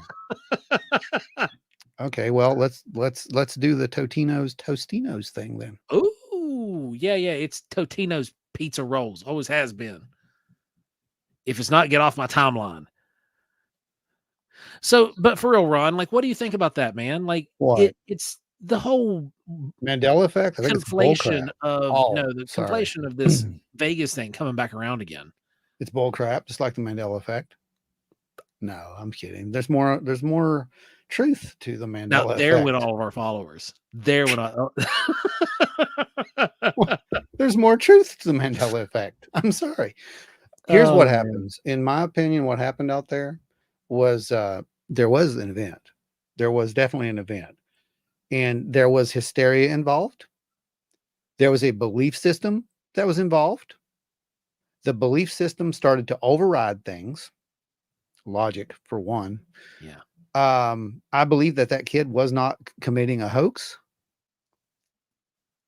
Okay. Well, let's do the Tostinos thing then. Ooh, yeah. It's Totino's pizza rolls. Always has been. If it's not, get off my timeline. So, but for real, Ron, like, what do you think about that, man? Like, it's the whole Mandela effect. Conflation of this Vegas thing coming back around again. It's bull crap, just like the Mandela effect. No, I'm kidding. There's more truth to the Mandela effect. There went all of our followers. There went all. There's more truth to the Mandela effect. I'm sorry. Here's what Oh man. happens. In my opinion, what happened out there was there was an event. There was definitely an event. And there was hysteria involved. There was a belief system that was involved. The belief system started to override things, logic for one. Yeah. I believe that that kid was not committing a hoax.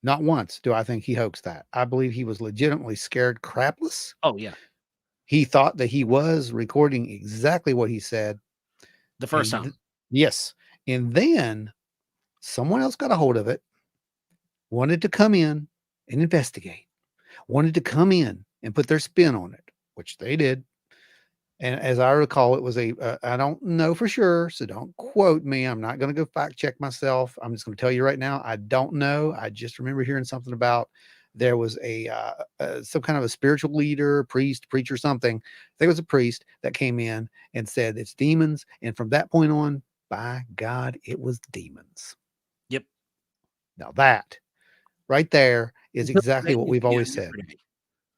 Not once do I think he hoaxed that. I believe he was legitimately scared crapless. Oh yeah. He thought that he was recording exactly what he said. The first And time. yes. And then someone else got a hold of it, wanted to come in and investigate, wanted to come in and put their spin on it, which they did. And as I recall, it was I don't know for sure, so don't quote me. I'm not going to go fact check myself. I'm just going to tell you right now, I don't know. I just remember hearing something about there was some kind of a spiritual leader, priest, preacher, something. I think it was a priest that came in and said it's demons. And from that point on, by God, it was demons. Yep. Now that right there is Until it was exactly what aliens we've again always said. yesterday.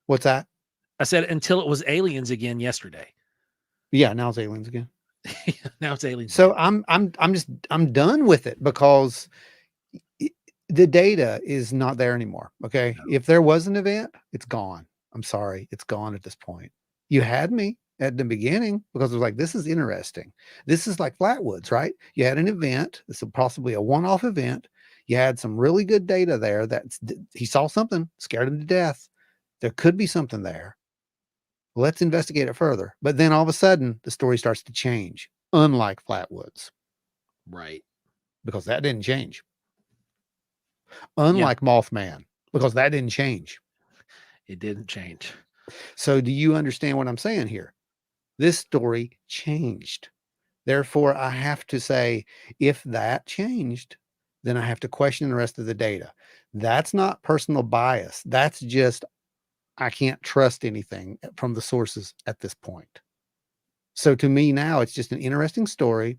What's that? I said until it was aliens again yesterday. Yeah, now it's aliens again. Now it's aliens. So again. I'm done with it because the data is not there anymore. Okay. No. If there was an event, it's gone. I'm sorry. It's gone at this point. You had me at the beginning because it was like, this is interesting. This is like Flatwoods, right? You had an event. This is possibly a one-off event. You had some really good data there that he saw something, scared him to death. There could be something there. Let's investigate it further. But then all of a sudden, the story starts to change, unlike Flatwoods, Right. because that didn't change. Yeah. Unlike Mothman, because that didn't change. It didn't change. So do you understand what I'm saying here? This story changed. Therefore, I have to say, if that changed, then I have to question the rest of the data. That's not personal bias. That's just, I can't trust anything from the sources at this point. So to me now, it's just an interesting story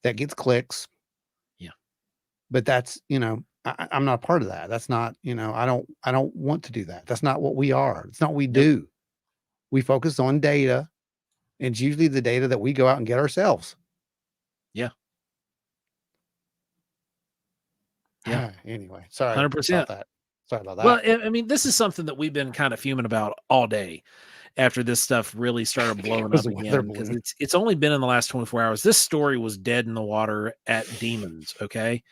that gets clicks. Yeah. But that's, I'm not part of that. That's not, I don't want to do that. That's not what we are. It's not what we Yep. do. We focus on data, and it's usually the data that we go out and get ourselves. Yeah. Yeah. Anyway, sorry 100%. about that. Sorry about that. Well, I mean, this is something that we've been kind of fuming about all day after this stuff really started blowing was up a weather again, because balloon. it's only been in the last 24 hours. This story was dead in the water at Demons, okay?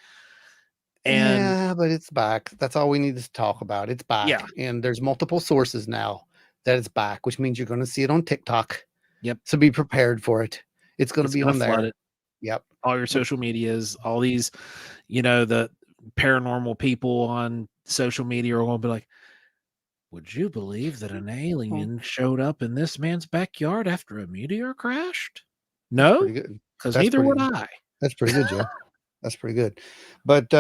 And Yeah, but it's back. That's all we need to talk about. It's back. yeah, And there's multiple sources now that it's back, which means you're going to see it on TikTok. yep, So be prepared for it. It's going to it's be gonna on flood there. it. Yep. All your social medias, all these, the paranormal people on social media are gonna be like, would you believe that an alien showed up in this man's backyard after a meteor crashed? That's No, pretty good. because That's neither would pretty I. that's pretty good, Joe. That's pretty good. But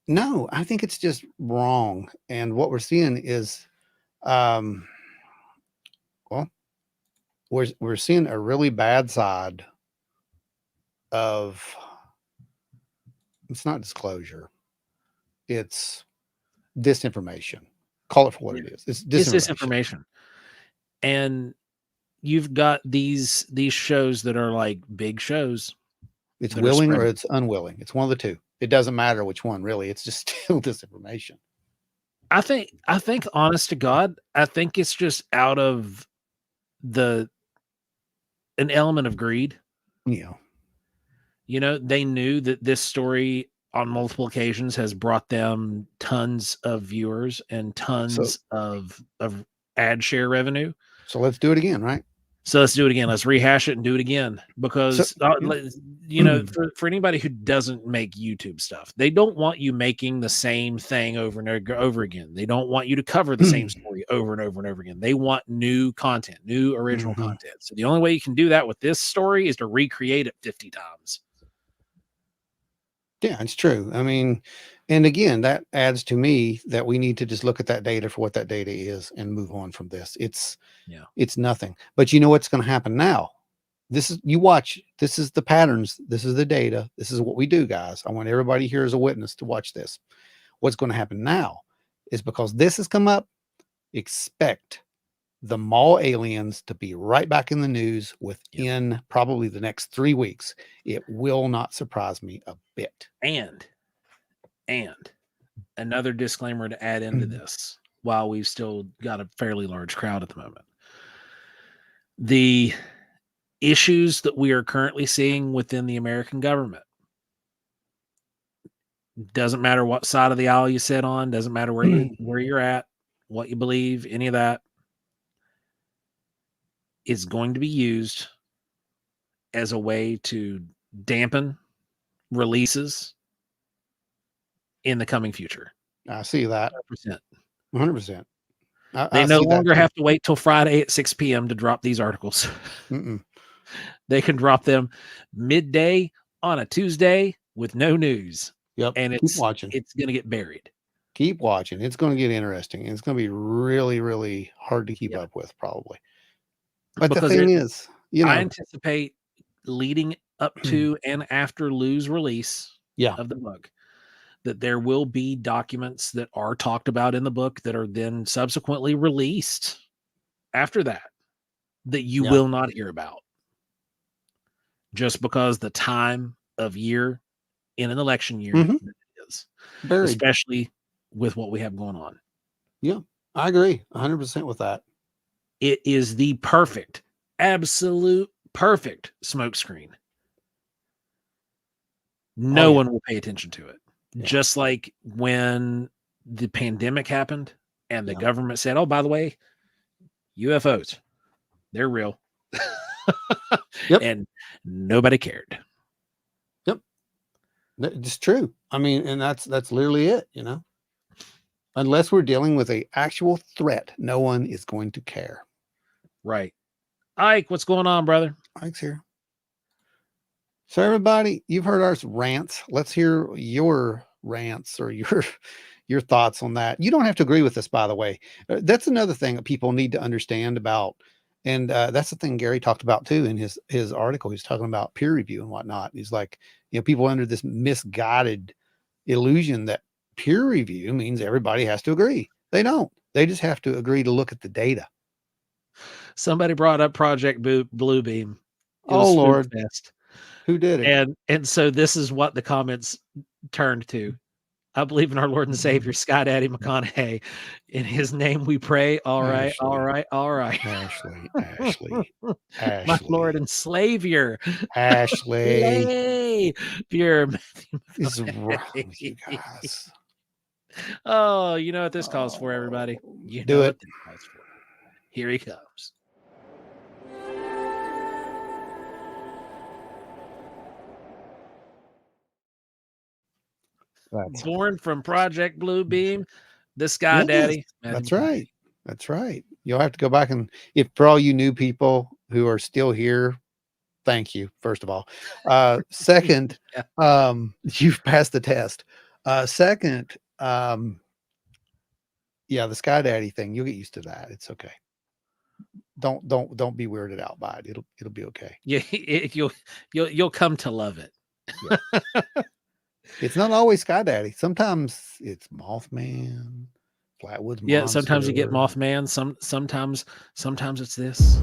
no, I think it's just wrong. And what we're seeing is um well, we're seeing a really bad side of, it's not disclosure. It's disinformation. Call it for what Yeah. it is. It's It's disinformation. disinformation. And you've got these shows that are like big shows It's that are willing or spreading. it's unwilling. It's one of the two. It doesn't matter which one, really. It's just still disinformation. I think honest to God, I think it's just out of an element of greed. You They knew that this story on multiple occasions has brought them tons of viewers and so tons of ad share revenue. so let's do it again, right? So let's do it again. Let's rehash it and do it again, So because for anybody who doesn't make YouTube stuff, they don't want you making the same thing over and over again. They don't want you to cover the same story over and over and over again. They want new content, new original content. So the only way you can do that with this story is to recreate it 50 times. Yeah, it's true. I mean, and again, that adds to me that we need to just look at that data for what that data is and move on from this. Yeah. It's nothing. But you know what's going to happen now? This is, you watch, this is the patterns, this is the data, this is what we do, guys. I want everybody here as a witness to watch this. What's going to happen now is because this has come up. Expect the mall aliens to be right back in the news within probably the next 3 weeks. It will not surprise me a bit. And another disclaimer to add into this, while we've still got a fairly large crowd at the moment. The issues that we are currently seeing within the American government, doesn't matter what side of the aisle you sit on, doesn't matter where you're at, what you believe, any of that, is going to be used as a way to dampen releases in the coming future. I see that. 100%. 100%. They no longer have to wait till Friday at 6 p.m. to drop these articles. They can drop them midday on a Tuesday with no news. Yep. And keep watching. It's going to get buried. Keep watching. It's going to get interesting. It's going to be really, really hard to keep up with, probably. But because the thing is, I anticipate leading up to and after Lou's release of the book, that there will be documents that are talked about in the book that are then subsequently released after that you will not hear about. Just because the time of year in an election year is. Buried. Especially with what we have going on. Yeah, I agree 100% with that. It is the perfect, absolute perfect smokescreen. No one will pay attention to it. Yeah. Just like when the pandemic happened and the government said, oh, by the way, UFOs, they're real. And nobody cared. Yep. It's true. I mean, and that's literally it, Unless we're dealing with an actual threat, no one is going to care. Right. Ike, what's going on, brother? Ike's here. So everybody, you've heard our rants. Let's hear your rants or your thoughts on that. You don't have to agree with us, by the way. That's another thing that people need to understand about. And that's the thing Gary talked about too in his article. He's talking about peer review and whatnot. He's like, people under this misguided illusion that peer review means everybody has to agree. They don't. They just have to agree to look at the data. Somebody brought up Project Bluebeam. Oh Lord. Fest. Who did it? And so this is what the comments turned to. I believe in our Lord and Savior, Sky Daddy McConaughey. In his name we pray. All right, all right, all right. Ashley. My Lord and Savior. Ashley. Pure. Is wrong with you guys. Oh, you know what this calls for, everybody. You do know it. What this calls for. Here he comes. Born from Project Bluebeam, the Sky Daddy. That's right. That's right. You'll have to go back and, if for all you new people who are still here, thank you, first of all. Second, you've passed the test. Second, the Sky Daddy thing, you'll get used to that. It's okay. Don't be weirded out by it. It'll be okay. Yeah, you'll come to love it. Yeah. It's not always Sky Daddy. Sometimes it's Mothman, Flatwoods Monster. Yeah, sometimes you get Mothman. Sometimes it's this.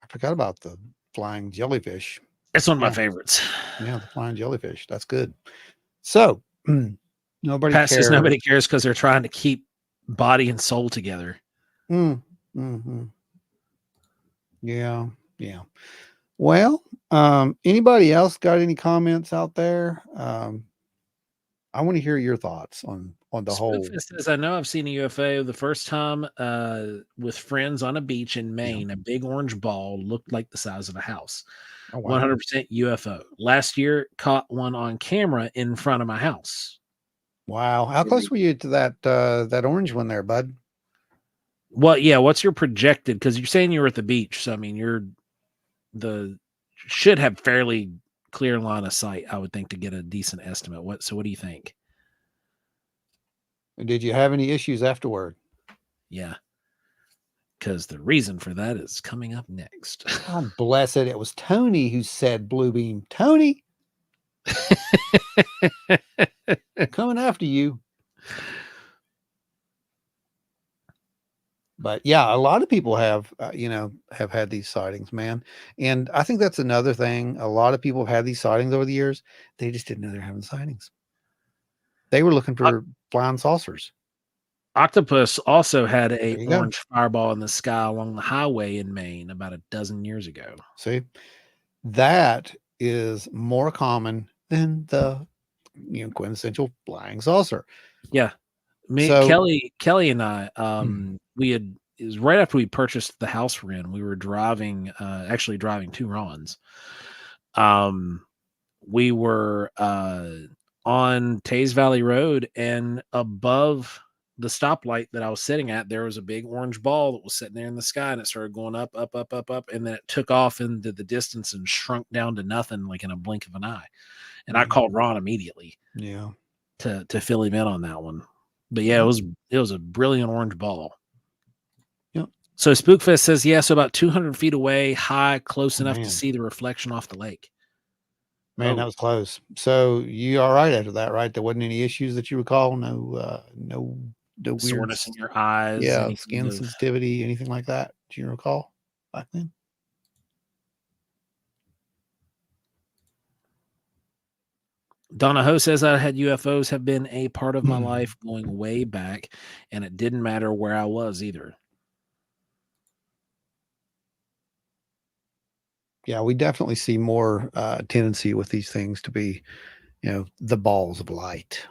I forgot about the flying jellyfish. It's one of my favorites. Yeah, the flying jellyfish. That's good. So nobody cares. Nobody cares because they're trying to keep body and soul together. Mm-hmm. Yeah. Well, anybody else got any comments out there? I want to hear your thoughts on the whole. Says, I know I've seen a UFO the first time with friends on a beach in Maine. A big orange ball looked like the size of a house. Oh, wow. 100% UFO. Last year, caught one on camera in front of my house. Wow. How close were you to that orange one there, bud? Well, yeah. What's your projected? Because you're saying you were at the beach. So, I mean, should have fairly clear line of sight, I would think, to get a decent estimate. What do you think? Did you have any issues afterward? Yeah. because the reason for that is coming up next. Oh, bless it. It was Tony who said blue beam. Tony, coming after you. But yeah, a lot of people have, have had these sightings, man. And I think that's another thing. A lot of people have had these sightings over the years. They just didn't know they're having sightings. They were looking for flying saucers. Octopus also had a There you go. orange fireball in the sky along the highway in Maine about a dozen years ago. See, that is more common than the quintessential flying saucer. Yeah. So Kelly and I, it was right after we purchased the house we're in. We were driving, actually driving to Ron's. We were on Taze Valley Road, and above the stoplight that I was sitting at, there was a big orange ball that was sitting there in the sky, and it started going up, up, up, up, up, and then it took off into the distance and shrunk down to nothing, like in a blink of an eye. And I called Ron immediately, to fill him in on that one. But yeah, it was a brilliant orange ball. Yep. So Spookfest says, so about 200 feet away, high, close enough to Man. see the reflection off the lake. Man, that was close. So you all right after that, right? There wasn't any issues that you recall? No weird soreness in your eyes. Yeah, skin sensitivity, anything like that. Do you recall back then? Donna Ho says, I had UFOs have been a part of my life going way back, and it didn't matter where I was either. Yeah, we definitely see more tendency with these things to be, the balls of light.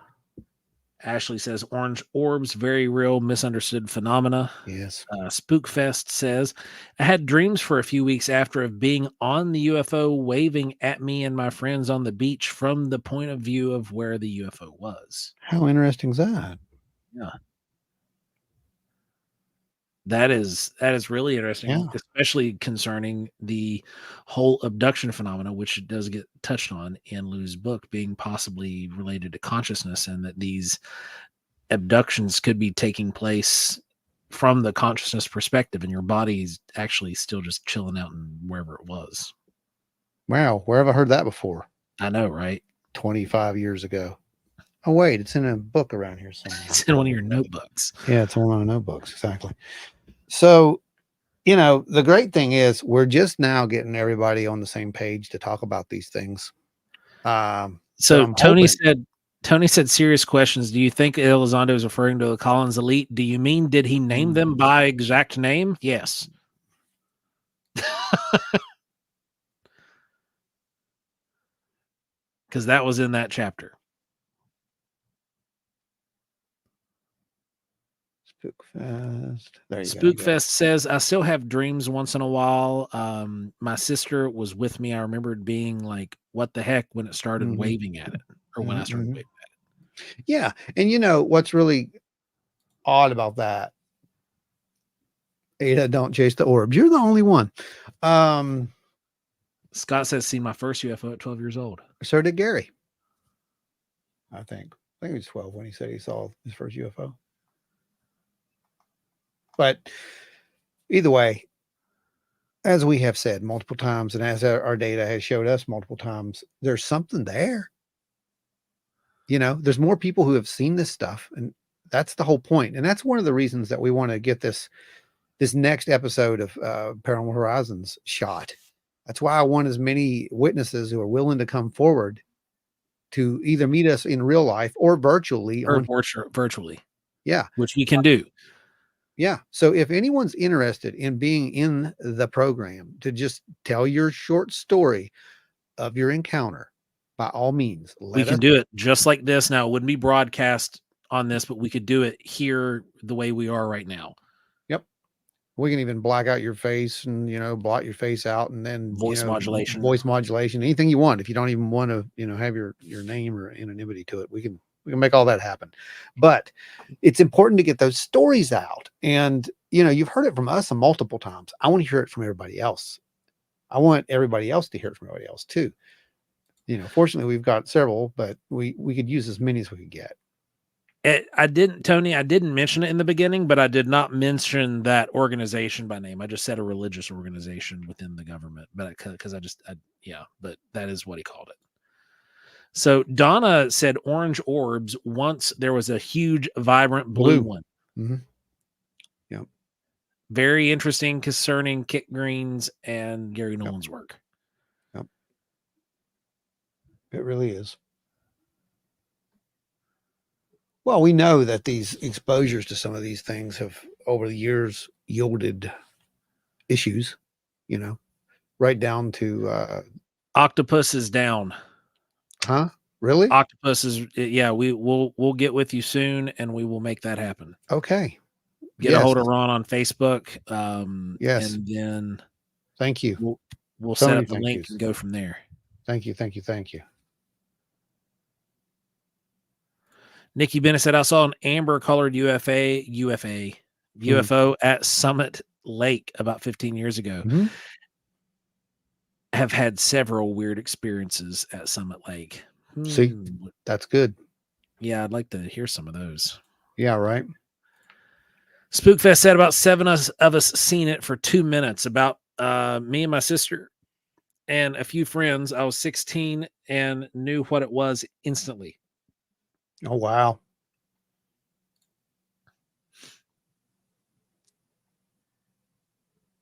Ashley says, orange orbs, very real, misunderstood phenomena. Yes. Spookfest says, I had dreams for a few weeks after of being on the UFO, waving at me and my friends on the beach from the point of view of where the UFO was. How interesting is that? Yeah. That is really interesting, especially concerning the whole abduction phenomena, which does get touched on in Lou's book, being possibly related to consciousness, and that these abductions could be taking place from the consciousness perspective, and your body's actually still just chilling out in wherever it was. Wow, where have I heard that before? I know, right? 25 years ago. Oh, wait, it's in a book around here somewhere. It's in one of your notebooks. Yeah, it's in one of my notebooks, exactly. So, the great thing is we're just now getting everybody on the same page to talk about these things. So Tony said, serious questions. Do you think Elizondo is referring to the Collins elite? Do you mean, did he name them by exact name? Yes. Because that was in that chapter. Spookfest. There you Spookfest says, I still have dreams once in a while. My sister was with me. I remembered being like, what the heck, when it started waving at it, or when I started waving at it. Yeah. And what's really odd about that? Ada, don't chase the orbs. You're the only one. Scott says, seen my first UFO at 12 years old. So did Gary. I think he was 12 when he said he saw his first UFO. But either way, as we have said multiple times, and as our data has showed us multiple times, there's something there. There's more people who have seen this stuff, and that's the whole point. And that's one of the reasons that we want to get this next episode of Paranormal Horizons shot. That's why I want as many witnesses who are willing to come forward to either meet us in real life or virtually. Virtually. Yeah. Which we can do. Yeah. So if anyone's interested in being in the program to just tell your short story of your encounter, by all means, we can do it just like this. Now, it wouldn't be broadcast on this, but we could do it here the way we are right now. Yep. We can even black out your face and, blot your face out, and then voice modulation, anything you want. If you don't even want to, have your name or anonymity to it, we can make all that happen. But it's important to get those stories out. And, you've heard it from us multiple times. I want to hear it from everybody else. I want everybody else to hear it from everybody else too. Fortunately we've got several, but we could use as many as we could get. I didn't mention it in the beginning, but I did not mention that organization by name. I just said a religious organization within the government, but because but that is what he called it. So Donna said orange orbs. Once there was a huge, vibrant blue one. Mm-hmm. Yep. Very interesting concerning Kit Green's and Gary Nolan's work. Yep. It really is. Well, we know that these exposures to some of these things have over the years yielded issues, right down to Octopus is down. Huh? Really? Octopus is we'll get with you soon and we will make that happen. Okay. Get a hold of Ron on Facebook. Yes. And then thank you. We'll set up the link and go from there. Thank you. Nikki Bennett said, I saw an amber colored UFO at Summit Lake about 15 years ago. Mm-hmm. Have had several weird experiences at Summit Lake. See, that's good. Yeah, I'd like to hear some of those. Yeah, right. Spookfest said about 7 of us seen it for 2 minutes. About me and my sister and a few friends. I was 16 and knew what it was instantly. Oh, wow.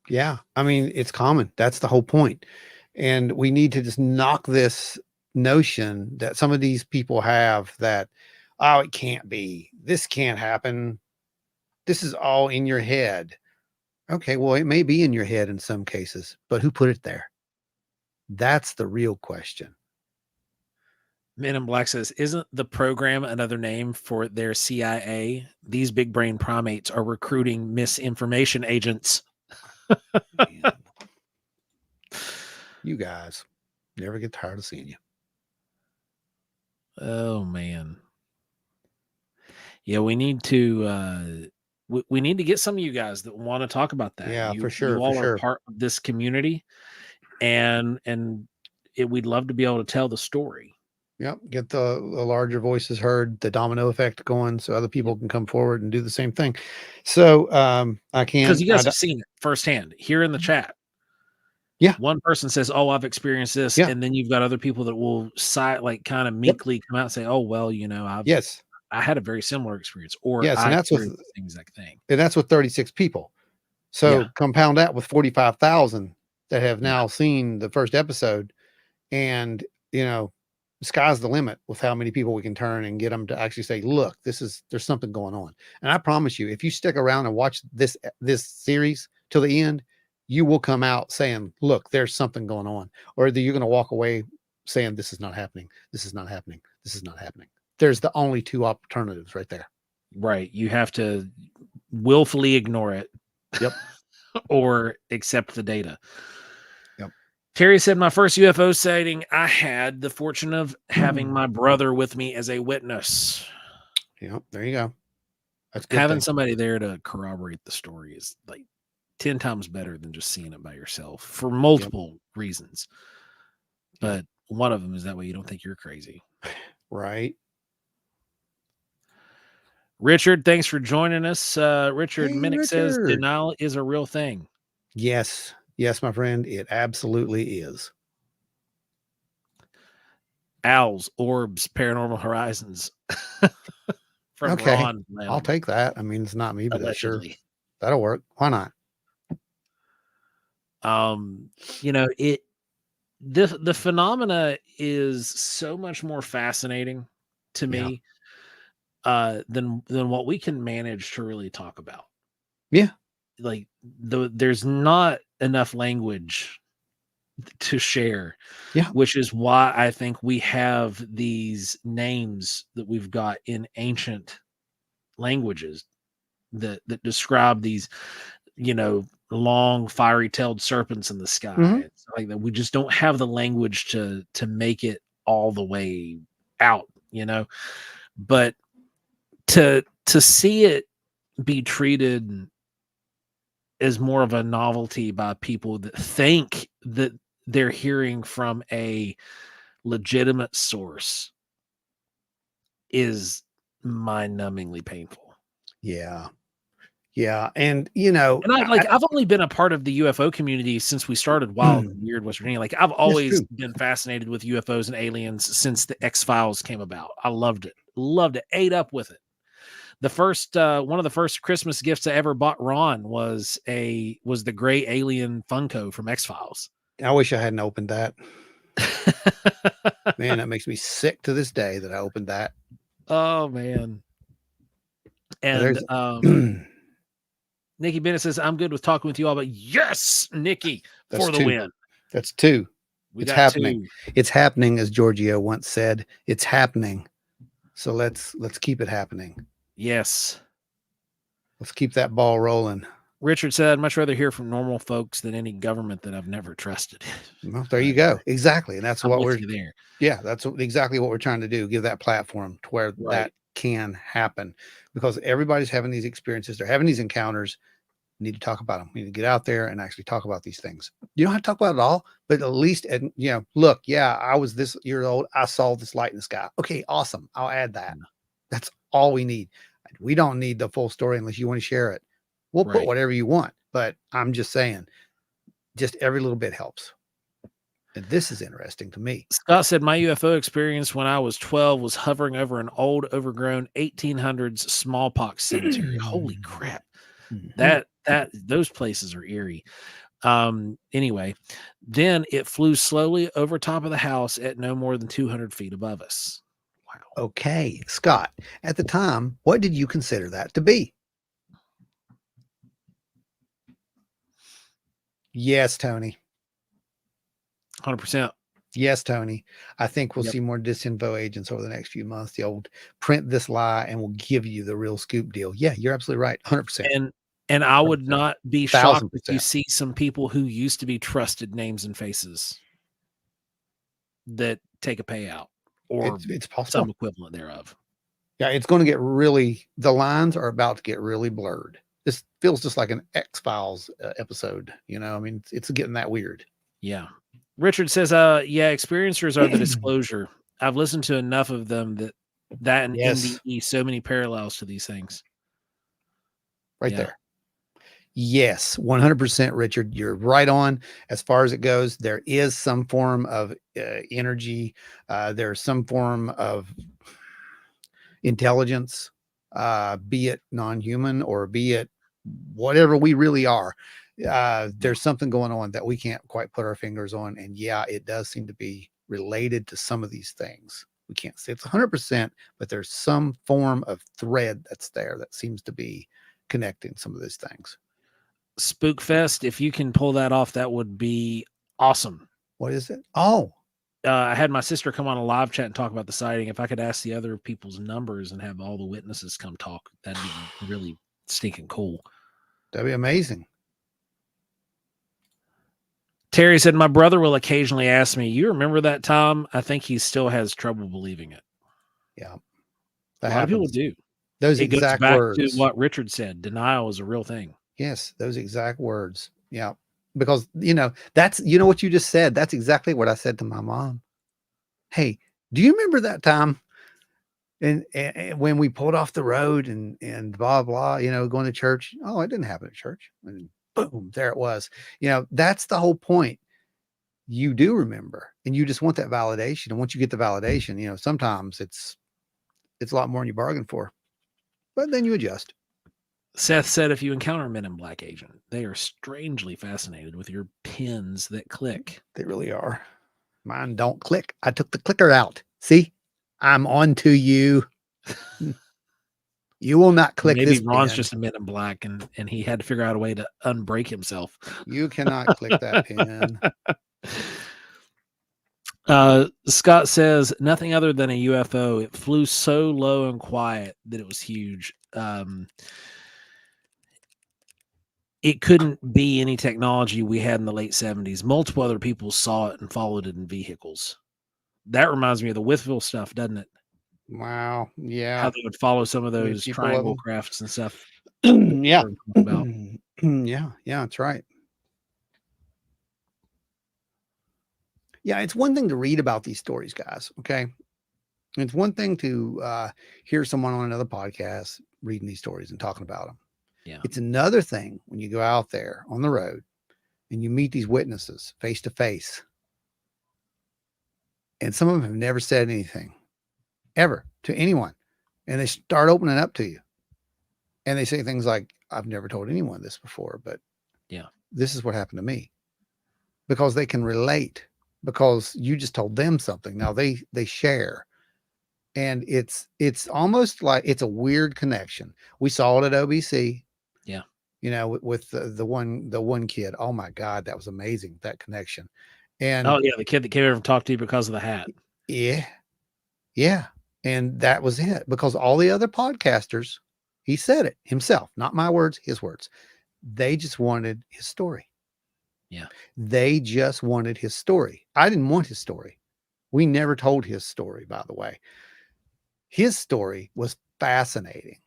Yeah. I mean, it's common. That's the whole point. And we need to just knock this notion that some of these people have that, oh, it can't be. This can't happen. This is all in your head. Okay, well, it may be in your head in some cases, but who put it there? That's the real question. Men in Black says, isn't the program another name for their CIA? These big brain primates are recruiting misinformation agents. You guys never get tired of seeing you. Oh, man. Yeah, we need to we need to get some of you guys that want to talk about that. Yeah, for sure. You all are part of this community, and we'd love to be able to tell the story. Yep. Get the larger voices heard, the domino effect going so other people can come forward and do the same thing. So I can't. Because you guys have seen it firsthand here in the chat. Yeah. One person says, oh, I've experienced this. Yeah. And then you've got other people that will kind of meekly come out and say, oh, well, I had a very similar experience. Or yes, and that's with the exact thing. And that's with 36 people. So compound that with 45,000 that have now seen the first episode. And, the sky's the limit with how many people we can turn and get them to actually say, look, there's something going on. And I promise you, if you stick around and watch this series till the end, you will come out saying, look, there's something going on. Or you're going to walk away saying, this is not happening. This is not happening. This is not happening. There's the only two alternatives right there. Right. You have to willfully ignore it. Yep. Or accept the data. Yep. Terry said, my first UFO sighting, I had the fortune of having my brother with me as a witness. Yep. There you go. That's good. Having somebody there to corroborate the story is like 10 times better than just seeing it by yourself for multiple reasons. But one of them is that way you don't think you're crazy. Right. Richard, thanks for joining us. Richard Minnick says denial is a real thing. Yes. Yes, my friend. It absolutely is. Owls, orbs, paranormal horizons. From Ron. I'll take that. I mean, it's not me, but sure. That'll work. Why not? The phenomena is so much more fascinating to me than what we can manage to really talk about. Yeah. Like there's not enough language to share. Yeah. Which is why I think we have these names that we've got in ancient languages that describe these, long fiery-tailed serpents in the sky. It's like that. We just don't have the language to make it all the way out, but to see it be treated as more of a novelty by people that think that they're hearing from a legitimate source is mind-numbingly painful. Yeah. Yeah. And, you know, And I've only been a part of the UFO community since we started Wild and Weird West Virginia. Like, I've always been fascinated with UFOs and aliens since the X-Files came about. I loved it, ate up with it. The first one of the first Christmas gifts I ever bought Ron was the gray alien Funko from X-Files. I wish I hadn't opened that. Man, that makes me sick to this day that I opened that. Oh man. And Nikki Bennett says, I'm good with talking with you all, but yes, Nikki, for the win. That's two. It's happening. It's happening, as Giorgio once said. It's happening. So let's keep it happening. Yes. Let's keep that ball rolling. Richard said, I'd much rather hear from normal folks than any government that I've never trusted. Well, there you go. Exactly. And that's what we're there. Yeah, that's exactly what we're trying to do. Give that platform to where that can happen, because everybody's having these experiences. They're having these encounters. We need to talk about them. We need to get out there and actually talk about these things. You don't have to talk about it all, but at least, look, yeah, I was this year old. I saw this light in the sky. Okay, awesome. I'll add that. That's all we need. We don't need the full story unless you want to share it. We'll put whatever you want, but I'm just saying, just every little bit helps. And this is interesting to me. Scott said, my UFO experience when I was 12 was hovering over an old, overgrown 1800s smallpox cemetery. Holy crap. Those places are eerie. Anyway, then it flew slowly over top of the house at no more than 200 feet above us. Wow. Okay, Scott, at the time, what did you consider that to be? Yes, Tony. 100%. Yes, Tony. I think we'll see more disinfo agents over the next few months. The old print this lie and we'll give you the real scoop deal. Yeah, you're absolutely right. 100%. And I would not be shocked if you 1000%. see some people who used to be trusted names and faces that take a payout or it's possible. Some equivalent thereof. Yeah, it's going to get the lines are about to get really blurred. This feels just like an X-Files episode. I mean, it's getting that weird. Yeah. Richard says, experiencers are the disclosure. I've listened to enough of them that and NDE, so many parallels to these things. Right there. Yes, 100%, Richard. You're right on. As far as it goes, there is some form of energy. There's some form of intelligence, be it non-human or be it whatever we really are. There's something going on that we can't quite put our fingers on. And yeah, it does seem to be related to some of these things. We can't say it's 100%, but there's some form of thread that's there that seems to be connecting some of these things. Spookfest, if you can pull that off, that would be awesome. What is it? Oh, I had my sister come on a live chat and talk about the sighting. If I could ask the other people's numbers and have all the witnesses come talk, that'd be really stinking cool. That'd be amazing. Terry said, my brother will occasionally ask me, you remember that time? I think he still has trouble believing it. Yeah. A lot of people do. Those exact words. To what Richard said, denial is a real thing. Yes, those exact words. Yeah. Because, that's, what you just said. That's exactly what I said to my mom. Hey, do you remember that time? And when we pulled off the road and blah, blah, going to church. Oh, it didn't happen at church. And boom, there it was. That's the whole point. You do remember, and you just want that validation. And once you get the validation, sometimes it's a lot more than you bargained for, but then you adjust. Seth said, if you encounter a Men in Black agent, they are strangely fascinated with your pins that click. They really are. Mine don't click. I took the clicker out. See, I'm on to you. You will not click. Maybe this Ron's pin. just a Men in Black and he had to figure out a way to unbreak himself. You cannot click that pin. Scott says, nothing other than a UFO. It flew so low and quiet that it was huge. It couldn't be any technology we had in the late 70s. Multiple other people saw it and followed it in vehicles. That reminds me of the Withville stuff, doesn't it? Wow. Yeah. How they would follow some of those triangle crafts and stuff. Yeah. Yeah. That's right. Yeah. It's one thing to read about these stories, guys. Okay. It's one thing to hear someone on another podcast reading these stories and talking about them. Yeah. It's another thing when you go out there on the road and you meet these witnesses face to face. And some of them have never said anything ever to anyone. And they start opening up to you. And they say things like, I've never told anyone this before, but Yeah. this is what happened to me. Because they can relate, because you just told them something. Now they share. And it's almost like it's a weird connection. We saw it at OBC. Yeah. You know, with the one kid. Oh my God, that was amazing, that connection. And oh yeah, the kid that came over and talked to you because of the hat. yeah. Yeah. And that was it. Because all the other podcasters, he said it himself, not my words, his words. They just wanted his story. Yeah. They just wanted his story. I didn't want his story. We never told his story, by the way. His story was fascinating.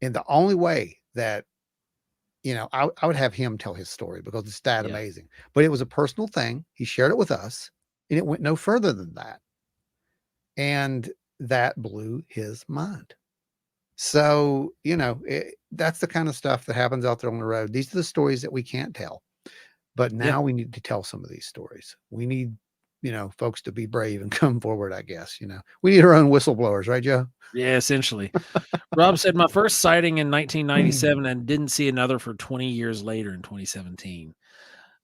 And the only way that, you know, I would have him tell his story because it's that Yeah. amazing. But it was a personal thing. He shared it with us, and it went no further than that. And that blew his mind. So, you know, that's the kind of stuff that happens out there on the road. These are the stories that we can't tell. But now we need to tell some of these stories. We need, you know, folks to be brave and come forward, I guess. You know, we need our own whistleblowers, right, Joe? Yeah, essentially. Rob said, my first sighting in 1997 and didn't see another for 20 years later in 2017.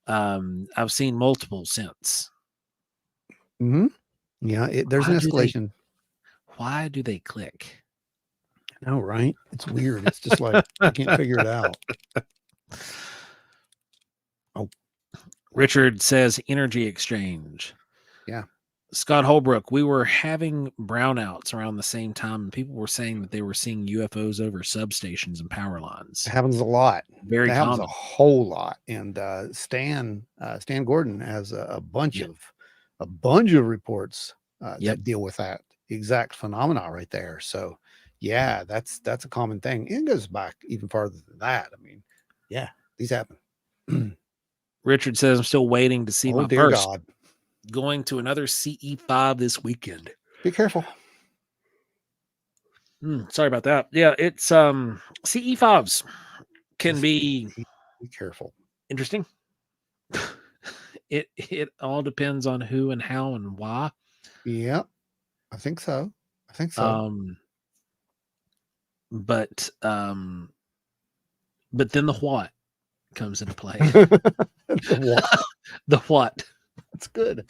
I've seen multiple since. Mm-hmm. Yeah, there's an escalation. Why do they click? I know, right? It's weird. It's just like, I can't figure it out. Oh. Richard says energy exchange. Yeah. Scott Holbrook, we were having brownouts around the same time, and people were saying that they were seeing UFOs over substations and power lines. It happens a lot. Very That happens common. a whole lot. And Stan Gordon has a bunch of reports that deal with that exact phenomena right there. So yeah, that's a common thing. It goes back even farther than that. I mean, yeah, these happen. Richard says, I'm still waiting to see Oh my dear first. God. Going to another CE5 this weekend. Be careful. Sorry about that. Yeah, it's CE5s can Just be careful. interesting. It all depends on who and how and why. Yeah, I think so. But then the what comes into play. The what? The what? That's good.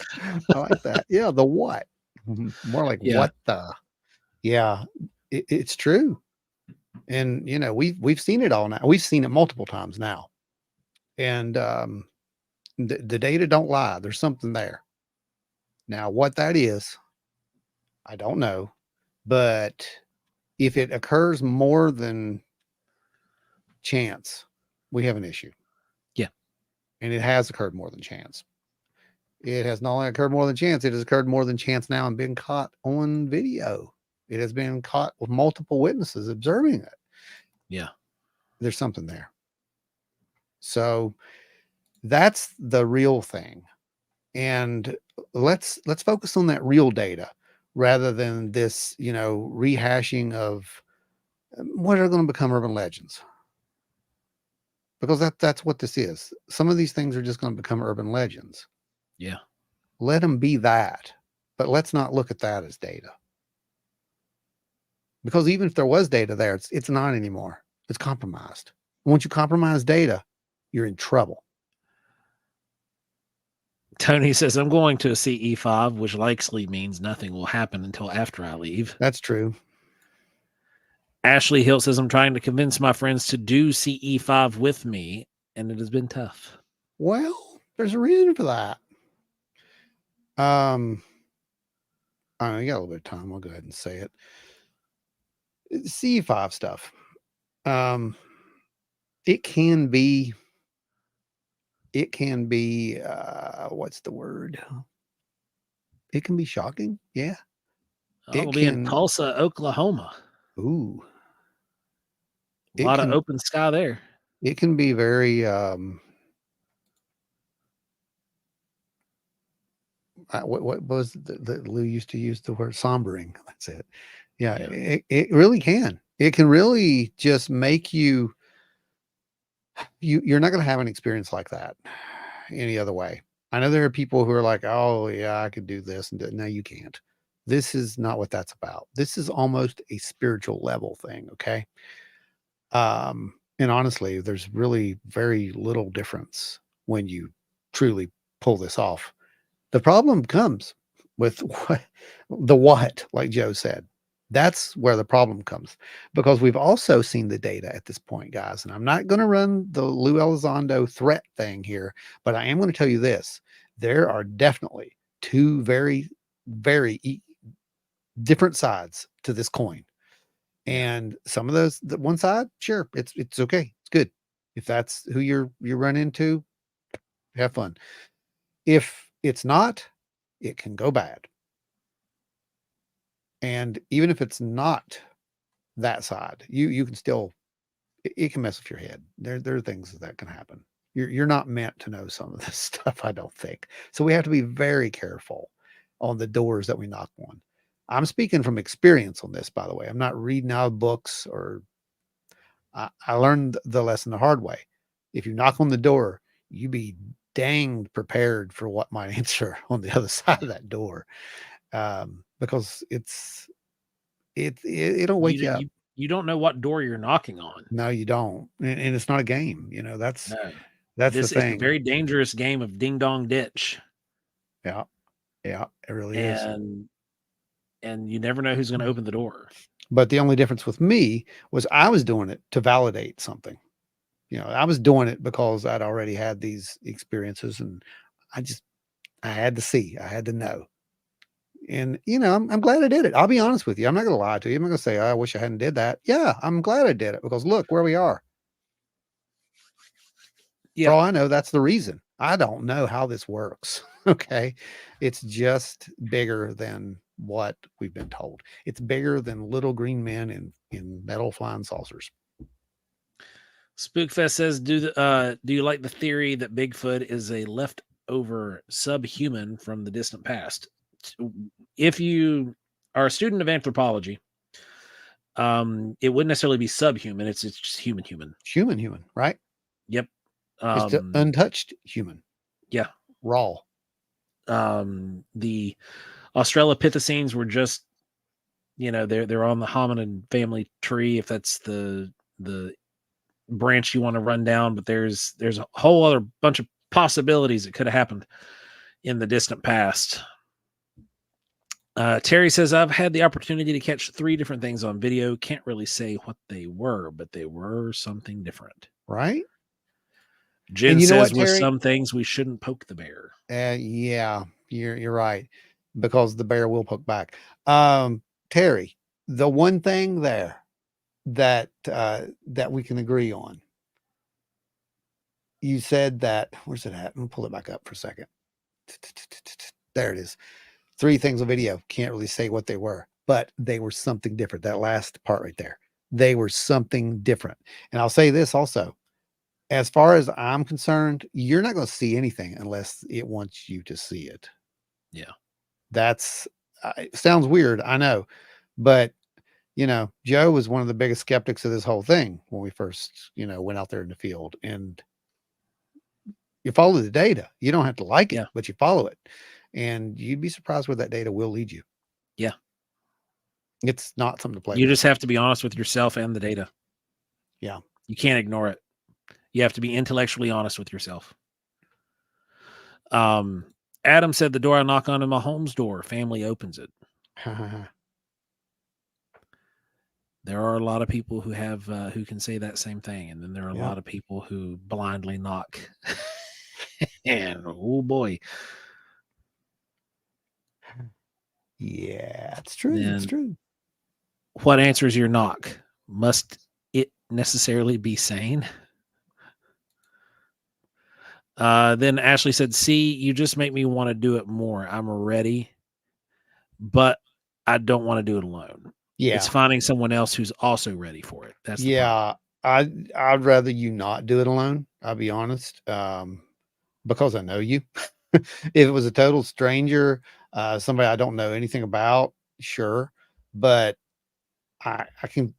I like that. Yeah, the what? More like what the? Yeah, it's true. And you know, we've seen it all now. We've seen it multiple times now. And the data don't lie. There's something there. Now, what that is, I don't know. But if it occurs more than chance, we have an issue. Yeah. And it has occurred more than chance. It has not only occurred more than chance, it has occurred more than chance now and been caught on video. It has been caught with multiple witnesses observing it. Yeah. There's something there. So that's the real thing. And let's focus on that real data rather than this, you know, rehashing of what are going to become urban legends. Because that's what this is. Some of these things are just going to become urban legends. Yeah. Let them be that. But let's not look at that as data. Because even if there was data there, it's not anymore. It's compromised. And once you compromise data, you're in trouble. Tony says, I'm going to a CE5, which likely means nothing will happen until after I leave. That's true. Ashley Hill says, I'm trying to convince my friends to do CE5 with me, and it has been tough. Well, there's a reason for that. I know you got a little bit of time. I'll go ahead and say it. CE5 stuff. It can be what's the word? It can be shocking. Yeah. I'll be in Tulsa, Oklahoma. Ooh. A lot of open sky there. It can be very what was the Lou used to use the word sombering. That's it. Yeah, Yeah. it really can. It can really just make you're not going to have an experience like that any other way. I know there are people who are like, oh yeah, I could do this and no, you can't. This is not what that's about. This is almost a spiritual level thing. Okay. And honestly, there's really very little difference when you truly pull this off. The problem comes with what, like Joe said. That's where the problem comes because we've also seen the data at this point, guys. And I'm not going to run the Lou Elizondo threat thing here, but I am going to tell you this. There are definitely two very, very different sides to this coin. Yeah. And some of those, the one side, sure, it's okay. It's good. If that's who you run into, have fun. If it's not, it can go bad. And even if it's not that side, you can still it can mess with your head. There are things that can happen. You're not meant to know some of this stuff, I don't think. So we have to be very careful on the doors that we knock on. I'm speaking from experience on this, by the way. I'm not reading out of books or I learned the lesson the hard way. If you knock on the door, you be danged prepared for what might answer on the other side of that door, because it'll wake you up. You don't know what door you're knocking on. No, you don't, and it's not a game. No. That's the This is a thing. very dangerous game of ding dong ditch. Yeah, yeah, it really is. And you never know who's going to open the door. But the only difference with me was I was doing it to validate something. I was doing it because I'd already had these experiences, and I had to see, I had to know. And I'm glad I did it. I'll be honest with you. I'm not going to lie to you. I'm not going to say, I wish I hadn't did that. Yeah, I'm glad I did it because look where we are. Yeah. For all I know, that's the reason. I don't know how this works. Okay. It's just bigger than what we've been told. It's bigger than little green men in metal flying saucers. Spookfest says, do you like the theory that Bigfoot is a leftover subhuman from the distant past? If you are a student of anthropology, it wouldn't necessarily be subhuman. It's just human. Human, right? Yep. It's the untouched human. Yeah. Raw. The Australopithecines were just, they're on the hominid family tree, if that's the branch you want to run down, but there's a whole other bunch of possibilities that could have happened in the distant past. Terry says, I've had the opportunity to catch 3 different things on video. Can't really say what they were, but they were something different. Right? Jen says, with some things, we shouldn't poke the bear. Yeah, you're right, because the bear will poke back. Terry, the one thing there that we can agree on. You said that, where's it at? I'm gonna pull it back up for a second. There it is. 3 things on video. Can't really say what they were, but they were something different. That last part right there. They were something different. And I'll say this also. As far as I'm concerned, you're not going to see anything unless it wants you to see it. Yeah. That's it sounds weird, I know, but Joe was one of the biggest skeptics of this whole thing when we first, went out there in the field, and you follow the data. You don't have to like it, but you follow it, and you'd be surprised where that data will lead you. Yeah. It's not something to play with. You just have to be honest with yourself and the data. Yeah. You can't ignore it. You have to be intellectually honest with yourself. Adam said, the door I knock on in my home's door, family opens it. There are a lot of people who have who can say that same thing, and then there are a lot of people who blindly knock. And oh boy. Yeah, it's true. It's true. What answers your knock? Must it necessarily be sane? Then Ashley said, see, you just make me want to do it more. I'm ready, but I don't want to do it alone. Yeah. It's finding someone else who's also ready for it. That's the problem. I'd rather you not do it alone. I'll be honest. Because I know you. If it was a total stranger, somebody I don't know anything about, sure, but I can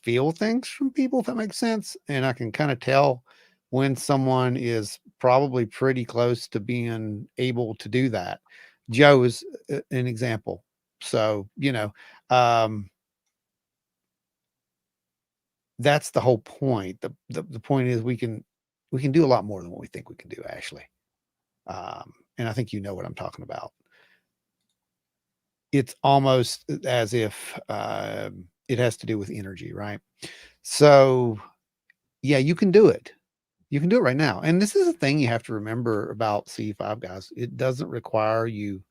feel things from people, if that makes sense, and I can kind of tell when someone is probably pretty close to being able to do that. Joe is an example. So, um, that's the whole point. The point is we can do a lot more than what we think we can do, Ashley. And I think you know what I'm talking about. It's almost as if it has to do with energy, right? So, yeah, you can do it. You can do it right now. And this is a thing you have to remember about C5 guys. It doesn't require you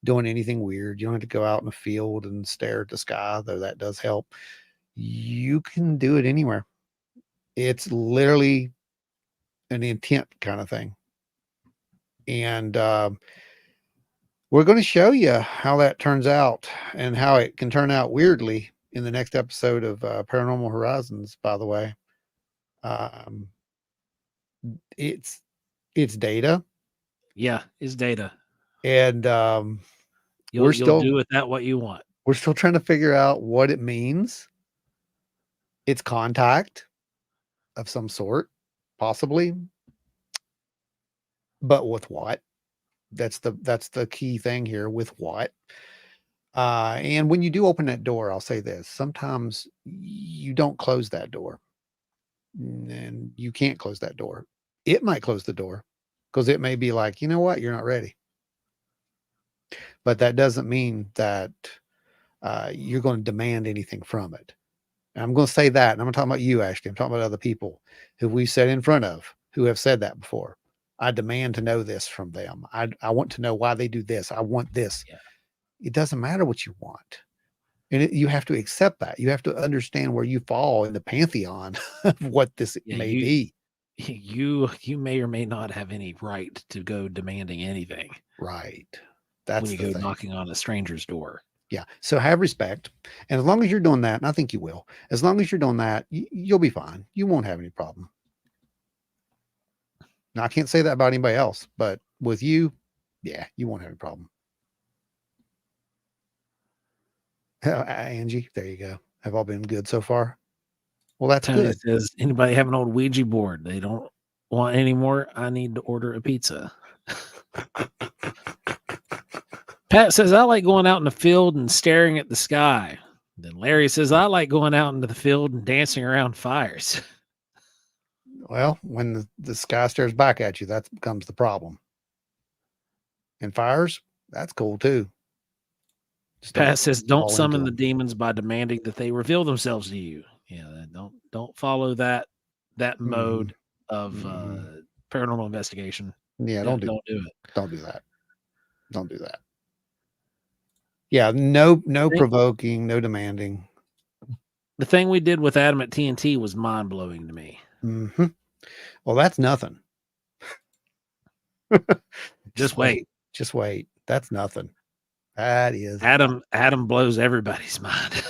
doing anything weird. You don't have to go out in the field and stare at the sky, though that does help. You can do it anywhere. It's literally an intent kind of thing. And we're going to show you how that turns out and how it can turn out weirdly in the next episode of Paranormal Horizons, by the way. Um, it's data, Yeah, it's data. and You'll do with that what you want. we're still trying to figure out what it means. It's contact of some sort, possibly, but with what? That's the key thing here. With what? And when you do open that door, I'll say this: sometimes you don't close that door, and you can't close that door. It might close the door because it may be like, you know what, you're not ready. But that doesn't mean that you're going to demand anything from it. And I'm going to say that, and I'm going to talk about you, Ashley. I'm talking about other people who we've sat in front of who have said that before. I demand to know this from them. I want to know why they do this. I want this. Yeah. It doesn't matter what you want. And you have to accept that. You have to understand where you fall in the pantheon of what this may be. You may or may not have any right to go demanding anything. Right. That's when you the go thing. knocking on a stranger's door. Yeah. So have respect. And as long as you're doing that, and I think you will, as long as you're doing that, you'll be fine. You won't have any problem. Now, I can't say that about anybody else, but with you, yeah, you won't have any problem. Angie, there you go. Have all been good so far? Well, that's Tony good. says, anybody have an old Ouija board? They don't want any more. I need to order a pizza. Pat says, I like going out in the field and staring at the sky. Then Larry says, I like going out into the field and dancing around fires. Well, when the sky stares back at you, that becomes the problem. And fires, that's cool too. Pat says, don't summon the them. demons by demanding that they reveal themselves to you. Yeah, don't follow that mode of paranormal investigation. Yeah, don't do it. Don't do that. Don't do that. Yeah, no provoking, no demanding. The thing we did with Adam at TNT was mind blowing to me. Mm-hmm. Well, that's nothing. Just wait. Just wait. That's nothing. That is Adam blows everybody's mind.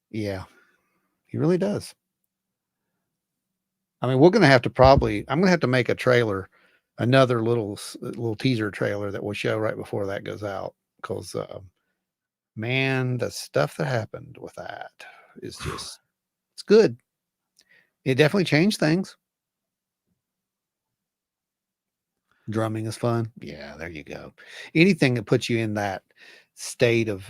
Yeah, he really does. I mean, we're going to have to I'm going to have to make a trailer, another little teaser trailer that we'll show right before that goes out. Because, man, the stuff that happened with that is just, it's good. It definitely changed things. Drumming is fun. Yeah, there you go. Anything that puts you in that state of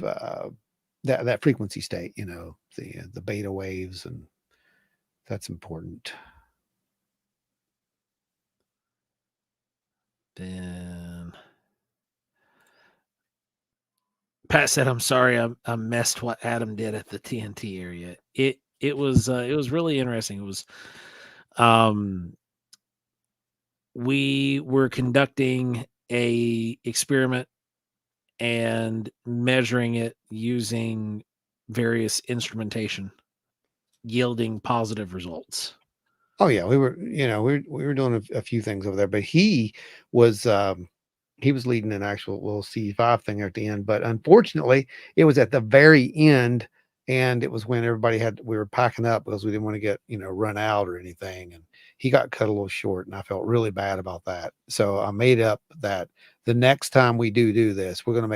that frequency state, the beta waves, and that's important. Then Pat said, "I'm sorry, I messed what Adam did at the TNT area. It was really interesting. It was, we were conducting a experiment and measuring it using various instrumentation, yielding positive results." Oh yeah, we were doing a few things over there, but he was leading an actual little C5 thing at the end. But unfortunately, it was at the very end, and it was when we were packing up because we didn't want to get run out or anything. And he got cut a little short, and I felt really bad about that. So I made up that the next time we do this, we're gonna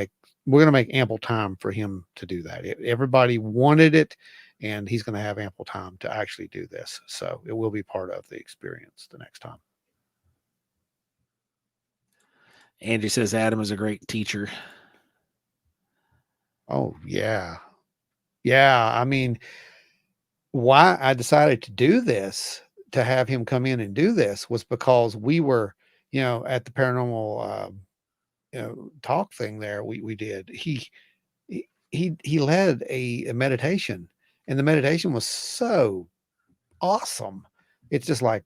make ample time for him to do that. Everybody wanted it, and he's gonna have ample time to actually do this. So it will be part of the experience the next time. Angie says Adam is a great teacher. Oh yeah. Yeah. I mean, why I decided to do this, to have him come in and do this, was because we were, at the paranormal, talk thing there we did. He led a meditation, and the meditation was so awesome. It's just like,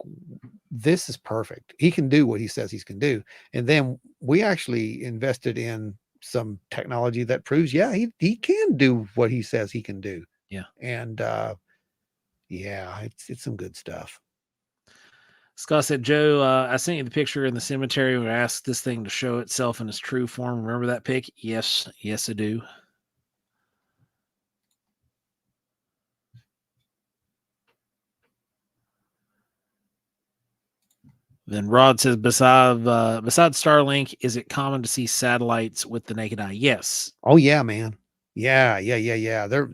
this is perfect. He can do what he says he can do. And then we actually invested in some technology that proves, yeah, he can do what he says he can do. Yeah. And yeah, it's some good stuff. Scott said, Joe, I sent you the picture in the cemetery where I asked this thing to show itself in its true form. Remember that pic? Yes, I do. Then Rod says, besides Starlink, is it common to see satellites with the naked eye? Yes. Oh yeah, man. Yeah. They're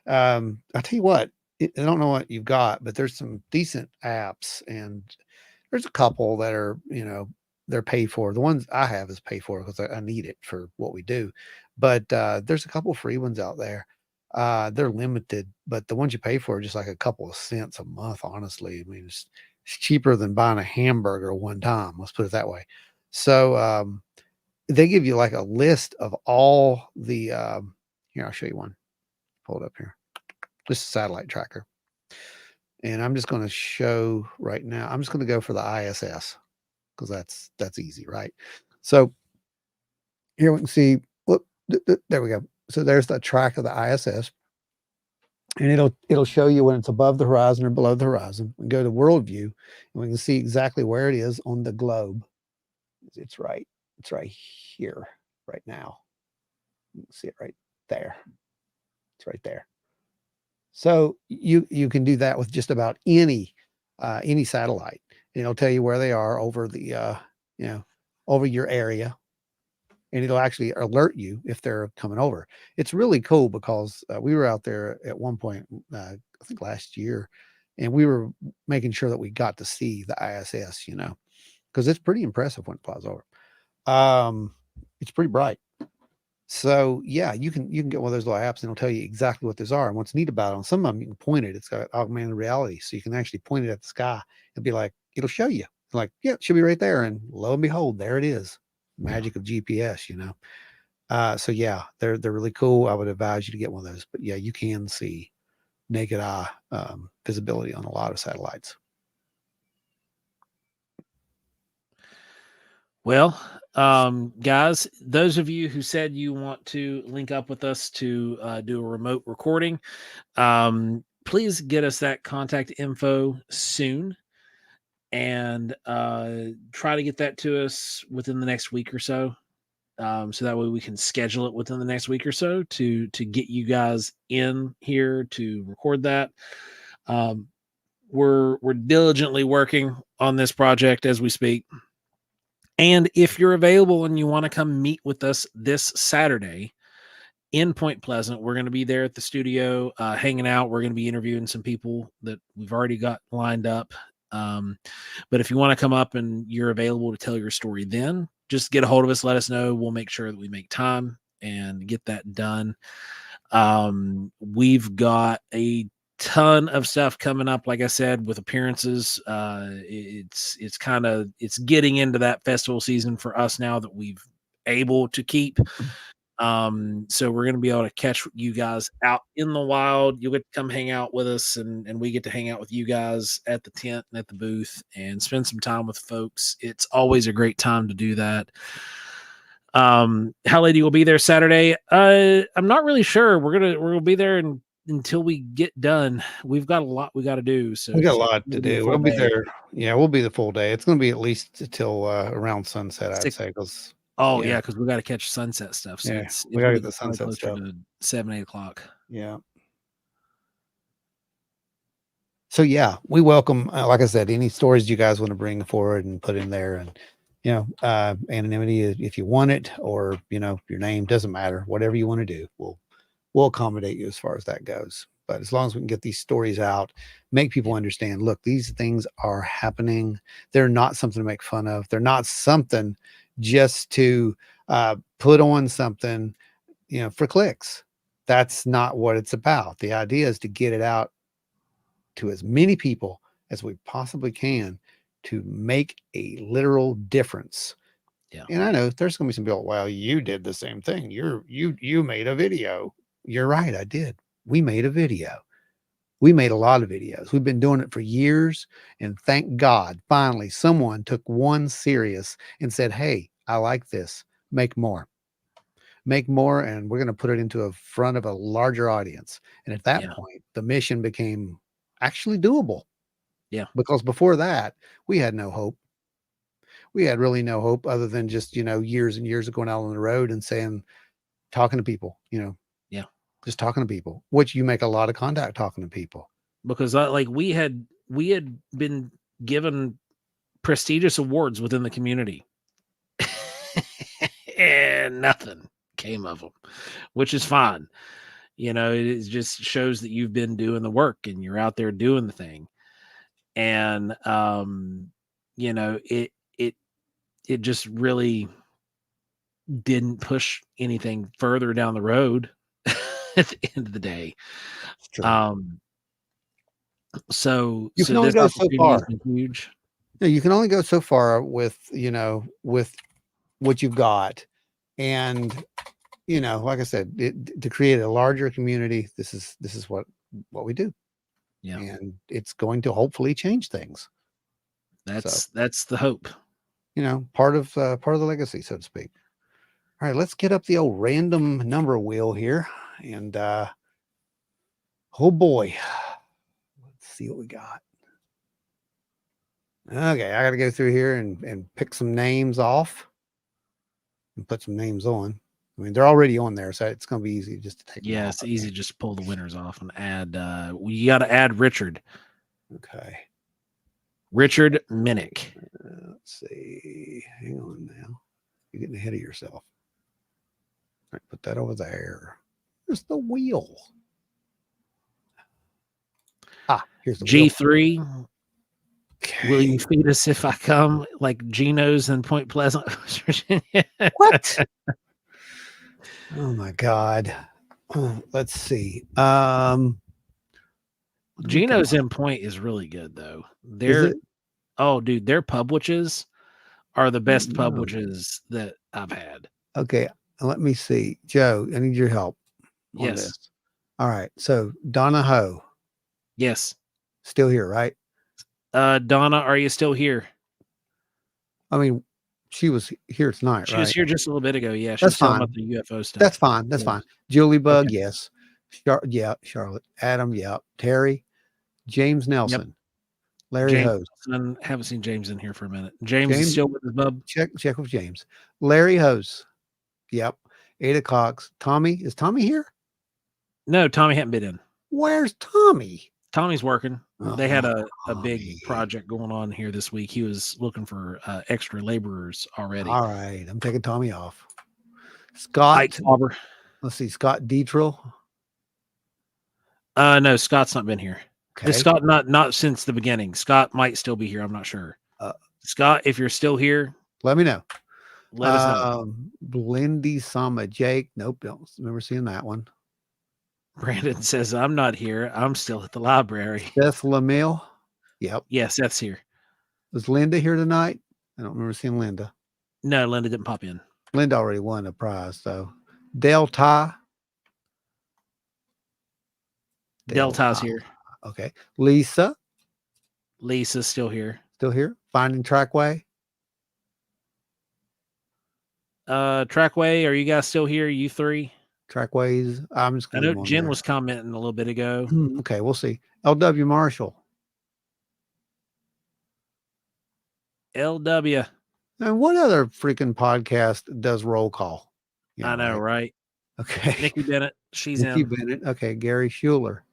I'll tell you what, I don't know what you've got, but there's some decent apps, and there's a couple that are, they're paid for. The ones I have is paid for because I need it for what we do. But there's a couple free ones out there. They're limited, but the ones you pay for are just like a couple of cents a month, honestly. I mean, it's cheaper than buying a hamburger one time. Let's put it that way. So they give you like a list of all the here, I'll show you one. Pull it up here. This is a satellite tracker. And I'm just going to show right now. I'm just going to go for the ISS because that's easy, right? So here we can see, whoop, there we go. So there's the track of the ISS. And it'll show you when it's above the horizon or below the horizon. We go to world view, and we can see exactly where it is on the globe. It's right here, right now. You can see it right there. It's right there. So you can do that with just about any satellite. And it'll tell you where they are over the over your area, and it'll actually alert you if they're coming over. It's really cool because we were out there at one point, I think last year, and we were making sure that we got to see the ISS, because it's pretty impressive when it flies over. It's pretty bright. So yeah, you can get one of those little apps, and it'll tell you exactly what those are. And what's neat about it, on some of them you can point it. It's got augmented reality, so you can actually point it at the sky. It'll be like, it'll show you, like, yeah, it should be right there, and lo and behold, there it is. Magic of GPS, So yeah, they're really cool. I would advise you to get one of those. But yeah, you can see naked eye visibility on a lot of satellites. Well, guys, those of you who said you want to link up with us to do a remote recording, please get us that contact info soon, and try to get that to us within the next week or so. So that way we can schedule it within the next week or so to get you guys in here to record that. We're diligently working on this project as we speak. And if you're available and you want to come meet with us this Saturday in Point Pleasant, we're going to be there at the studio hanging out. We're going to be interviewing some people that we've already got lined up. But if you want to come up and you're available to tell your story, then just get a hold of us. Let us know. We'll make sure that we make time and get that done. We've got a ton of stuff coming up, like I said, with appearances. It's getting into that festival season for us now that we've able to keep. So we're going to be able to catch you guys out in the wild. You'll get to come hang out with us, and we get to hang out with you guys at the tent and at the booth and spend some time with folks. It's always a great time to do that. How Lady will be there Saturday. I'm not really sure. We're gonna be there until we get done. We've got a lot we got to do. So we got a lot to do. We'll be there. Yeah, we'll be the full day. It's going to be at least till around sunset, I'd say. Because because we got to catch sunset stuff. So we got to get the sunset stuff. To 7-8 o'clock. Yeah. So yeah, we welcome, like I said, any stories you guys want to bring forward and put in there, and anonymity if you want it, or your name doesn't matter. Whatever you want to do, we'll accommodate you as far as that goes. But as long as we can get these stories out, make people understand, look, these things are happening. They're not something to make fun of. They're not something just to put on something, for clicks. That's not what it's about. The idea is to get it out to as many people as we possibly can to make a literal difference. Yeah. And I know there's going to be some people, well, you did the same thing. You made a video. You're right. I did. We made a video. We made a lot of videos. We've been doing it for years. And thank God, finally, someone took one serious and said, hey, I like this. Make more. Make more. And we're going to put it into a front of a larger audience. And at that Yeah. point, the mission became actually doable. Yeah. Because before that, we had no hope. We had really no hope other than just, years and years of going out on the road and saying, talking to people, Yeah. just talking to people, which you make a lot of contact talking to people. Because we had been given prestigious awards within the community and nothing came of them, which is fine. It just shows that you've been doing the work and you're out there doing the thing. And, it just really didn't push anything further down the road at the end of the day. So you can only this go so opportunity has far. been huge. You can only go so far with, with what you've got. And, like I said, to create a larger community, this is what we do. Yeah. And it's going to hopefully change things. That's the hope. Part of the legacy, so to speak. All right, let's get up the old random number wheel here. And oh boy. Let's see what we got. Okay, I got to go through here and pick some names off and put some names on. I mean, they're already on there, so it's going to be easy just to take them off. It's easy to just pull the winners off and add. You got to add Richard. Okay. Richard Minnick. Let's see. Hang on now. You're getting ahead of yourself. All right, put that over there. Here's the wheel. Here's the G3. wheel. Okay. Will you feed us if I come, like Geno's in Point Pleasant, Virginia? What? Oh my God. Let's see. Geno's in Point is really good though. Dude, their pub witches are the best pub witches that I've had. Okay, let me see. Joe, I need your help on Yes. this. All right. So Donna Ho. Yes. Still here, right? Donna, are you still here? I mean, she was here tonight, She right? was here just a little bit ago. Yeah, That's talking fine. about the UFO stuff. That's fine. That's fine. Julie Bug, yes. Charlotte. Adam, yeah. Terry, James Nelson, Larry James Hose. Nelson, haven't seen James in here for a minute. James is still with us, bub. Check with James. Larry Hose. Yep. 8 o'clock. Tommy, is Tommy here? No, Tommy hadn't been in. Where's Tommy? Tommy's working. They had a Tommy. big project going on here this week. He was looking for extra laborers already. All right. I'm taking Tommy off. Scott. Let's see. Scott Dietrich. No, Scott's not been here. Okay. Scott not since the beginning. Scott might still be here. I'm not sure. Scott, if you're still here, let me know. Let us know. Blindy Sama Jake. Nope. Don't remember seeing that one. Brandon says, I'm not here. I'm still at the library. Seth Lamille. Yep. Yeah, Seth's here. Was Linda here tonight? I don't remember seeing Linda. No, Linda didn't pop in. Linda already won a prize, so. Delta's here. Okay. Lisa's still here. Still here. Finding Trackway. Trackway, are you guys still here? You three? Trackways. I'm just. I know Jen was commenting a little bit ago. Okay, we'll see. LW Marshall. LW. And what other freaking podcast does roll call? I know, right? Okay. Nikki Bennett. She's Nikki in. Bennett. Okay. Gary Schuler.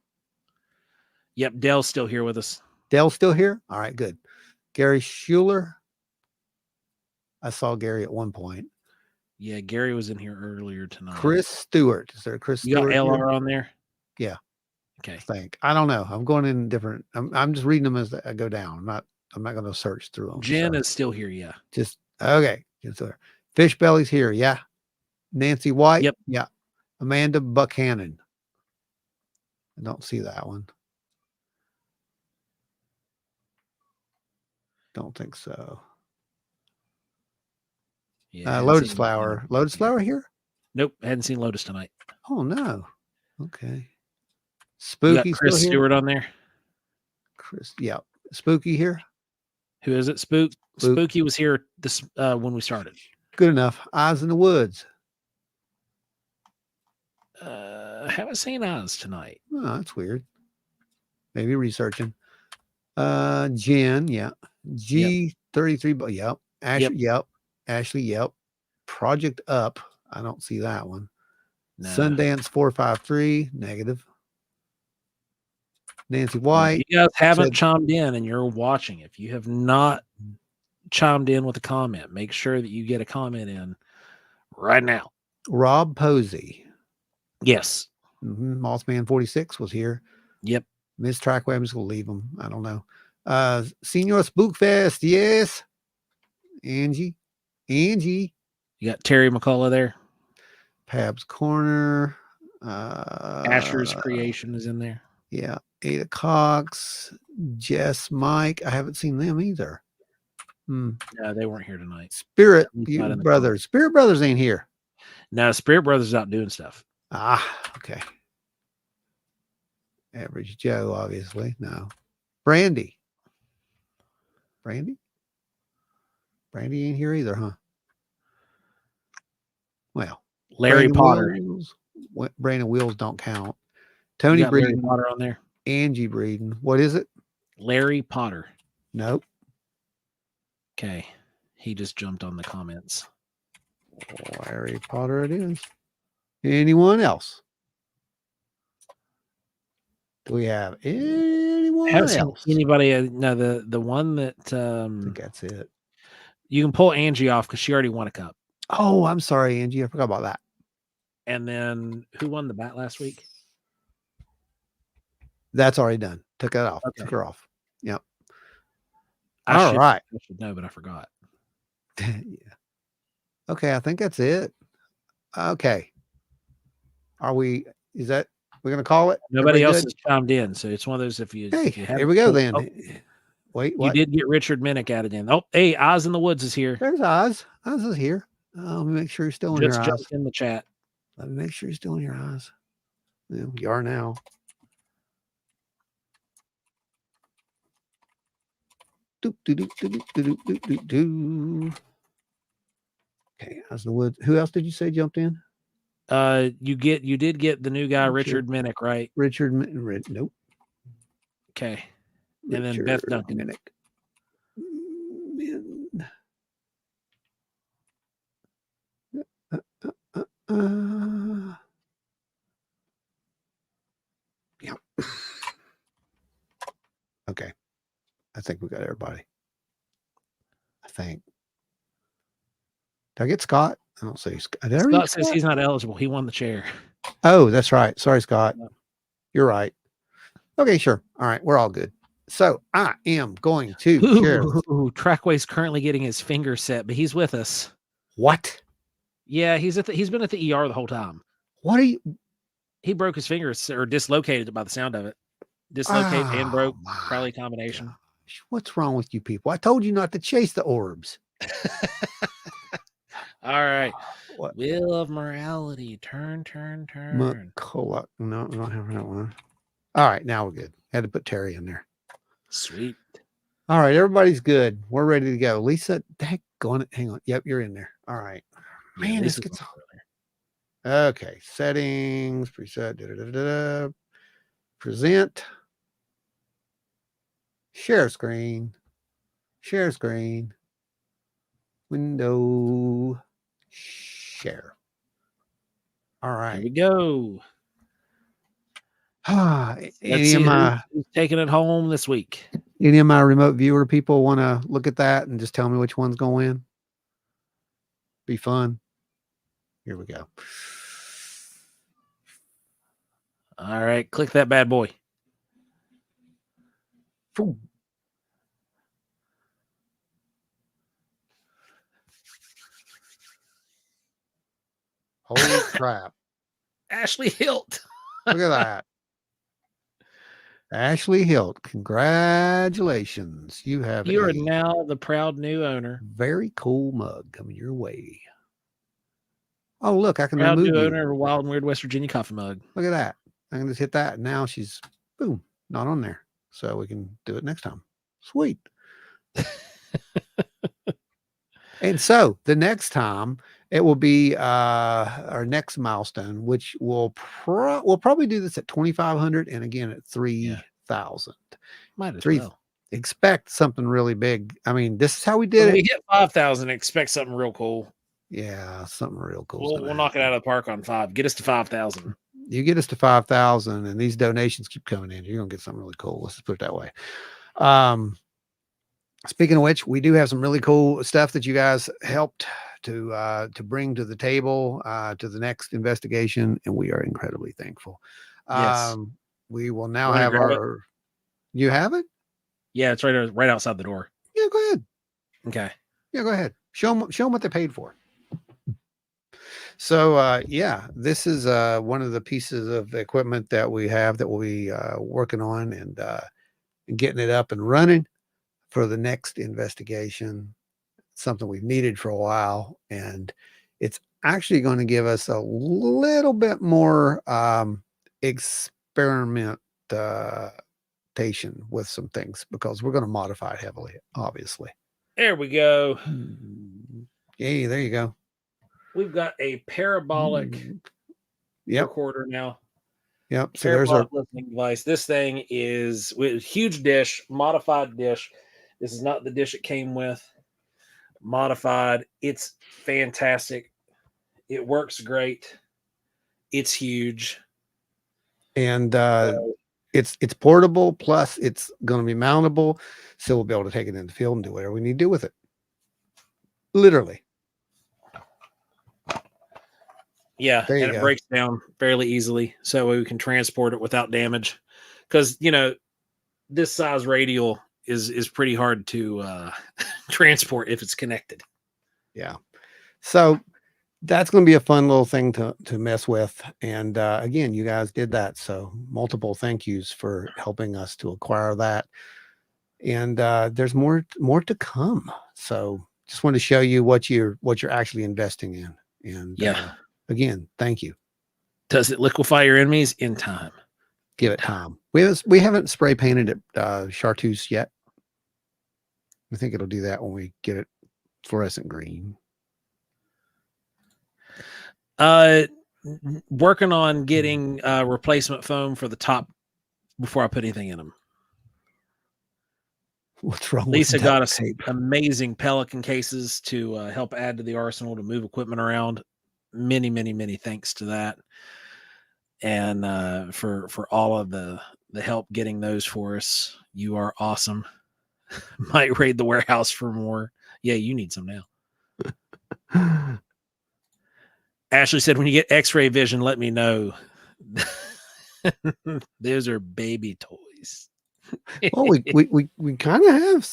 Yep, Dell's still here with us. Dell's still here? All right, good. Gary Schuler. I saw Gary at one point. Yeah, Gary was in here earlier tonight. Chris Stewart. Is there a Chris You got Stewart LR here? on there? Yeah. Okay. I think. I don't know. I'm going in different. I'm just reading them as I go down. I'm not going to search through them. Jen is still here, yeah. Just okay. Fish Belly's here, yeah. Nancy White, Yep. yeah. Amanda Buchanan. I don't see that one. Don't think so. Yeah. Lotus Flower. Lotus Flower here? Nope, hadn't seen Lotus tonight. Oh no. Okay. You got Spooky Chris still here? Stewart on there. Chris, yeah. Spooky here? Who is it? Spooky was here this when we started. Good enough. Eyes in the Woods. Haven't seen Oz tonight. Oh, that's weird. Maybe researching. Jen, yeah. G33, yep. Ashley, yep. Ashley, yep. Project Up. I don't see that one. No. Sundance 453, negative. Nancy White. If you guys haven't chimed in and you're watching, if you have not chimed in with a comment, make sure that you get a comment in right now. Rob Posey. Yes. Mothman 46 was here. Yep. Miss Trackway, I'm just going to leave them. I don't know. Senior Spookfest. Yes. Angie. You got Terry McCullough there. Pab's Corner. Asher's Creation is in there. Yeah. Ada Cox. Jess, Mike. I haven't seen them either. No, they weren't here tonight. Spirit Brothers. Spirit Brothers ain't here. No, Spirit Brothers out doing stuff. Okay. Average Joe, obviously. No. Brandy ain't here either, huh? Well, Larry Potter. Brandon Wills don't count. Tony Breeden. Larry Potter on there. Angie Breeden. What is it? Larry Potter. Nope. Okay. He just jumped on the comments. Larry Potter it is. Anyone else? Do we have anyone else? Anybody? No, the one that I think that's it. You can pull Angie off because she already won a cup. Oh, I'm sorry, Angie. I forgot about that. And then who won the bat last week? That's already done. Took that off. Okay. Took her off. Yep. All right. I should know, but I forgot. Yeah. Okay, I think that's it. Okay. We're going to call it? Nobody else has chimed in, so it's one of those if you here we go then. Oh, wait, what? You did get Richard Minnick added in. Oh, hey, Oz in the Woods is here. There's Oz. Oz is here. Let me make sure you're still in your eyes. Just in the chat. Let me make sure you're still in your eyes. Yeah, you are now. Doop, doop, doop, doop, doop, doop, doop, doop. Okay, Oz in the Woods. Who else did you say jumped in? You did get the new guy, Richard Minnick, right? Nope. Okay. And then Beth Duncan. Minnick. Yeah. Okay. I think we got everybody. I think. Did I get Scott? I don't see Scott. Scott says he's not eligible. He won the chair. Oh, that's right. Sorry, Scott. You're right. Okay, sure. All right. We're all good. So I am going to share. Trackway's currently getting his finger set, but he's with us. What? Yeah, he's been at the ER the whole time. What are you? He broke his fingers or dislocated it by the sound of it. Dislocated and broke, probably a combination. Gosh, what's wrong with you people? I told you not to chase the orbs. All right. What? Wheel of Morality. Turn. McCulloch. No, we don't have that one. All right, now we're good. Had to put Terry in there. Sweet. All right, everybody's good. We're ready to go. Lisa, hang on. Yep, you're in there. All right. Man, this gets okay. Settings, preset, present, share screen, window, share. All right. Here we go. Let's Any see of my who's taking it home this week. any of my remote viewer people want to look at that and just tell me which one's going to win? Be fun. Here we go. All right, click that bad boy. Phew. Holy crap. Ashley Hilt. Look at that. Ashley Hilt, congratulations. You have You a are now the proud new owner. very cool mug coming your way. Oh, look, I can Proud remove new you. owner of a Wild and Weird West Virginia coffee mug. Look at that. I can just hit that. Now she's, boom, not on there. So we can do it next time. Sweet. And so the next time it will be our next milestone, which we'll probably do this at 2,500 and again at 3,000. Might as Three- well. Expect something really big. I mean, this is how we When did we it. hit 5,000, expect something real cool. Yeah, something real cool. We'll knock it out of the park on 5. Get us to 5,000. You get us to 5,000 and these donations keep coming in. You're going to get something really cool. Let's just put it that way. Speaking of which, we do have some really cool stuff that you guys helped to bring to the table to the next investigation, and we are incredibly thankful. Yes. We will now Wanna have grab it? our. You have it? Yeah, it's right outside the door. Yeah, go ahead. Okay. Yeah, go ahead. Show them what they paid for. So yeah, this is one of the pieces of equipment that we have that we'll be working on and getting it up and running for the next investigation. Something we've needed for a while, and it's actually going to give us a little bit more experimentation with some things because we're going to modify it heavily, obviously. There we go. Yay, there you go. We've got a parabolic Yep. recorder now. Yep. So there's our listening device. This thing is with huge dish, modified dish. This is not the dish it came with. Modified. It's fantastic. It works great. It's huge. and it's portable, plus it's going to be mountable, so we'll be able to take it in the field and do whatever we need to do with it. Literally. Yeah, There you and go. it breaks down fairly easily, so we can transport it without damage. Because this size radial is pretty hard to transport if it's connected. Yeah. So that's going to be a fun little thing to mess with. And again, you guys did that. So multiple thank yous for helping us to acquire that. And there's more to come. So just want to show you what you're actually investing in. And again, thank you. Does it liquefy your enemies in time? Give it time. We haven't spray painted it chartreuse yet. I think it'll do that when we get it fluorescent green. Working on getting replacement foam for the top before I put anything in them. What's wrong? Lisa with got us amazing Pelican cases to help add to the arsenal to move equipment around. Many, many, many thanks to that, and for all of the help getting those for us. You are awesome. Might raid the warehouse for more. Yeah, you need some now. Ashley said, when you get x-ray vision, let me know. Those are baby toys. Well, we kind of have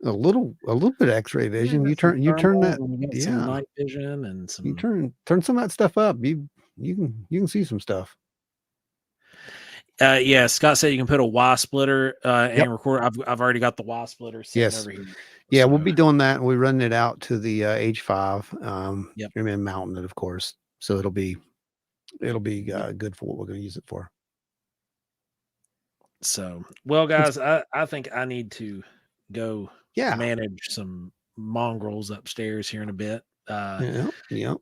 a little bit of x-ray vision. You turn that, some night vision and some. You turn some of that stuff up. You can see some stuff. Yeah, Scott said you can put a Y splitter and record. I've already got the Y splitter sitting over here. Yeah, we'll be doing that, and we're running it out to the H5. Yep. And then mounting it, of course. So it'll be good for what we're going to use it for. So, well, guys, I think I need to go manage some mongrels upstairs here in a bit. Yeah.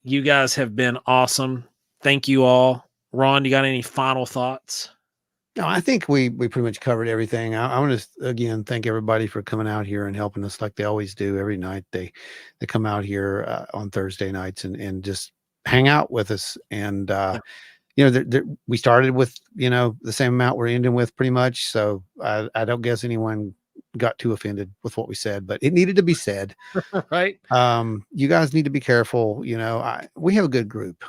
You guys have been awesome. Thank you all. Ron, you got any final thoughts? No, I think we pretty much covered everything. I want to again thank everybody for coming out here and helping us like they always do every night. They come out here on Thursday nights and just hang out with us. And you know, we started with, you know, the same amount we're ending with pretty much. So I don't guess anyone got too offended with what we said, but it needed to be said. Right You guys need to be careful. You know, we have a good group.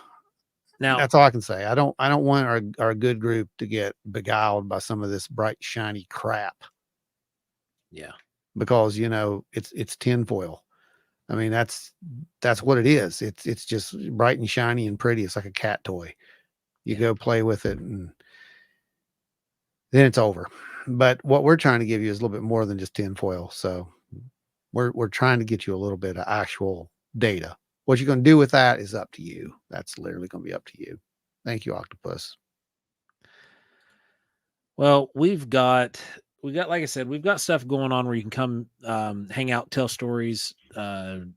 now, That's all I can say. I don't want our good group to get beguiled by some of this bright, shiny crap yeah, because, you know, it's tinfoil. I mean, that's what it is. It's just bright and shiny and pretty. It's like a cat toy. You yeah. go play with it and then it's over. But what we're trying to give you is a little bit more than just tinfoil. So we're trying to get you a little bit of actual data. What you're going to do with that is up to you. That's literally going to be up to you. Thank you, Octopus. Well, like I said, we've got stuff going on where you can come hang out, tell stories,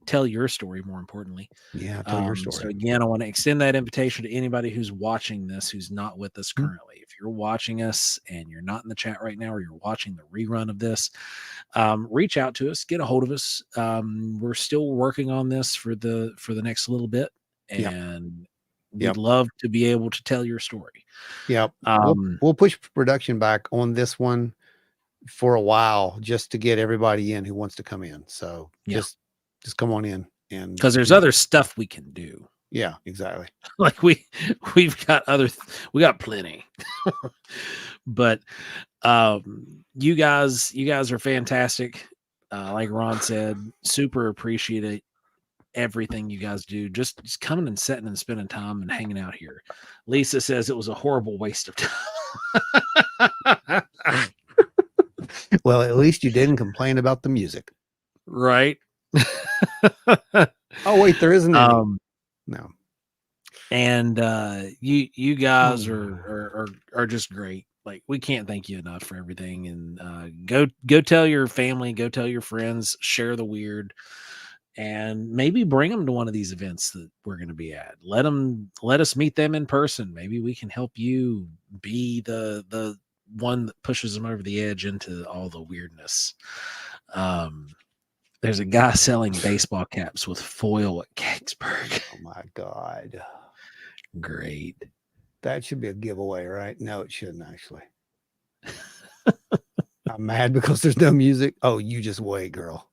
tell your story more importantly. Yeah, tell your So story. again, I want to extend that invitation to anybody who's watching this who's not with us Mhm. currently. If you're watching us and you're not in the chat right now, or you're watching the rerun of this, reach out to us, get a hold of us. We're still working on this for the next little bit, Yep. and we'd Yep. love to be able to tell your story. Yep. Um, We'll push production back on this one for a while just to get everybody in who wants to come in. So Yeah. just come on in and because there's you know, other stuff we can do. yeah, exactly. Like we've got we got plenty. But you guys are fantastic. Like Ron said, super appreciate everything you guys do. Just coming and sitting and spending time and hanging out here. Lisa says it was a horrible waste of time. Well, at least you didn't complain about the music. Right. Oh, wait, there isn't any. No. And you guys are just great. Like, we can't thank you enough for everything. And go tell your family, go tell your friends, share the weird, and maybe bring them to one of these events that we're going to be at. Let us meet them in person. Maybe we can help you be the one that pushes them over the edge into all the weirdness. There's a guy selling baseball caps with foil at Kecksburg. Oh my God. Great. That should be a giveaway, right? No, it shouldn't actually. I'm mad because there's no music. Oh, you just wait, girl.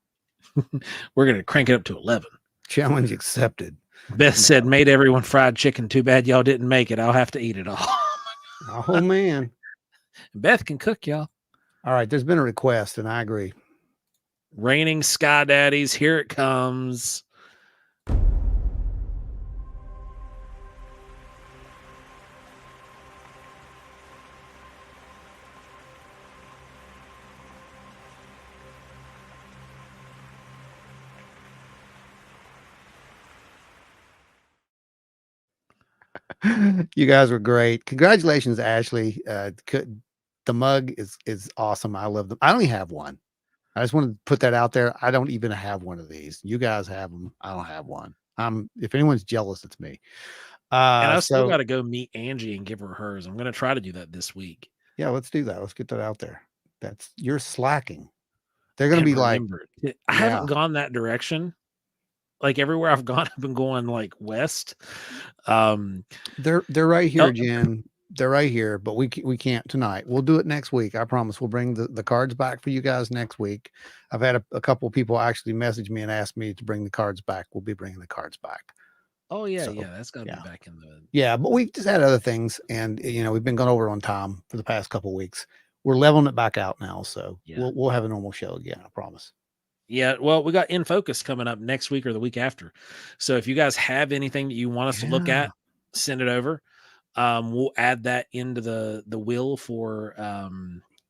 We're going to crank it up to 11. Challenge accepted. Beth said, made everyone fried chicken. Too bad y'all didn't make it. I'll have to eat it all. Oh, man. Beth can cook, y'all. All right. There's been a request, and I agree. Raining Sky Daddies. Here it comes. You guys were great. Congratulations, Ashley. The mug is awesome. I love them. I only have one. I just want to put that out there. I don't even have one of these. You guys have them. I don't have one. If anyone's jealous, it's me. And I still got to go meet Angie and give her hers. I'm going to try to do that this week. Yeah, let's do that. Let's get that out there. You're slacking. They're going to be like, I haven't gone that direction. Like, everywhere I've gone, I've been going like west. They're right here, Jen. They're right here, but we can't tonight. We'll do it next week. I promise. We'll bring the cards back for you guys next week. I've had a couple of people actually message me and ask me to bring the cards back. We'll be bringing the cards back. Oh yeah, that's got to be back in the. Yeah, but we just had other things, and we've been going over on time for the past couple of weeks. We're leveling it back out now, so we'll have a normal show again. I promise. Yeah, well, we got In Focus coming up next week or the week after. So if you guys have anything that you want us to look at, send it over. We'll add that into the will for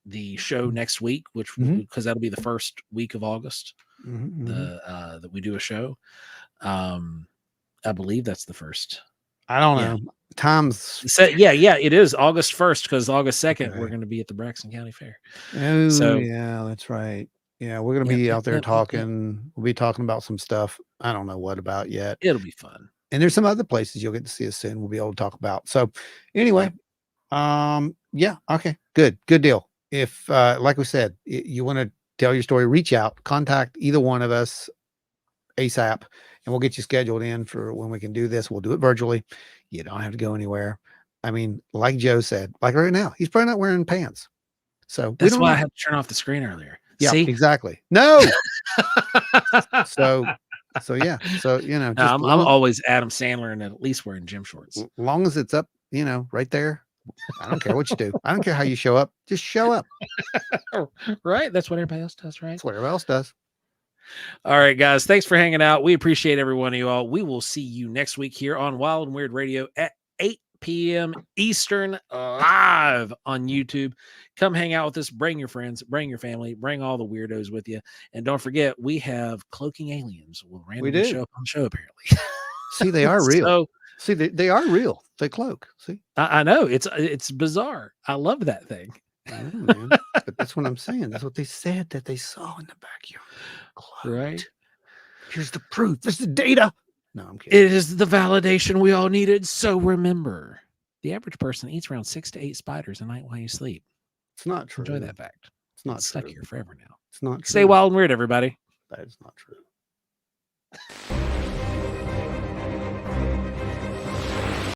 the show next week, which because that'll be the first week of August. That we do a show. I believe that's the first. I don't know. Times. Yeah, it is August 1st because August 2nd we're going to be at the Braxton County Fair. Oh, so yeah, that's right. Yeah, we're going to be out there talking. We'll be talking about some stuff. I don't know what about yet. It'll be fun. And there's some other places you'll get to see us soon. We'll be able to talk about. So anyway, yeah. Okay, good deal. If, like we said, you want to tell your story, reach out, contact either one of us ASAP, and we'll get you scheduled in for when we can do this. We'll do it virtually. You don't have to go anywhere. I mean, like Joe said, like right now, he's probably not wearing pants. So we That's don't why know. I had to turn off the screen earlier. Yeah, See? exactly. No. So yeah. So, you know, No, just I'm always Adam Sandler and at least wearing gym shorts. long as it's up, you know, right there. I don't care what you do. I don't care how you show up. Just show up. Right? That's what everybody else does, right? That's what everybody else does. All right, guys. Thanks for hanging out. We appreciate every one of you all. We will see you next week here on Wild and Weird Radio at 8 p.m. Eastern live on YouTube. Come hang out with us. Bring your friends, bring your family, bring all the weirdos with you. And don't forget, we have cloaking aliens will randomly show up on the show, apparently. See, they are real. So, see, they are real. They cloak. See, I know it's bizarre. I love that thing. I know, man. But that's what I'm saying. That's what they said that they saw in the backyard. Cloaked. Right? Here's the proof. There's the data. No, I'm kidding. It is the validation we all needed. So remember, the average person eats around 6 to 8 spiders a night while you sleep. It's not true. Enjoy that fact. It's not It's true. stuck here forever now. It's not true. Stay wild and weird, everybody. That is not true.